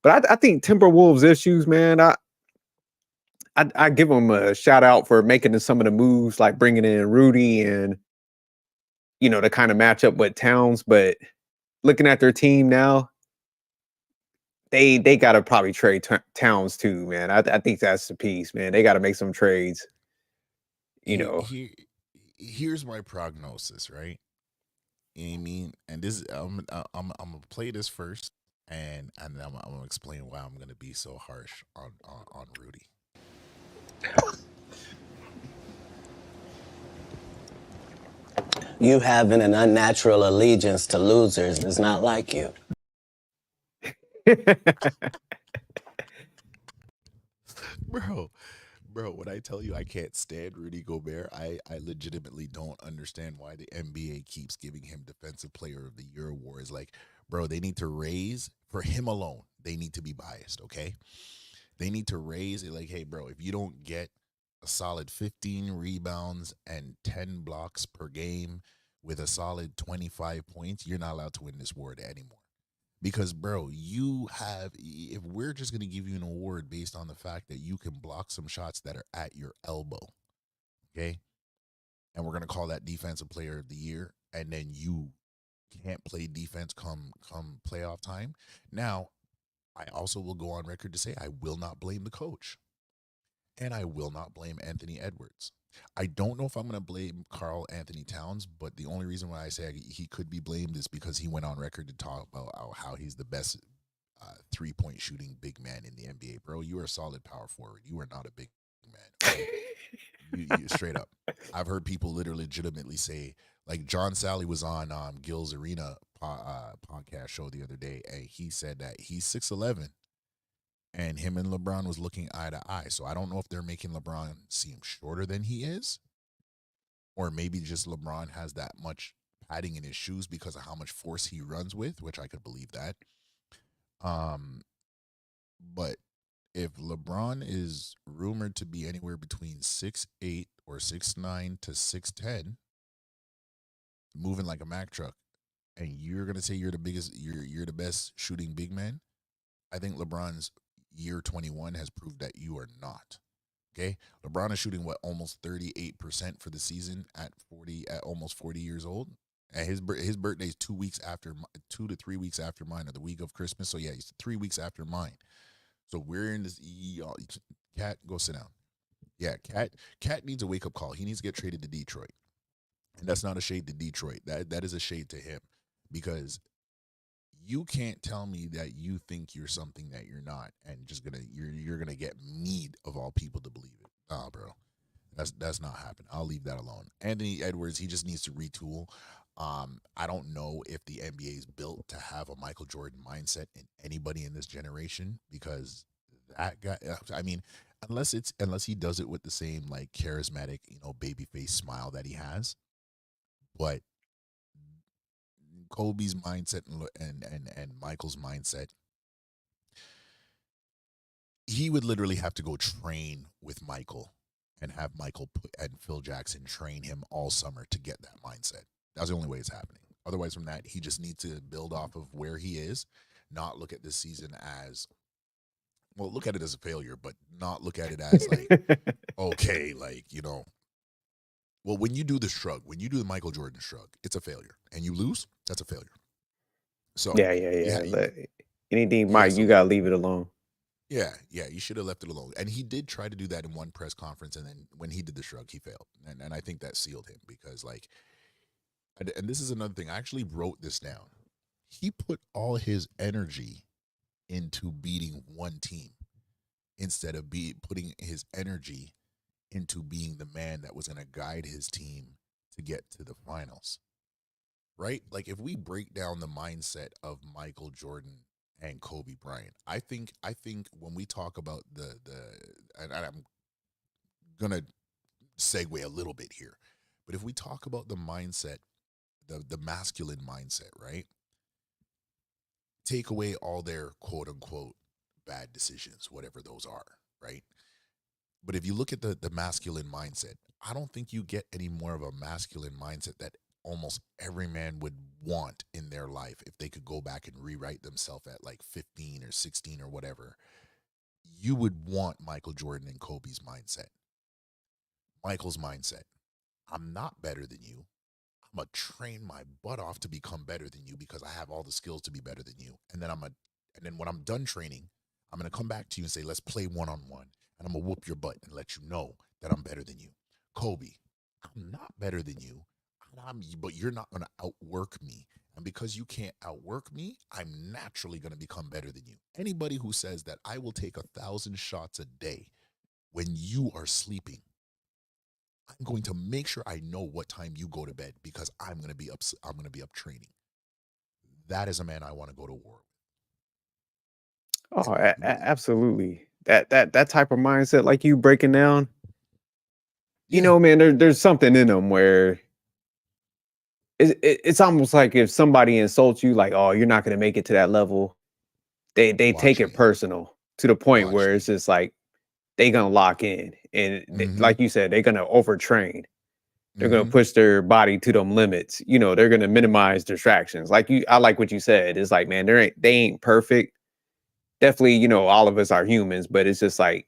But I think Timberwolves issues, man, I give them a shout out for making some of the moves, like bringing in Rudy and, to kind of match up with Towns. But looking at their team now, they got to probably trade Towns too, man. I think that's the piece, man. They got to make some trades, Here's my prognosis, right? You know what I mean? And this, I'm gonna play this first, and then I'm gonna explain why I'm gonna be so harsh on Rudy. You having an unnatural allegiance to losers is not like you. bro, bro. When I tell you I can't stand Rudy Gobert, I legitimately don't understand why the NBA keeps giving him Defensive Player of the Year awards. Like, bro, they need to raise for him alone. They need to be biased, okay? They need to raise it. Like, hey, bro, if you don't get a solid 15 rebounds and 10 blocks per game with a solid 25 points, you're not allowed to win this award anymore. Because, bro, if we're just going to give you an award based on the fact that you can block some shots that are at your elbow, okay? And we're going to call that Defensive Player of the Year, and then you can't play defense come playoff time. Now, I also will go on record to say I will not blame the coach, and I will not blame Anthony Edwards. I don't know if I'm going to blame Karl Anthony Towns, but the only reason why I say he could be blamed is because he went on record to talk about how he's the best three-point shooting big man in the NBA. Bro, you are a solid power forward. You are not a big man. Okay? you straight up. I've heard people literally legitimately say, like John Sally was on Gil's Arena podcast show the other day, and he said that he's 6'11", and him and LeBron was looking eye to eye. So I don't know if they're making LeBron seem shorter than he is, or maybe just LeBron has that much padding in his shoes because of how much force he runs with, which I could believe that. But if LeBron is rumored to be anywhere between 6'8" or 6'9" to 6'10", moving like a Mack truck, and you're gonna say you're the best shooting big man, I think LeBron's year 21 has proved that you are not. Okay, LeBron is shooting almost 38% for the season at almost 40 years old, and his birthday is 2 to 3 weeks after mine, or the week of Christmas. So yeah, he's 3 weeks after mine. So we're in this. Cat, go sit down. Yeah, Cat needs a wake up call. He needs to get traded to Detroit, and that's not a shade to Detroit. That is a shade to him, because you can't tell me that you think you're something that you're not, and you're gonna get me of all people to believe it. Nah, bro, that's not happening. I'll leave that alone. Anthony Edwards, he just needs to retool. I don't know if the NBA is built to have a Michael Jordan mindset in anybody in this generation, because that guy, I mean, unless he does it with the same like charismatic, babyface smile that he has, but Kobe's mindset and Michael's mindset, he would literally have to go train with Michael and have Michael and Phil Jackson train him all summer to get that mindset. That's the only way it's happening. Otherwise, from that, he just needs to build off of where he is, not look at this season as, well, look at it as a failure, but not look at it as like, okay, like, well, when you do the Michael Jordan shrug, it's a failure. And you lose, that's a failure. So, Yeah. Anything, yeah, Mike, you gotta leave it alone. Yeah, you should have left it alone. And he did try to do that in one press conference, and then when he did the shrug, he failed. And I think that sealed him, because, like, and this is another thing. I actually wrote this down. He put all his energy into beating one team instead of putting his energy into being the man that was going to guide his team to get to the finals. Right? Like, if we break down the mindset of Michael Jordan and Kobe Bryant, I think when we talk about and I'm gonna segue a little bit here, but if we talk about the mindset, the masculine mindset, right? Take away all their quote unquote bad decisions, whatever those are, right? But if you look at the masculine mindset, I don't think you get any more of a masculine mindset that almost every man would want in their life if they could go back and rewrite themselves at like 15 or 16 or whatever. You would want Michael Jordan and Kobe's mindset. Michael's mindset: I'm not better than you. I'm going to train my butt off to become better than you because I have all the skills to be better than you. And then when I'm done training, I'm going to come back to you and say, let's play one-on-one. And I'm going to whoop your butt and let you know that I'm better than you. Kobe, I'm not better than you, but you're not going to outwork me. And because you can't outwork me, I'm naturally going to become better than you. Anybody who says that I will take 1,000 shots a day when you are sleeping, I'm going to make sure I know what time you go to bed, because I'm going to be up training. That is a man I want to go to war with. Oh, absolutely. that type of mindset, like you breaking down, you Yeah. know, man, there's something in them where it's almost like if somebody insults you, like, oh, you're not gonna make it to that level, they take Watch it me. personal to the point Watch where me. it's just like they gonna lock in, and Mm-hmm. like you said, they're gonna overtrain. They're gonna Mm-hmm. push their body to them limits. You know, they're gonna minimize distractions. Like I like what you said. It's like, man, they ain't perfect. Definitely, you know, all of us are humans, but it's just like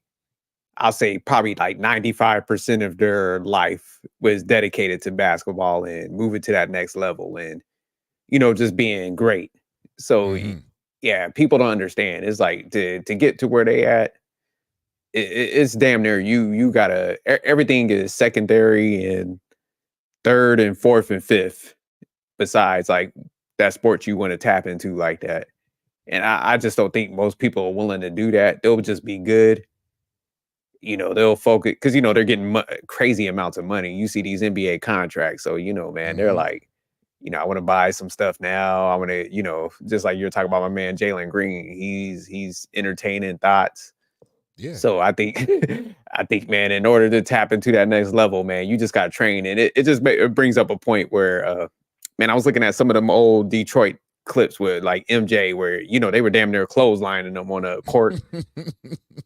I'll say probably like 95% of their life was dedicated to basketball and moving to that next level and, you know, just being great. So Mm-hmm. yeah, people don't understand. It's like to get to where they at, it's damn near you gotta everything is secondary and third and fourth and fifth besides like that sport you want to tap into like that. And I just don't think most people are willing to do that. They'll just be good. You know, they'll focus because you know they're getting crazy amounts of money. You see these NBA contracts, so you know, man, they're Mm-hmm. like, you know, I want to buy some stuff now. I want to, you know, just like you're talking about my man Jalen Green. He's entertaining thoughts. Yeah. So I think I think, man, in order to tap into that next level, man, you just got to train. And it just it brings up a point where, man, I was looking at some of them old Detroit clips with like MJ, where you know they were damn near clotheslining them on a court.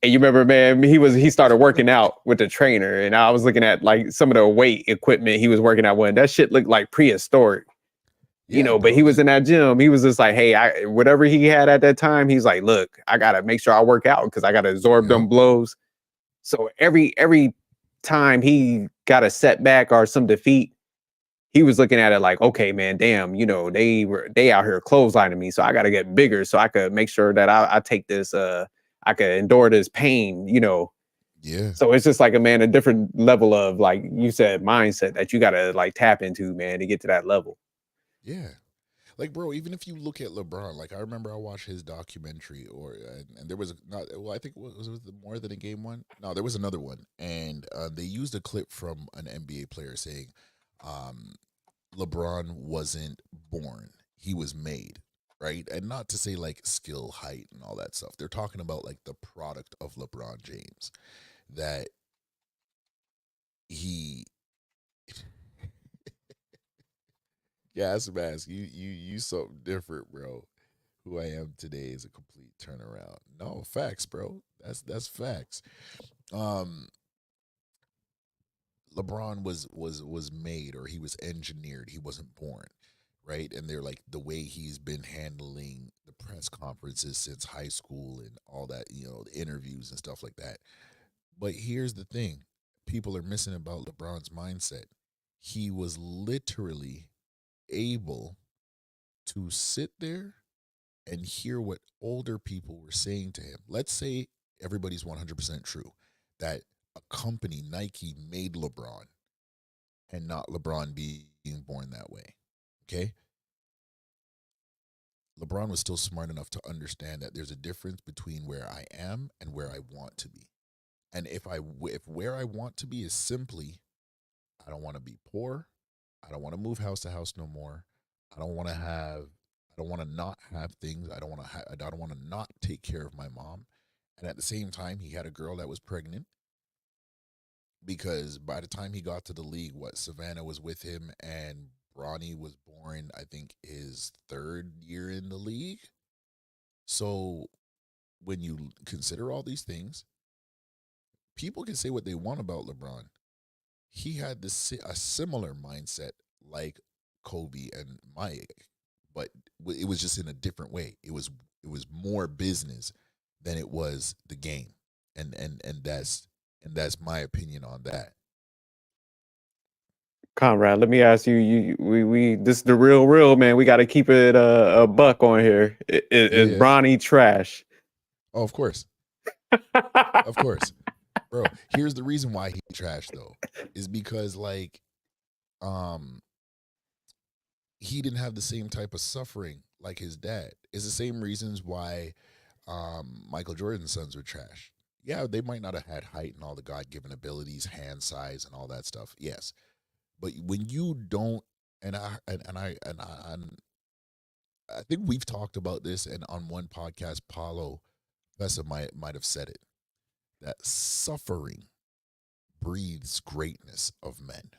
And you remember, man, he started working out with the trainer, and I was looking at like some of the weight equipment he was working out with. That shit looked like prehistoric, you Yeah, know. But bro. he was in that gym. He was just like, hey, whatever he had at that time, he's like, look, I gotta make sure I work out because I gotta absorb Yep. them blows. So every time he got a setback or some defeat, he was looking at it like, okay, man, damn, you know, they out here clotheslining me, so I got to get bigger so I could make sure that I take this, I could endure this pain, you know. Yeah. So it's just like a man, a different level of like you said, mindset that you got to like tap into, man, to get to that level. Yeah. Like, bro, even if you look at LeBron, like I remember I watched his documentary, or and there was not. Well, I think was the More Than a Game one. No, there was another one, and they used a clip from an NBA player saying, um, "LeBron wasn't born; he was made." Right, and not to say like skill, height, and all that stuff. They're talking about like the product of LeBron James, that he gas mask. You something different, bro. Who I am today is a complete turnaround. No, facts, bro. That's facts. Um, LeBron was made, or he was engineered. He wasn't born, right? And they're like the way he's been handling the press conferences since high school and all that, you know, the interviews and stuff like that. But here's the thing: people are missing about LeBron's mindset. He was literally able to sit there and hear what older people were saying to him. Let's say everybody's 100% true, that a company, Nike, made LeBron and not LeBron being born that way. Okay? LeBron was still smart enough to understand that there's a difference between where I am and where I want to be. And if where I want to be is simply, I don't want to be poor, I don't want to move house to house no more. I don't want to have I don't want to not have things. I don't want to not take care of my mom. And at the same time, he had a girl that was pregnant, because by the time he got to the league, what, Savannah was with him, and Bronny was born, I think, his third year in the league. So when you consider all these things, people can say what they want about LeBron. He had a similar mindset like Kobe and Mike, but it was just in a different way. It was more business than it was the game, and that's my opinion on that. Conrad, let me ask you, we this is the real man. We got to keep it a buck on here. Is Yeah. Bronny trash? Oh, of course, bro. Here's the reason why he trash though, is because like, um, he didn't have the same type of suffering like his dad. It's the same reasons why Michael Jordan's sons were trash. Yeah, they might not have had height and all the God given abilities, hand size, and all that stuff. Yes, but when you don't, and I think we've talked about this, and on one podcast, Paulo Fessa might have said it. that suffering breeds greatness of men.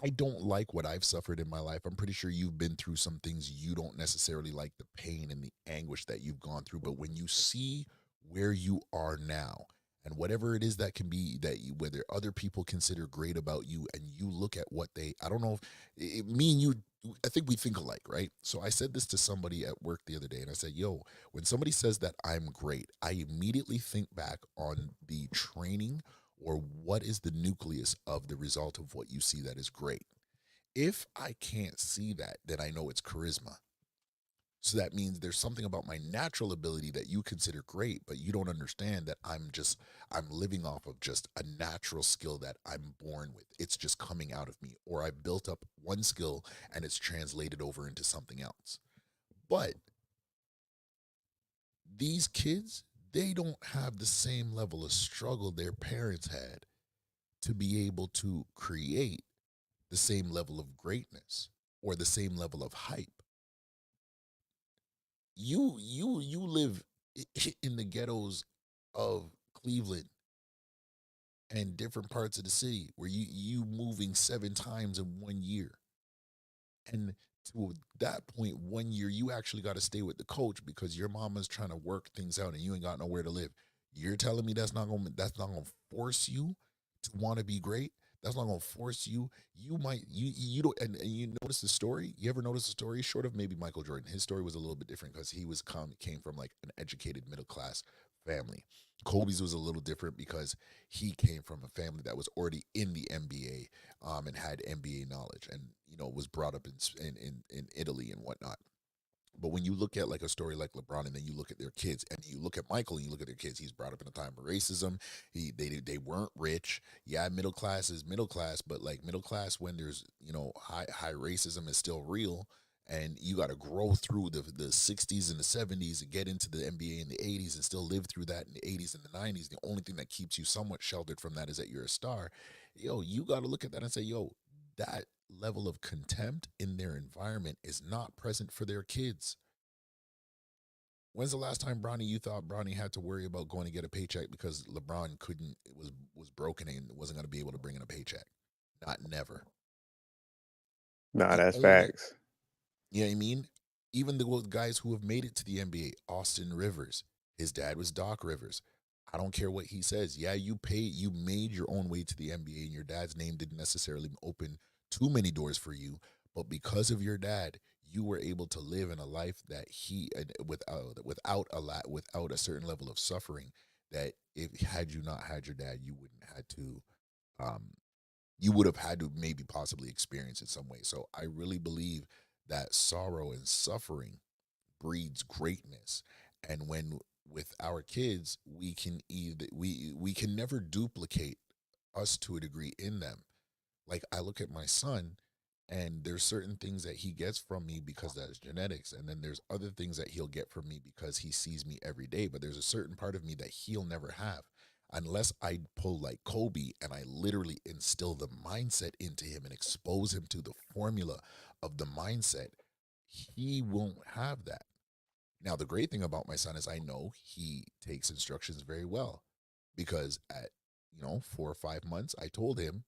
I don't like what I've suffered in my life. I'm pretty sure you've been through some things you don't necessarily like the pain and the anguish that you've gone through. But when you see where you are now and whatever it is that can be that you, whether other people consider great about you and you look at what they, I don't know if me and you, I think we think alike, right? So I said this to somebody at work the other day and I said, yo, when somebody says that I'm great, I immediately think back on the training or what is the nucleus of the result of what you see that is great. If I can't see that, then I know it's charisma. So that means there's something about my natural ability that you consider great, but you don't understand that I'm living off of just a natural skill that I'm born with. It's just coming out of me, or I've built up one skill and it's translated over into something else. But these kids, they don't have the same level of struggle their parents had to be able to create the same level of greatness or the same level of hype. You live in the ghettos of Cleveland and different parts of the city where you moving 7 times in 1 year. And to that point, 1 year you actually got to stay with the coach because your mama's trying to work things out and you ain't got nowhere to live. You're telling me that's not gonna force you to want to be great? That's not gonna force you. You might you don't and you notice the story. You ever notice the story? Short of maybe Michael Jordan, his story was a little bit different because he came from like an educated middle class family. Kobe's was a little different because he came from a family that was already in the NBA and had NBA knowledge, and was brought up in Italy and whatnot. But when you look at like a story like LeBron, and then you look at their kids, and you look at Michael, and you look at their kids, he's brought up in a time of racism. They weren't rich. Yeah, middle class is middle class, but like middle class when there's high racism is still real, and you got to grow through the 60s and the 70s and get into the NBA in the 80s and still live through that in the 80s and the 90s. The only thing that keeps you somewhat sheltered from that is that you're a star. Yo, you got to look at that and say, yo, that level of contempt in their environment is not present for their kids. When's the last time, Bronny, you thought Bronny had to worry about going to get a paycheck because LeBron was broken and wasn't going to be able to bring in a paycheck? Not never. Nah, The that's only, facts. you know what I mean? Even the guys who have made it to the NBA, Austin Rivers, his dad was Doc Rivers. I don't care what he says. Yeah, you made your own way to the NBA, and your dad's name didn't necessarily open too many doors for you, but because of your dad, you were able to live in a life that without a certain level of suffering. That if had you not had your dad, you wouldn't had to. Um, you would have had to maybe possibly experience it some way. So I really believe that sorrow and suffering breeds greatness. And when with our kids, we can either we can never duplicate us to a degree in them. Like I look at my son and there's certain things that he gets from me because that's genetics, and then there's other things that he'll get from me because he sees me every day, but there's a certain part of me that he'll never have unless I pull like Kobe and I literally instill the mindset into him and expose him to the formula of the mindset. He won't have that. Now, the great thing about my son is I know he takes instructions very well because at 4 or 5 months, I told him,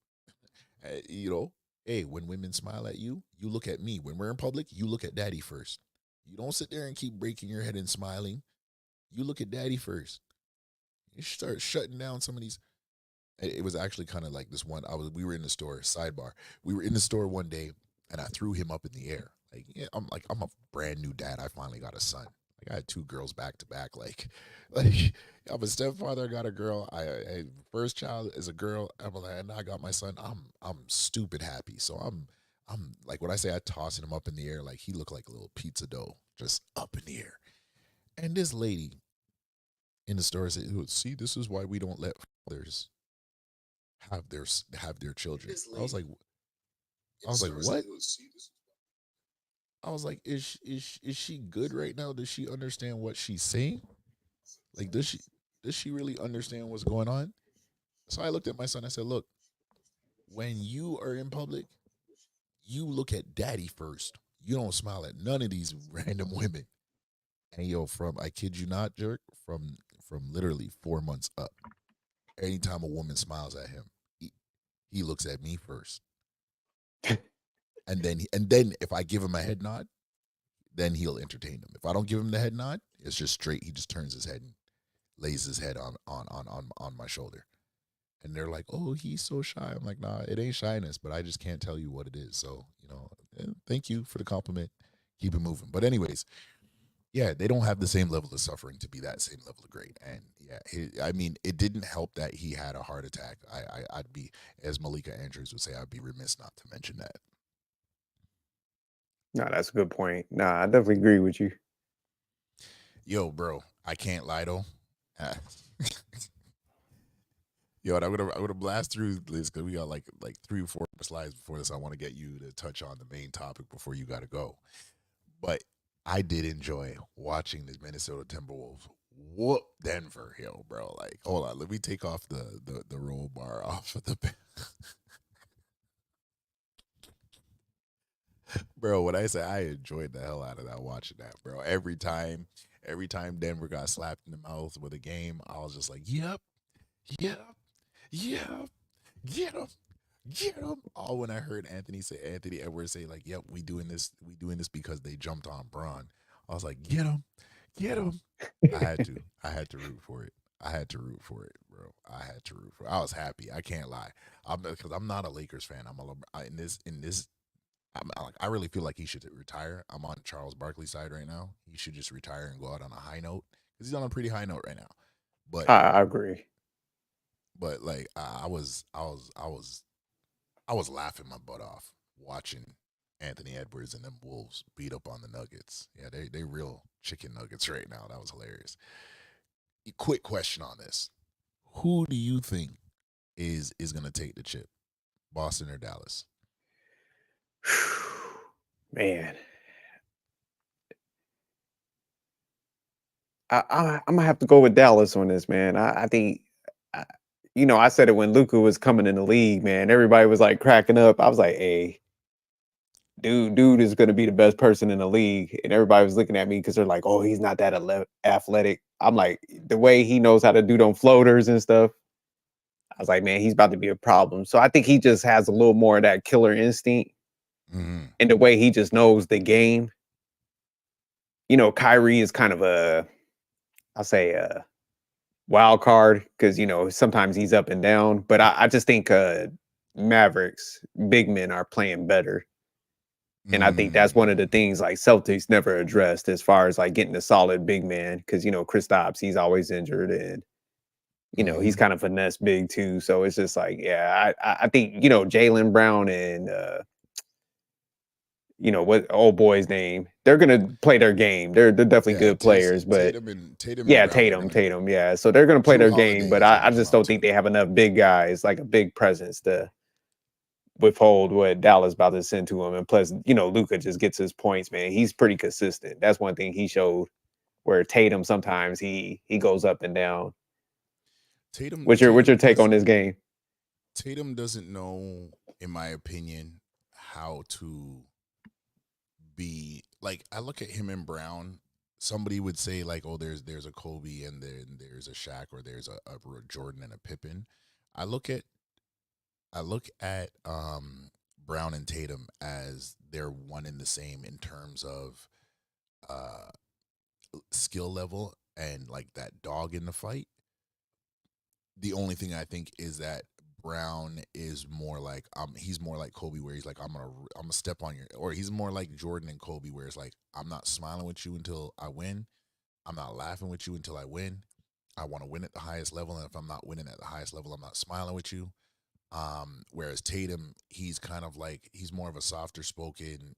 hey, when women smile at you, you look at me. When we're in public, you look at daddy first. You don't sit there and keep breaking your head and smiling. You look at daddy first. You start shutting down some of these. It was actually kind of like this one. We were in the store, sidebar. We were in the store one day and I threw him up in the air. Like, yeah, I'm a brand new dad. I finally got a son. Like I had 2 girls back to back. Like I'm a stepfather. I got a girl. I first child is a girl. And I got my son. I'm stupid happy. So I'm like when I say I tossing him up in the air, like he looked like a little pizza dough, just up in the air. And this lady in the store said, "See, this is why we don't let fathers have their children." I was like, what? I was like, is she good right now? Does she understand what she's saying? Like, does she really understand what's going on? So I looked at my son. I said, look, when you are in public, you look at daddy first. You don't smile at none of these random women. And yo, I kid you not, jerk, from literally 4 months up. Anytime a woman smiles at him, he looks at me first, and then if I give him a head nod, then he'll entertain them. If I don't give him the head nod, it's just straight. He just turns his head and lays his head on my shoulder. And they're like, "Oh, he's so shy." I'm like, "Nah, it ain't shyness, but I just can't tell you what it is." So, thank you for the compliment. Keep it moving. But anyways, yeah, they don't have the same level of suffering to be that same level of great. And yeah, I mean, it didn't help that he had a heart attack. I'd be, as Malika Andrews would say, I'd be remiss not to mention that. No, that's a good point. Nah, I definitely agree with you. Yo, bro, I can't lie though. Uh, Yo, and I'm gonna blast through this because we got like 3 or 4 slides before this. I want to get you to touch on the main topic before you got to go. But I did enjoy watching the Minnesota Timberwolves whoop Denver, yo, bro. Like, hold on, let me take off the roll bar off of the bro. When I say I enjoyed the hell out of that, watching that, bro. Every time Denver got slapped in the mouth with a game, I was just like, yep, yep, yep, get him. Get him! All when I heard Anthony Edwards say like, "Yep, we doing this because they jumped on Braun." I was like, "Get him, get him!" I had to root for it. I had to root for it, bro. I had to root for it. I was happy. I can't lie. Because I'm not a Lakers fan. In this. I really feel like he should retire. I'm on Charles Barkley's side right now. He should just retire and go out on a high note because he's on a pretty high note right now. But I agree. like I was laughing my butt off watching Anthony Edwards and them Wolves beat up on the Nuggets. Yeah, they real chicken nuggets right now. That was hilarious. Quick question on this: who do you think is gonna take the chip, Boston or Dallas? Man, I'm gonna have to go with Dallas on this, man. I think, I, I said it when Luka was coming in the league, man. Everybody was like cracking up. I was like, "Hey, dude is gonna be the best person in the league," and everybody was looking at me because they're like, "Oh, he's not that athletic." I'm like, the way he knows how to do them floaters and stuff. I was like, man, he's about to be a problem. So I think he just has a little more of that killer instinct, and the way he just knows the game. Kyrie is kind of I'll say a wild card because sometimes he's up and down. But I just think Mavericks big men are playing better, and I think that's one of the things like Celtics never addressed as far as like getting a solid big man because Kristaps, he's always injured, and he's kind of finesse big too. So it's just like, yeah, I think Jaylen Brown and what old boy's name, they're gonna play their game. They're definitely good players, but Tatum and yeah, Brown are Tatum, yeah. So they're gonna play Drew their game, Holiday but is I gonna come just out don't think too. they have enough big guys, like a big presence to withhold what Dallas about to send to him. And plus, Luka just gets his points, man. He's pretty consistent. That's one thing he showed. Where Tatum sometimes he goes up and down. What's your take on this game? Tatum doesn't know, in my opinion, how to be like. I look at him and Brown. Somebody would say like, "Oh, there's a Kobe and then there's a Shaq or there's a Jordan and a Pippen." I look at Brown and Tatum as they're one and the same in terms of uh skill level and like that dog in the fight. The only thing I think is that Brown is more like he's more like Kobe where he's like I'm gonna step on your, or he's more like Jordan and Kobe where it's like I'm not smiling with you until I win. I'm not laughing with you until I win. I want to win at the highest level, and if I'm not winning at the highest level, I'm not smiling with you. Whereas Tatum, he's kind of like he's more of a softer spoken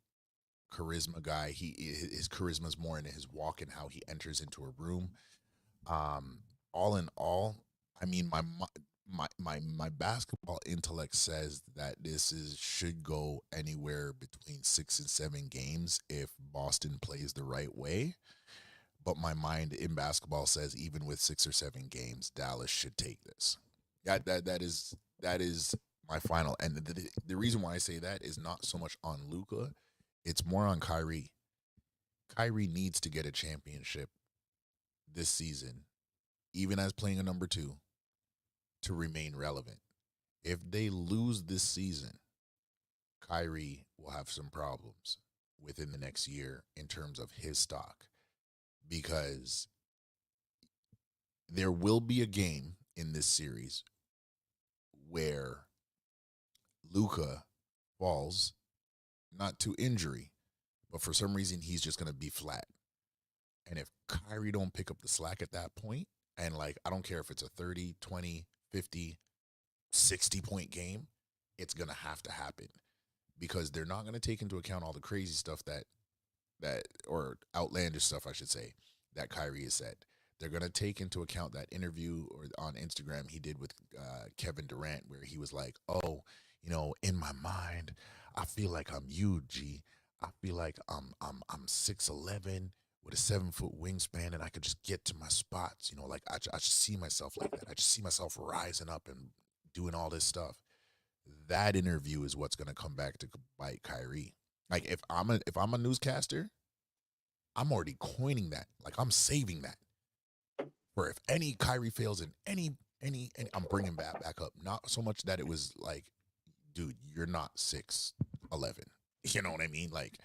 charisma guy. His charisma is more in his walk and how he enters into a room. Um, all in all, I mean, my basketball intellect says that this is should go anywhere between 6 and 7 games if Boston plays the right way. But my mind in basketball says even with 6 or 7 games, Dallas should take this. That is my final. And the reason why I say that is not so much on Luka, it's more on Kyrie. Kyrie needs to get a championship this season even as playing a number two, to remain relevant. If they lose this season, Kyrie will have some problems within the next year in terms of his stock, because there will be a game in this series where Luka falls, not to injury, but for some reason he's just going to be flat. And if Kyrie don't pick up the slack at that point, and like, I don't care if it's a 30, 20, 50, 60-point game, it's going to have to happen, because they're not going to take into account all the crazy stuff or outlandish stuff, I should say, that Kyrie has said. They're going to take into account that interview or on Instagram he did with Kevin Durant, where he was like, oh, in my mind, I feel like I'm you, G. I feel like I'm 6'11" with a 7-foot wingspan, and I could just get to my spots. Like I just see myself like that. I just see myself rising up and doing all this stuff. That interview is what's going to come back to bite Kyrie. Like if I'm a newscaster, I'm already coining that. Like I'm saving that. Where if any Kyrie fails in any I'm bringing back up. Not so much that it was like, dude, you're not 6'11". You know what I mean? Like,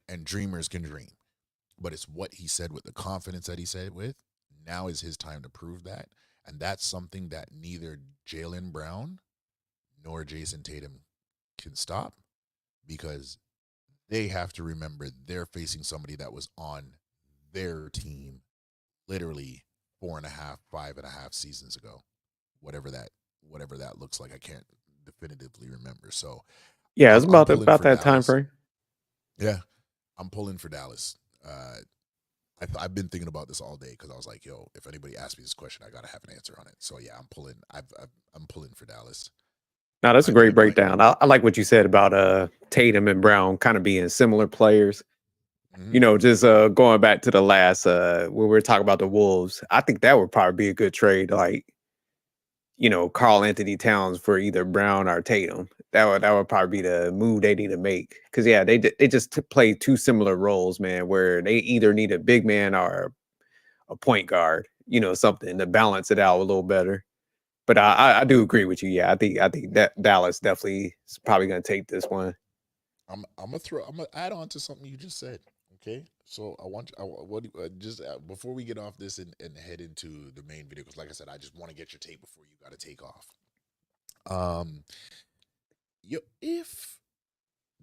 and dreamers can dream. But it's what he said with the confidence that he said it with. Now is his time to prove that. And that's something that neither Jaylen Brown nor Jason Tatum can stop, because they have to remember they're facing somebody that was on their team literally 4.5, 5.5 seasons ago, whatever that looks like. I can't definitively remember. So Yeah, it's I'm about pulling for that time Dallas. frame. Yeah, I'm pulling for Dallas. I've been thinking about this all day, because I was like, yo, if anybody asks me this question, I gotta have an answer on it. So yeah, I'm pulling. I'm pulling for Dallas. Now that's a I know great you might. breakdown. I like what you said about Tatum and Brown kind of being similar players. Mhm. Just going back to the last where we were talking about the Wolves, I think that would probably be a good trade. Like, Carl Anthony Towns for either Brown or Tatum. That would probably be the move they need to make. Because yeah, they just play two similar roles, man. Where they either need a big man or a point guard. Something to balance it out a little better. But I do agree with you. Yeah, I think that Dallas definitely is probably going to take this one. I'm gonna add on to something you just said. Okay, so before we get off this and head into the main video, because like I said, I just want to get your take before you got to take off. If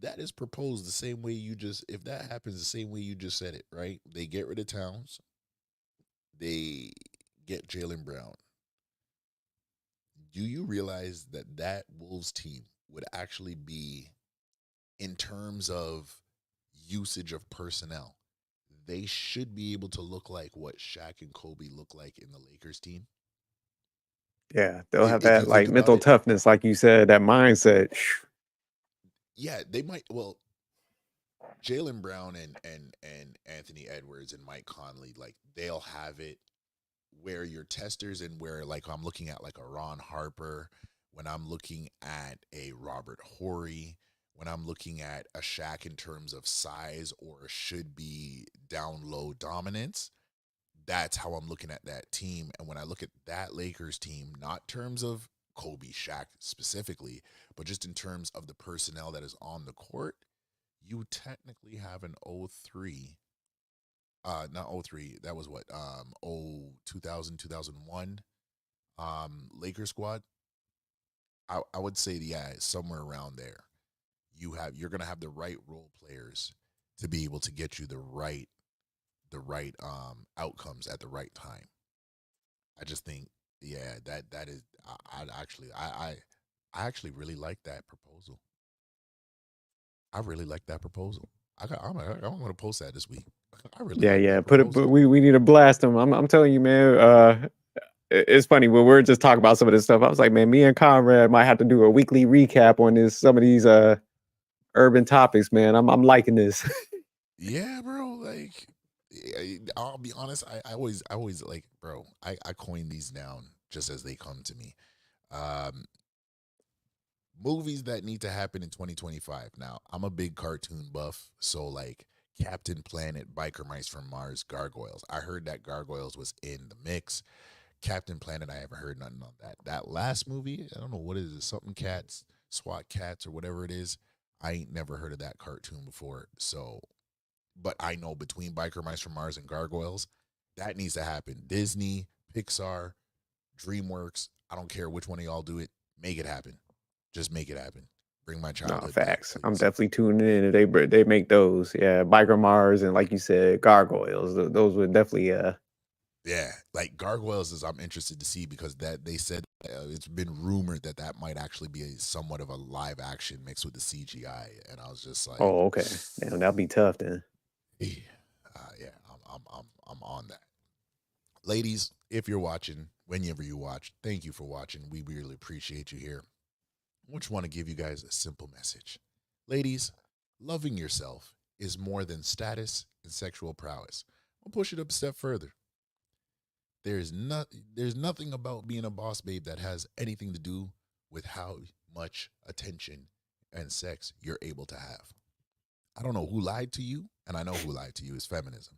that is proposed the same way if that happens the same way you just said it, right? They get rid of Towns, they get Jaylen Brown. Do you realize that Wolves team would actually be, in terms of usage of personnel, they should be able to look like what Shaq and Kobe look like in the Lakers team? Yeah, they'll have If you that think like about mental it, toughness, like you said, that mindset. yeah, they might. Well, Jaylen Brown and Anthony Edwards and Mike Conley, like they'll have it where your testers, and where like I'm looking at like a Ron Harper, when I'm looking at a Robert Horry, when I'm looking at a Shaq in terms of size or should be down low dominance, that's how I'm looking at that team. And when I look at that Lakers team, not terms of Kobe, Shaq specifically, but just in terms of the personnel that is on the court, you technically have an 03, not 03, that was what, 2000, 2001, Lakers squad. I would say, yeah, somewhere around there. You're gonna have the right role players to be able to get you the right outcomes at the right time. I just think, yeah, that is. I actually really like that proposal. I really like that proposal. I'm gonna post that this week. I really Yeah, like yeah. that Put it. But proposal. we need to blast them. I'm telling you, man. It's funny when we're just talking about some of this stuff. I was like, man, me and Conrad might have to do a weekly recap on some of these urban topics, man. I'm liking this. Yeah, bro. Like, I'll be honest. I always like, bro. I coin these down just as they come to me. Um, Movies that need to happen in 2025. Now, I'm a big cartoon buff, so like Captain Planet, Biker Mice from Mars, Gargoyles. I heard that Gargoyles was in the mix. Captain Planet, I haven't heard nothing on that. That last movie, I don't know what it is, something cats, SWAT cats, or whatever it is. I ain't never heard of that cartoon before. So, but I know between Biker Mice from Mars and Gargoyles, that needs to happen. Disney, Pixar, DreamWorks, I don't care which one of y'all do it. Make it happen. Just make it happen. Bring my No, childhood back, facts. I'm please. definitely tuning in. They make those. Yeah, Biker Mars and like you said, Gargoyles. Those would definitely Yeah, like Gargoyles is I'm interested to see because that they said it's been rumored that that might actually be somewhat of a live action mixed with the CGI, and I was just like, Oh, okay. Damn, that'll be tough then. yeah, yeah, I'm on that. Ladies, if you're watching, whenever you watch, thank you for watching. We really appreciate you here. I just want to give you guys a simple message. Ladies, loving yourself is more than status and sexual prowess. I'll push it up a step further. There's nothing about being a boss babe that has anything to do with how much attention and sex you're able to have. I don't know who lied to you, and I know who lied to you is feminism.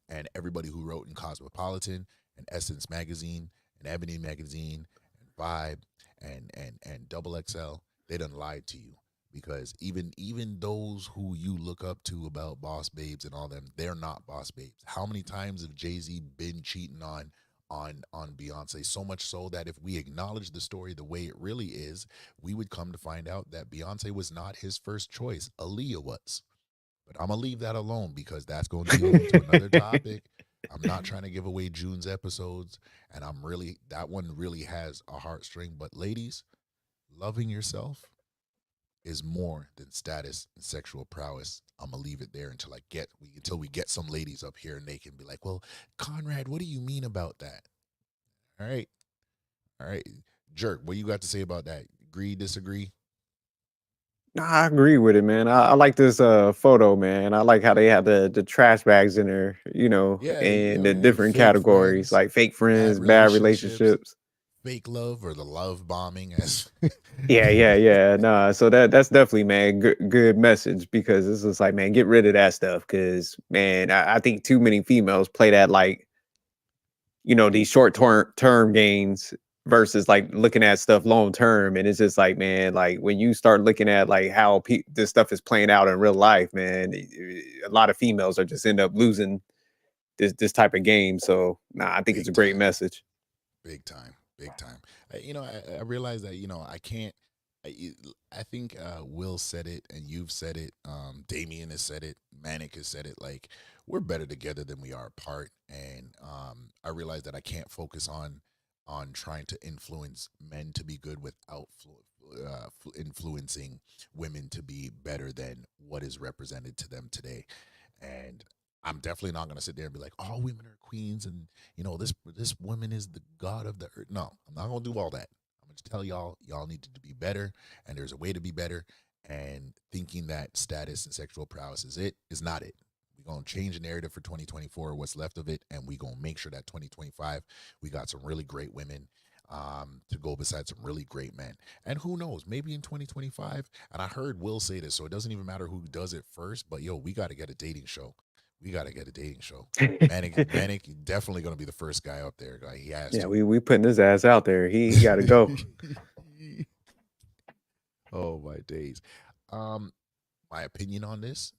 And everybody who wrote in Cosmopolitan and Essence magazine and Ebony magazine and Vibe and Double XL, they done lied to you because even those who you look up to about boss babes and all them, they're not boss babes. How many times have Jay-Z been cheating on Beyonce? So much so that if we acknowledge the story the way it really is, we would come to find out that Beyonce was not his first choice. Aaliyah was. But I'm gonna leave that alone because that's going to deal into another topic. I'm not trying to give away June's episodes, and that one really has a heartstring. But ladies, loving yourself is more than status and sexual prowess. I'm gonna leave it there until we get some ladies up here and they can be like, "Well, Conrad, what do you mean about that?" All right, all right, Jerk, what you got to say about that? Agree, disagree? Nah, I agree with it, man. I like this photo, man. I like how they have the trash bags in there, Yeah, and the different fake categories friends, like fake bad friends, bad relationships, relationships. fake love, or the love bombing as Yeah, yeah, yeah. Nah, so that's definitely, man, good message because this is like, man, get rid of that stuff because, man, I think too many females play that like, these short term gains versus like looking at stuff long term. And it's just like, man, like when you start looking at like how this stuff is playing out in real life, man, a lot of females are just end up losing this type of game. So, nah, I think it's a big great time, message. big time, big time. I realize that I can't. I think Will said it, and you've said it. Damien has said it. Manic has said it. Like we're better together than we are apart. And I realize that I can't focus on trying to influence men to be good without influencing women to be better than what is represented to them today. And I'm definitely not going to sit there and be like, all women are queens, and this woman is the god of the earth. No, I'm not going to do all that. I'm going to tell y'all need to be better, and there's a way to be better. And thinking that status and sexual prowess is not it. We're going to change the narrative for 2024, what's left of it, and we're going to make sure that 2025, we got some really great women to go beside some really great men. And who knows, maybe in 2025, and I heard Will say this, so it doesn't even matter who does it first, but yo, we got to get a dating show. We got to get a dating show. Manic, definitely going to be the first guy up there. Like, he has Yeah, to. we putting his ass out there. He got to go. Oh, my days. My opinion on this,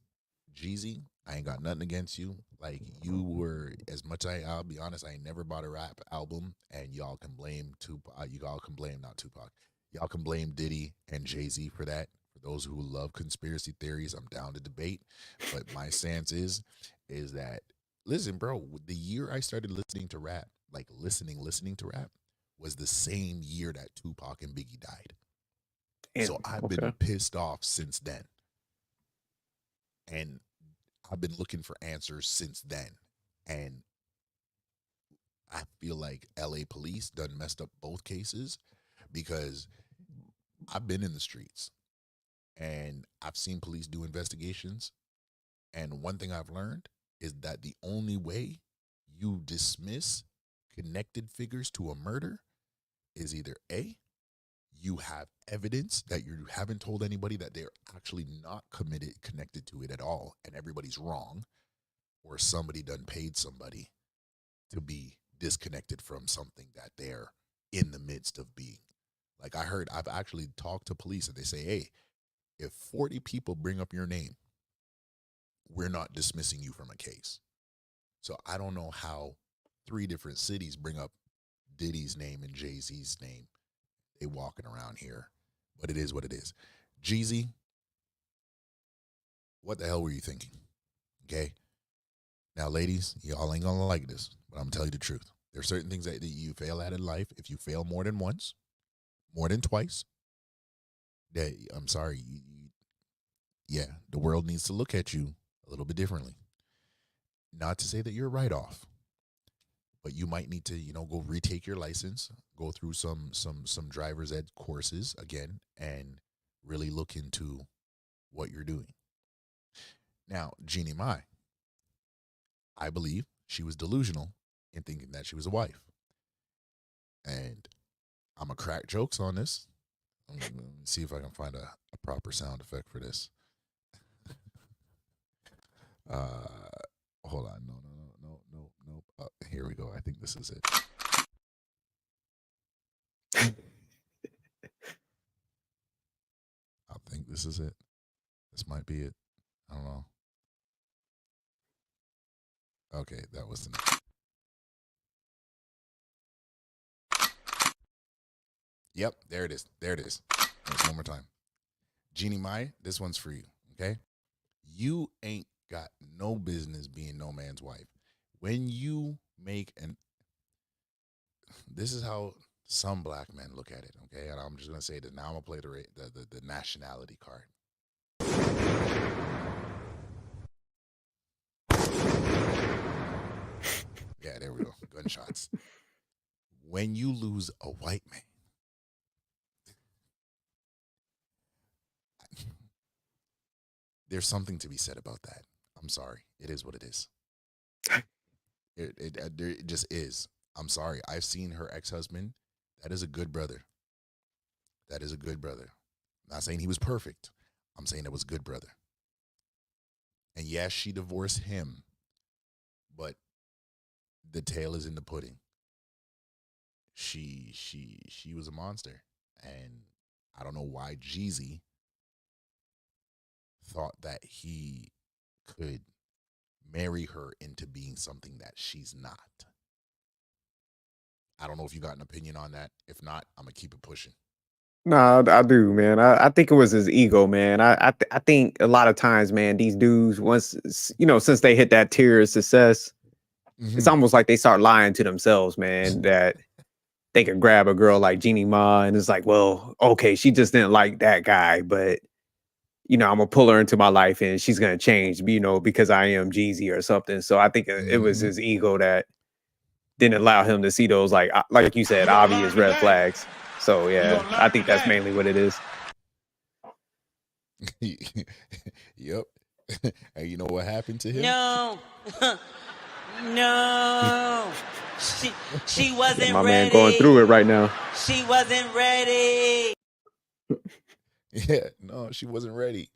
Jeezy, I ain't got nothing against you. Like you were, as much I'll be honest, I ain't never bought a rap album, and y'all can blame Tupac. Y'all can blame not Tupac. Y'all can blame Diddy and Jay-Z for that. For those who love conspiracy theories, I'm down to debate. But my stance is that listen, bro. The year I started listening to rap, like listening to rap, was the same year that Tupac and Biggie died. So Damn. I've Okay. been pissed off since then, and I've been looking for answers since then. And I feel like LA police done messed up both cases because I've been in the streets and I've seen police do investigations. And one thing I've learned is that the only way you dismiss connected figures to a murder is either A, you have evidence that you haven't told anybody that they're actually not connected to it at all, and everybody's wrong, or somebody done paid somebody to be disconnected from something that they're in the midst of being. Like I've actually talked to police and they say, hey, if 40 people bring up your name, we're not dismissing you from a case. So I don't know how 3 different cities bring up Diddy's name and Jay-Z's name. They walking around here, but it is what it is. Jeezy, what the hell were you thinking? Okay. Now, ladies, y'all ain't gonna like this, but I'm gonna tell you the truth. There are certain things that you fail at in life. If you fail more than once, more than twice, that I'm sorry, yeah, the world needs to look at you a little bit differently. Not to say that you're right off, but you might need to, go retake your license, go through some driver's ed courses again, and really look into what you're doing. Now, Jeannie Mai, I believe she was delusional in thinking that she was a wife. And I'm going to crack jokes on this. I'm going to see if I can find a proper sound effect for this. Hold on. No. Here we go. I think this is it. I think this is it. This might be it. I don't know. Okay, that was the next. Yep, there it is. One more time. Jeannie Mai, this one's for you, okay? You ain't got no business being no man's wife. When you make this is how some black men look at it, okay? And I'm just going to say that now I'm going to play the nationality card. Yeah, there we go. Gunshots. When you lose a white man, there's something to be said about that. I'm sorry. It is what it is. It just is. I'm sorry. I've seen her ex-husband. That is a good brother. I'm not saying he was perfect. I'm saying that was a good brother. And yes, she divorced him, but the tail is in the pudding. She was a monster, and I don't know why Jeezy thought that he could marry her into being something that she's not. I don't know if you got an opinion on that. If not, I'm gonna keep it pushing. No, I do, man. I think it was his ego, man. I think a lot of times, man, these dudes, once since they hit that tier of success, it's almost like they start lying to themselves, man. That they could grab a girl like Jeannie Ma, and it's like, well, okay, she just didn't like that guy, but I'm gonna pull her into my life, and she's gonna change, because I am Jeezy or something. So I think it was his ego that didn't allow him to see those, like you said, obvious red flags. So yeah, I think that's mainly what it is. Yep. And you know what happened to him? No. No. She wasn't my ready. man going through it right now. She wasn't ready. Yeah, no, she wasn't ready.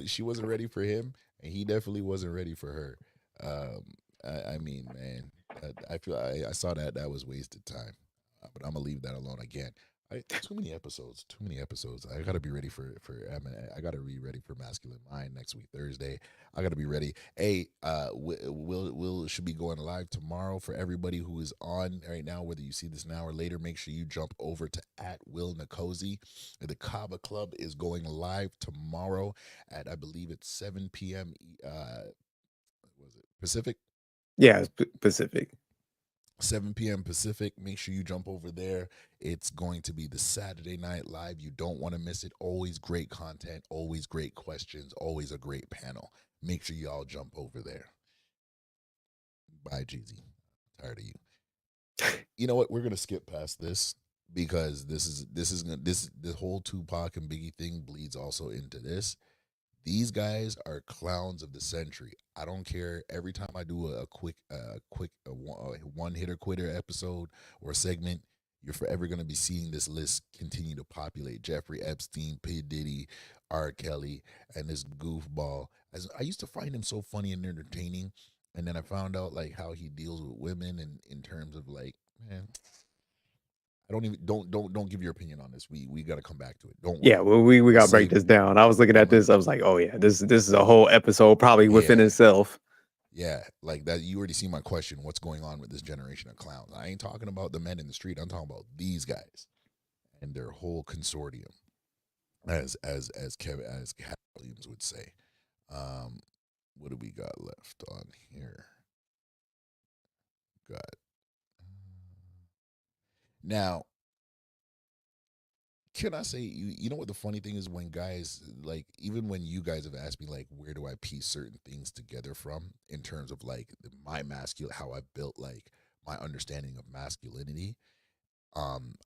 She wasn't ready for him, and he definitely wasn't ready for her. I mean, man, I feel I saw that was wasted time, but I'm gonna leave that alone again. Too many episodes. I gotta be ready I gotta be ready for Masculine Mind next week, Thursday. I gotta be ready. Hey, Will should be going live tomorrow for everybody who is on right now. Whether you see this now or later, make sure you jump over to @WillNakosi. The Kava Club is going live tomorrow at, I believe it's 7 p.m. Was it Pacific? Yeah, it's Pacific. 7 p.m. Pacific. Make sure you jump over there. It's going to be the Saturday Night Live. You don't want to miss it. Always great content, always great questions, always a great panel. Make sure you all jump over there. Bye, Jeezy. Tired of you. You know what? We're gonna skip past this because this whole Tupac and Biggie thing bleeds also into this. These guys are clowns of the century. I don't care. Every time I do a quick one hitter quitter episode or segment, you're forever going to be seeing this list continue to populate. Jeffrey Epstein, P. Diddy, R. Kelly, and this goofball. As I used to find him so funny and entertaining, And then I found out like how he deals with women and in terms of like, man, I don't even don't give your opinion on this. We got to come back to it. Don't Yeah, worry. well, we We'll gotta break save. this down. I was looking I'm at gonna. this. I was like, oh yeah, this is a whole episode probably within Yeah, itself. yeah. Like that. You already see my question. What's going on with this generation of clowns? I ain't talking about the men in the street. I'm talking about these guys and their whole consortium, as Kevin as Cat Williams would say. Um, what do we got left on here? Got now. Can I say you know what the funny thing is when guys like even when you guys have asked me like where do I piece certain things together from in terms of like my masculine how I built like my understanding of masculinity.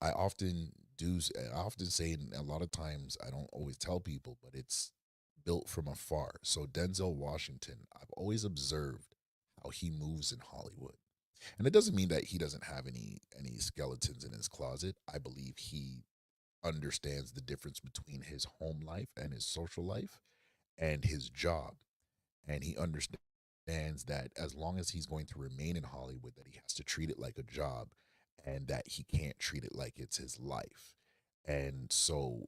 I often I often say and a lot of times I don't always tell people, but it's built from afar. So Denzel Washington, I've always observed how he moves in Hollywood. And it doesn't mean that he doesn't have any skeletons in his closet. I believe he understands the difference between his home life and his social life and his job. And he understands that as long as he's going to remain in Hollywood, that he has to treat it like a job and that he can't treat it like it's his life. And so,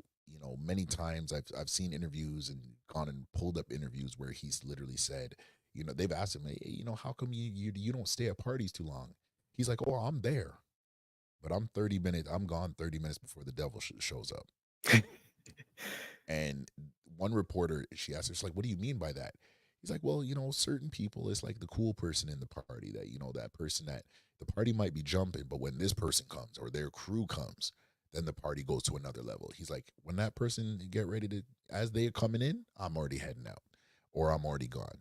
many times I've seen interviews and gone and pulled up interviews where he's literally said, they've asked him, hey, how come you don't stay at parties too long? He's like, oh, I'm there, but I'm gone 30 minutes before the devil shows up. And one reporter, she asked her, she's like, what do you mean by that? He's like, well, certain people, it's like the cool person in the party that, that person that the party might be jumping, but when this person comes or their crew comes, then the party goes to another level. He's like, when that person get ready to, as they are coming in, I'm already heading out or I'm already gone.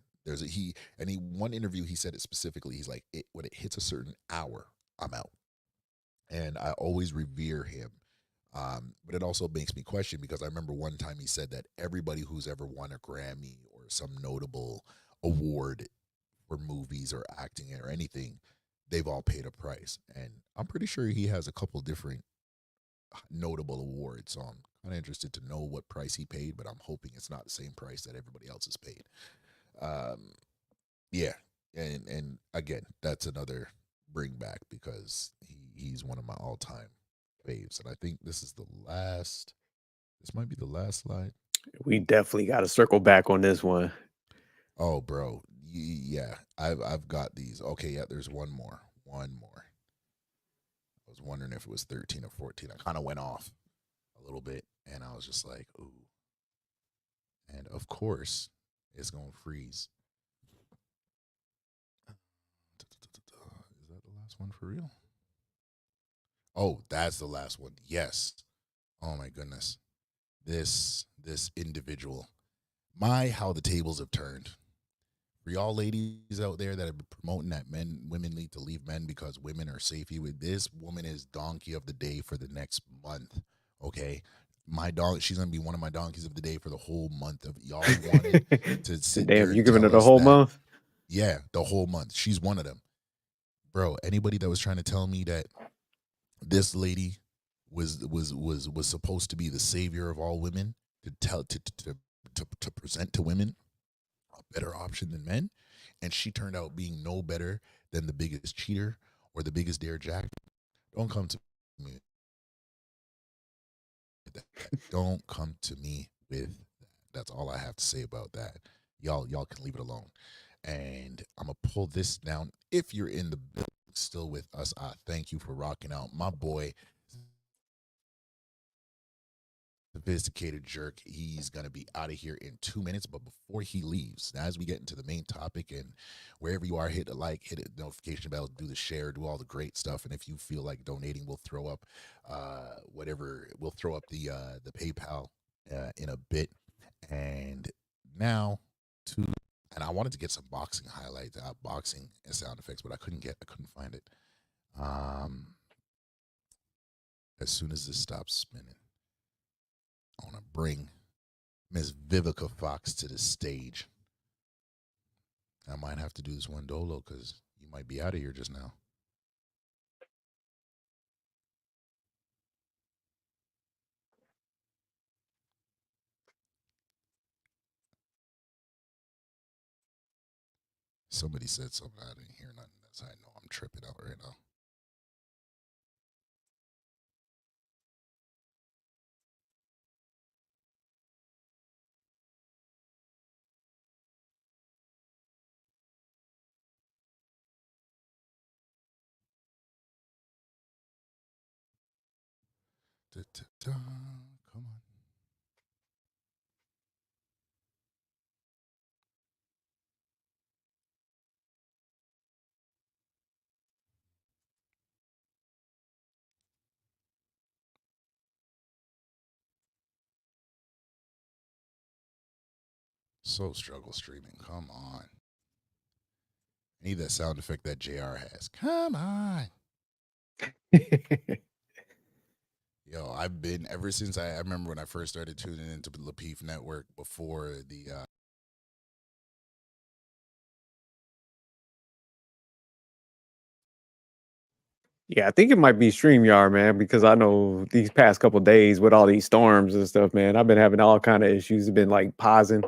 One interview, he said it specifically. He's like, when it hits a certain hour, I'm out. And I always revere him. But it also makes me question because I remember one time he said that everybody who's ever won a Grammy or some notable award for movies or acting or anything, they've all paid a price. And I'm pretty sure he has a couple different notable awards. So I'm kind of interested to know what price he paid, but I'm hoping it's not the same price that everybody else has paid. Um, yeah. And again, that's another bring back because he's one of my all time faves. And I think this might be the last slide. We definitely got to circle back on this one. Oh, bro. Yeah, I've got these. Okay, yeah, there's one more. One more. I was wondering if it was 13 or 14. I kind of went off a little bit and I was just like, ooh. And of course, it's going to freeze. Is that the last one for real? Oh, that's the last one. Yes. Oh my goodness. This individual. My how the tables have turned. For y'all ladies out there that have been promoting that women need to leave men because women are safety with this woman is donkey of the day for the next month. Okay. She's gonna be one of my donkeys of the day for the whole month of y'all wanted to sit there Damn, you and giving tell it a us whole that. month? Yeah, the whole month. She's one of them. Bro, anybody that was trying to tell me that this lady was supposed to be the savior of all women to tell to present to women a better option than men, and she turned out being no better than the biggest cheater or the biggest dare jack. Don't come to me with that. Don't come to me with that. That's all I have to say about that. Y'all can leave it alone. And I'm gonna pull this down. If you're in the building still with us, I thank you for rocking out. My boy sophisticated jerk. He's going to be out of here in 2 minutes. But before he leaves, now as we get into the main topic and wherever you are, hit the like, hit the notification bell, do the share, do all the great stuff. And if you feel like donating, we'll throw up we'll throw up the PayPal in a bit. And now to, and I wanted to get some boxing highlights, boxing and sound effects, but I couldn't find it. As soon as this stops spinning, I want to bring Miss Vivica Fox to the stage. I might have to do this one dolo because you might be out of here just now. Somebody said something. I didn't hear nothing. That's how I know I'm tripping out right now. Da-da-da. Come on. So struggle streaming. Come on. I need that sound effect that JR has. Come on. Yo, I've been ever since I remember when I first started tuning into the Lapeef Network before the Yeah, I think it might be StreamYard, man, because I know these past couple days with all these storms and stuff, man, I've been having all kind of issues. It's been like pausing.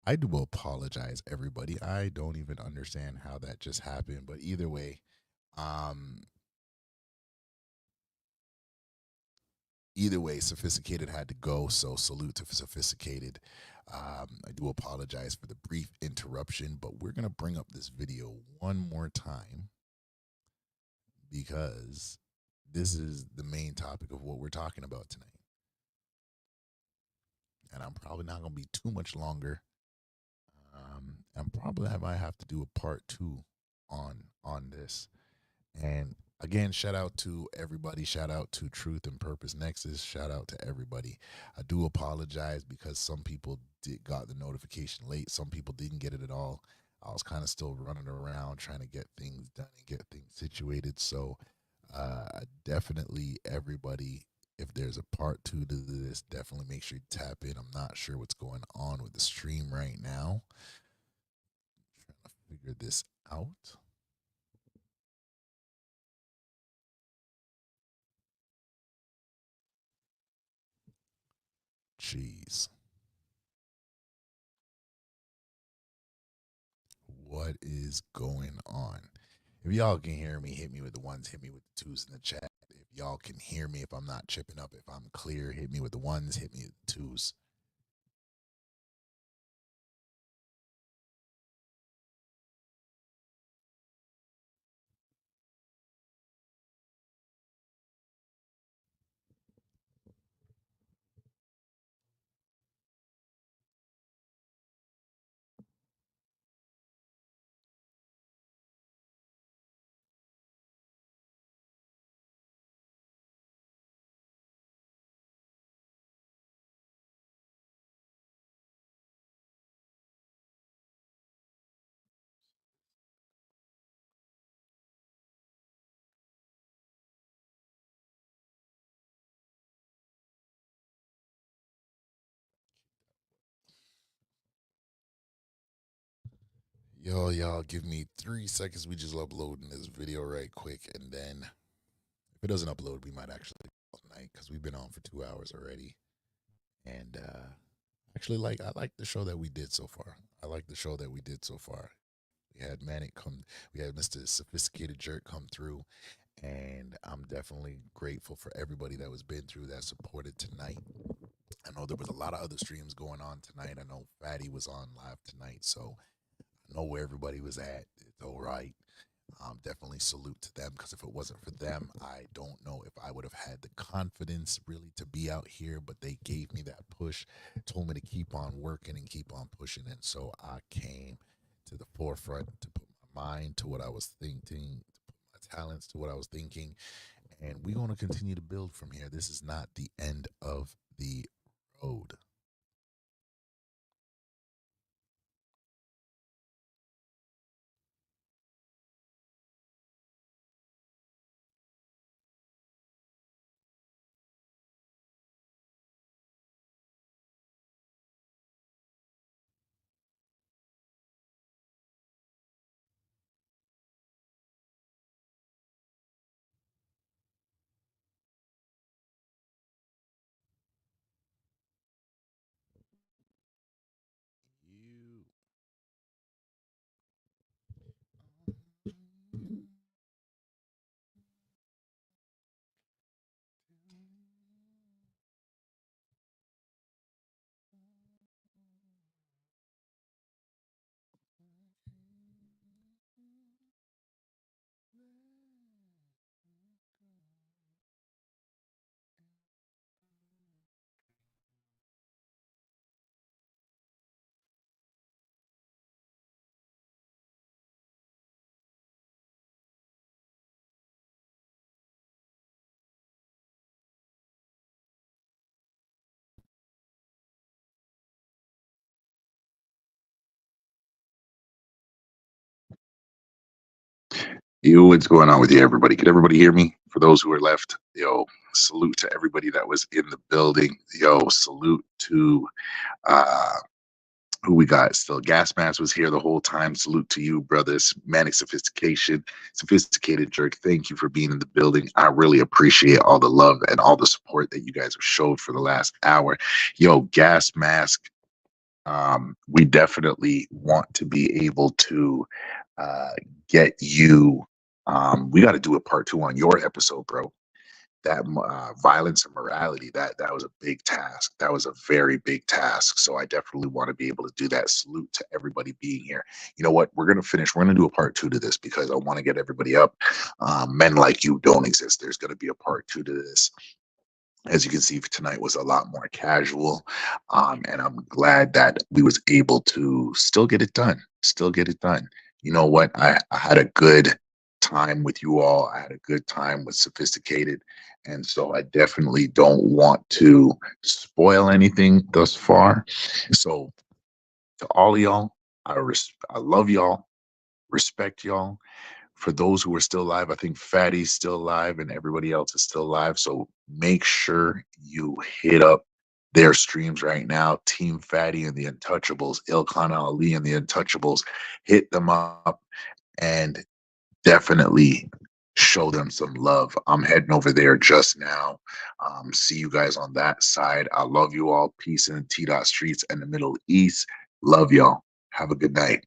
I do apologize, everybody. I don't even understand how that just happened, but either way, um, Sophisticated had to go. So salute to Sophisticated. I do apologize for the brief interruption, but we're gonna bring up this video one more time because this is the main topic of what we're talking about tonight. And I'm probably not gonna be too much longer. And probably I might have to do a part two on this. And again, shout out to everybody. Shout out to Truth and Purpose Nexus. Shout out to everybody. I do apologize because some people got the notification late. Some people didn't get it at all. I was kind of still running around trying to get things done and get things situated. So definitely everybody, if there's a part two to this, definitely make sure you tap in. I'm not sure what's going on with the stream right now. I'm trying to figure this out. Jeez. What is going on? If y'all can hear me, hit me with the ones, hit me with the twos in the chat. If y'all can hear me, if I'm not chipping up, if I'm clear, hit me with the ones, hit me with the twos. Yo, y'all, give me 3 seconds. We just uploading this video right quick, and then if it doesn't upload, we might actually call it night because we've been on for 2 hours already. And actually, I like the show that we did so far. I like the show that we did so far. We had Manic come, we had Mr. Sophisticated Jerk come through, and I'm definitely grateful for everybody that was been through that supported tonight. I know there was a lot of other streams going on tonight. I know Fatty was on live tonight, so I know where everybody was at. It's all right. Definitely salute to them, because if it wasn't for them, I don't know if I would have had the confidence really to be out here. But they gave me that push, told me to keep on working and keep on pushing. And so I came to the forefront to put my mind to what I was thinking, to put my talents to what I was thinking. And we're going to continue to build from here. This is not the end of the road. You. Yo, what's going on with you, everybody? Can everybody hear me? For those who are left, yo, salute to everybody that was in the building. Yo, salute to uh who we got still. Gas Mask was here the whole time. Salute to you, brothers. Manic Sophistication, Sophisticated Jerk. Thank you for being in the building. I really appreciate all the love and all the support that you guys have showed for the last hour. Yo, Gas Mask. We definitely want to be able to uh, get you. We got to do a part 2 on your episode, bro. That violence and morality, that was a big task. That was a very big task. So I definitely want to be able to do that. Salute to everybody being here. You know what? We're gonna finish. We're gonna do a part 2 to this because I want to get everybody up. Men like you don't exist. There's gonna be a part 2 to this. As you can see, tonight was a lot more casual, and I'm glad that we was able to still get it done. Still get it done. You know what? I had a good time with you all. I had a good time with Sophisticated, and so I definitely don't want to spoil anything thus far. So to all of y'all, I love y'all, respect y'all. For those who are still live, I think Fatty's still live and everybody else is still live. So make sure you hit up their streams right now. Team Fatty and the Untouchables, Ilkhan Ali and the Untouchables. Hit them up and definitely show them some love. I'm heading over there just now. See you guys on that side. I love you all. Peace in the T-Dot streets and the Middle East. Love y'all. Have a good night.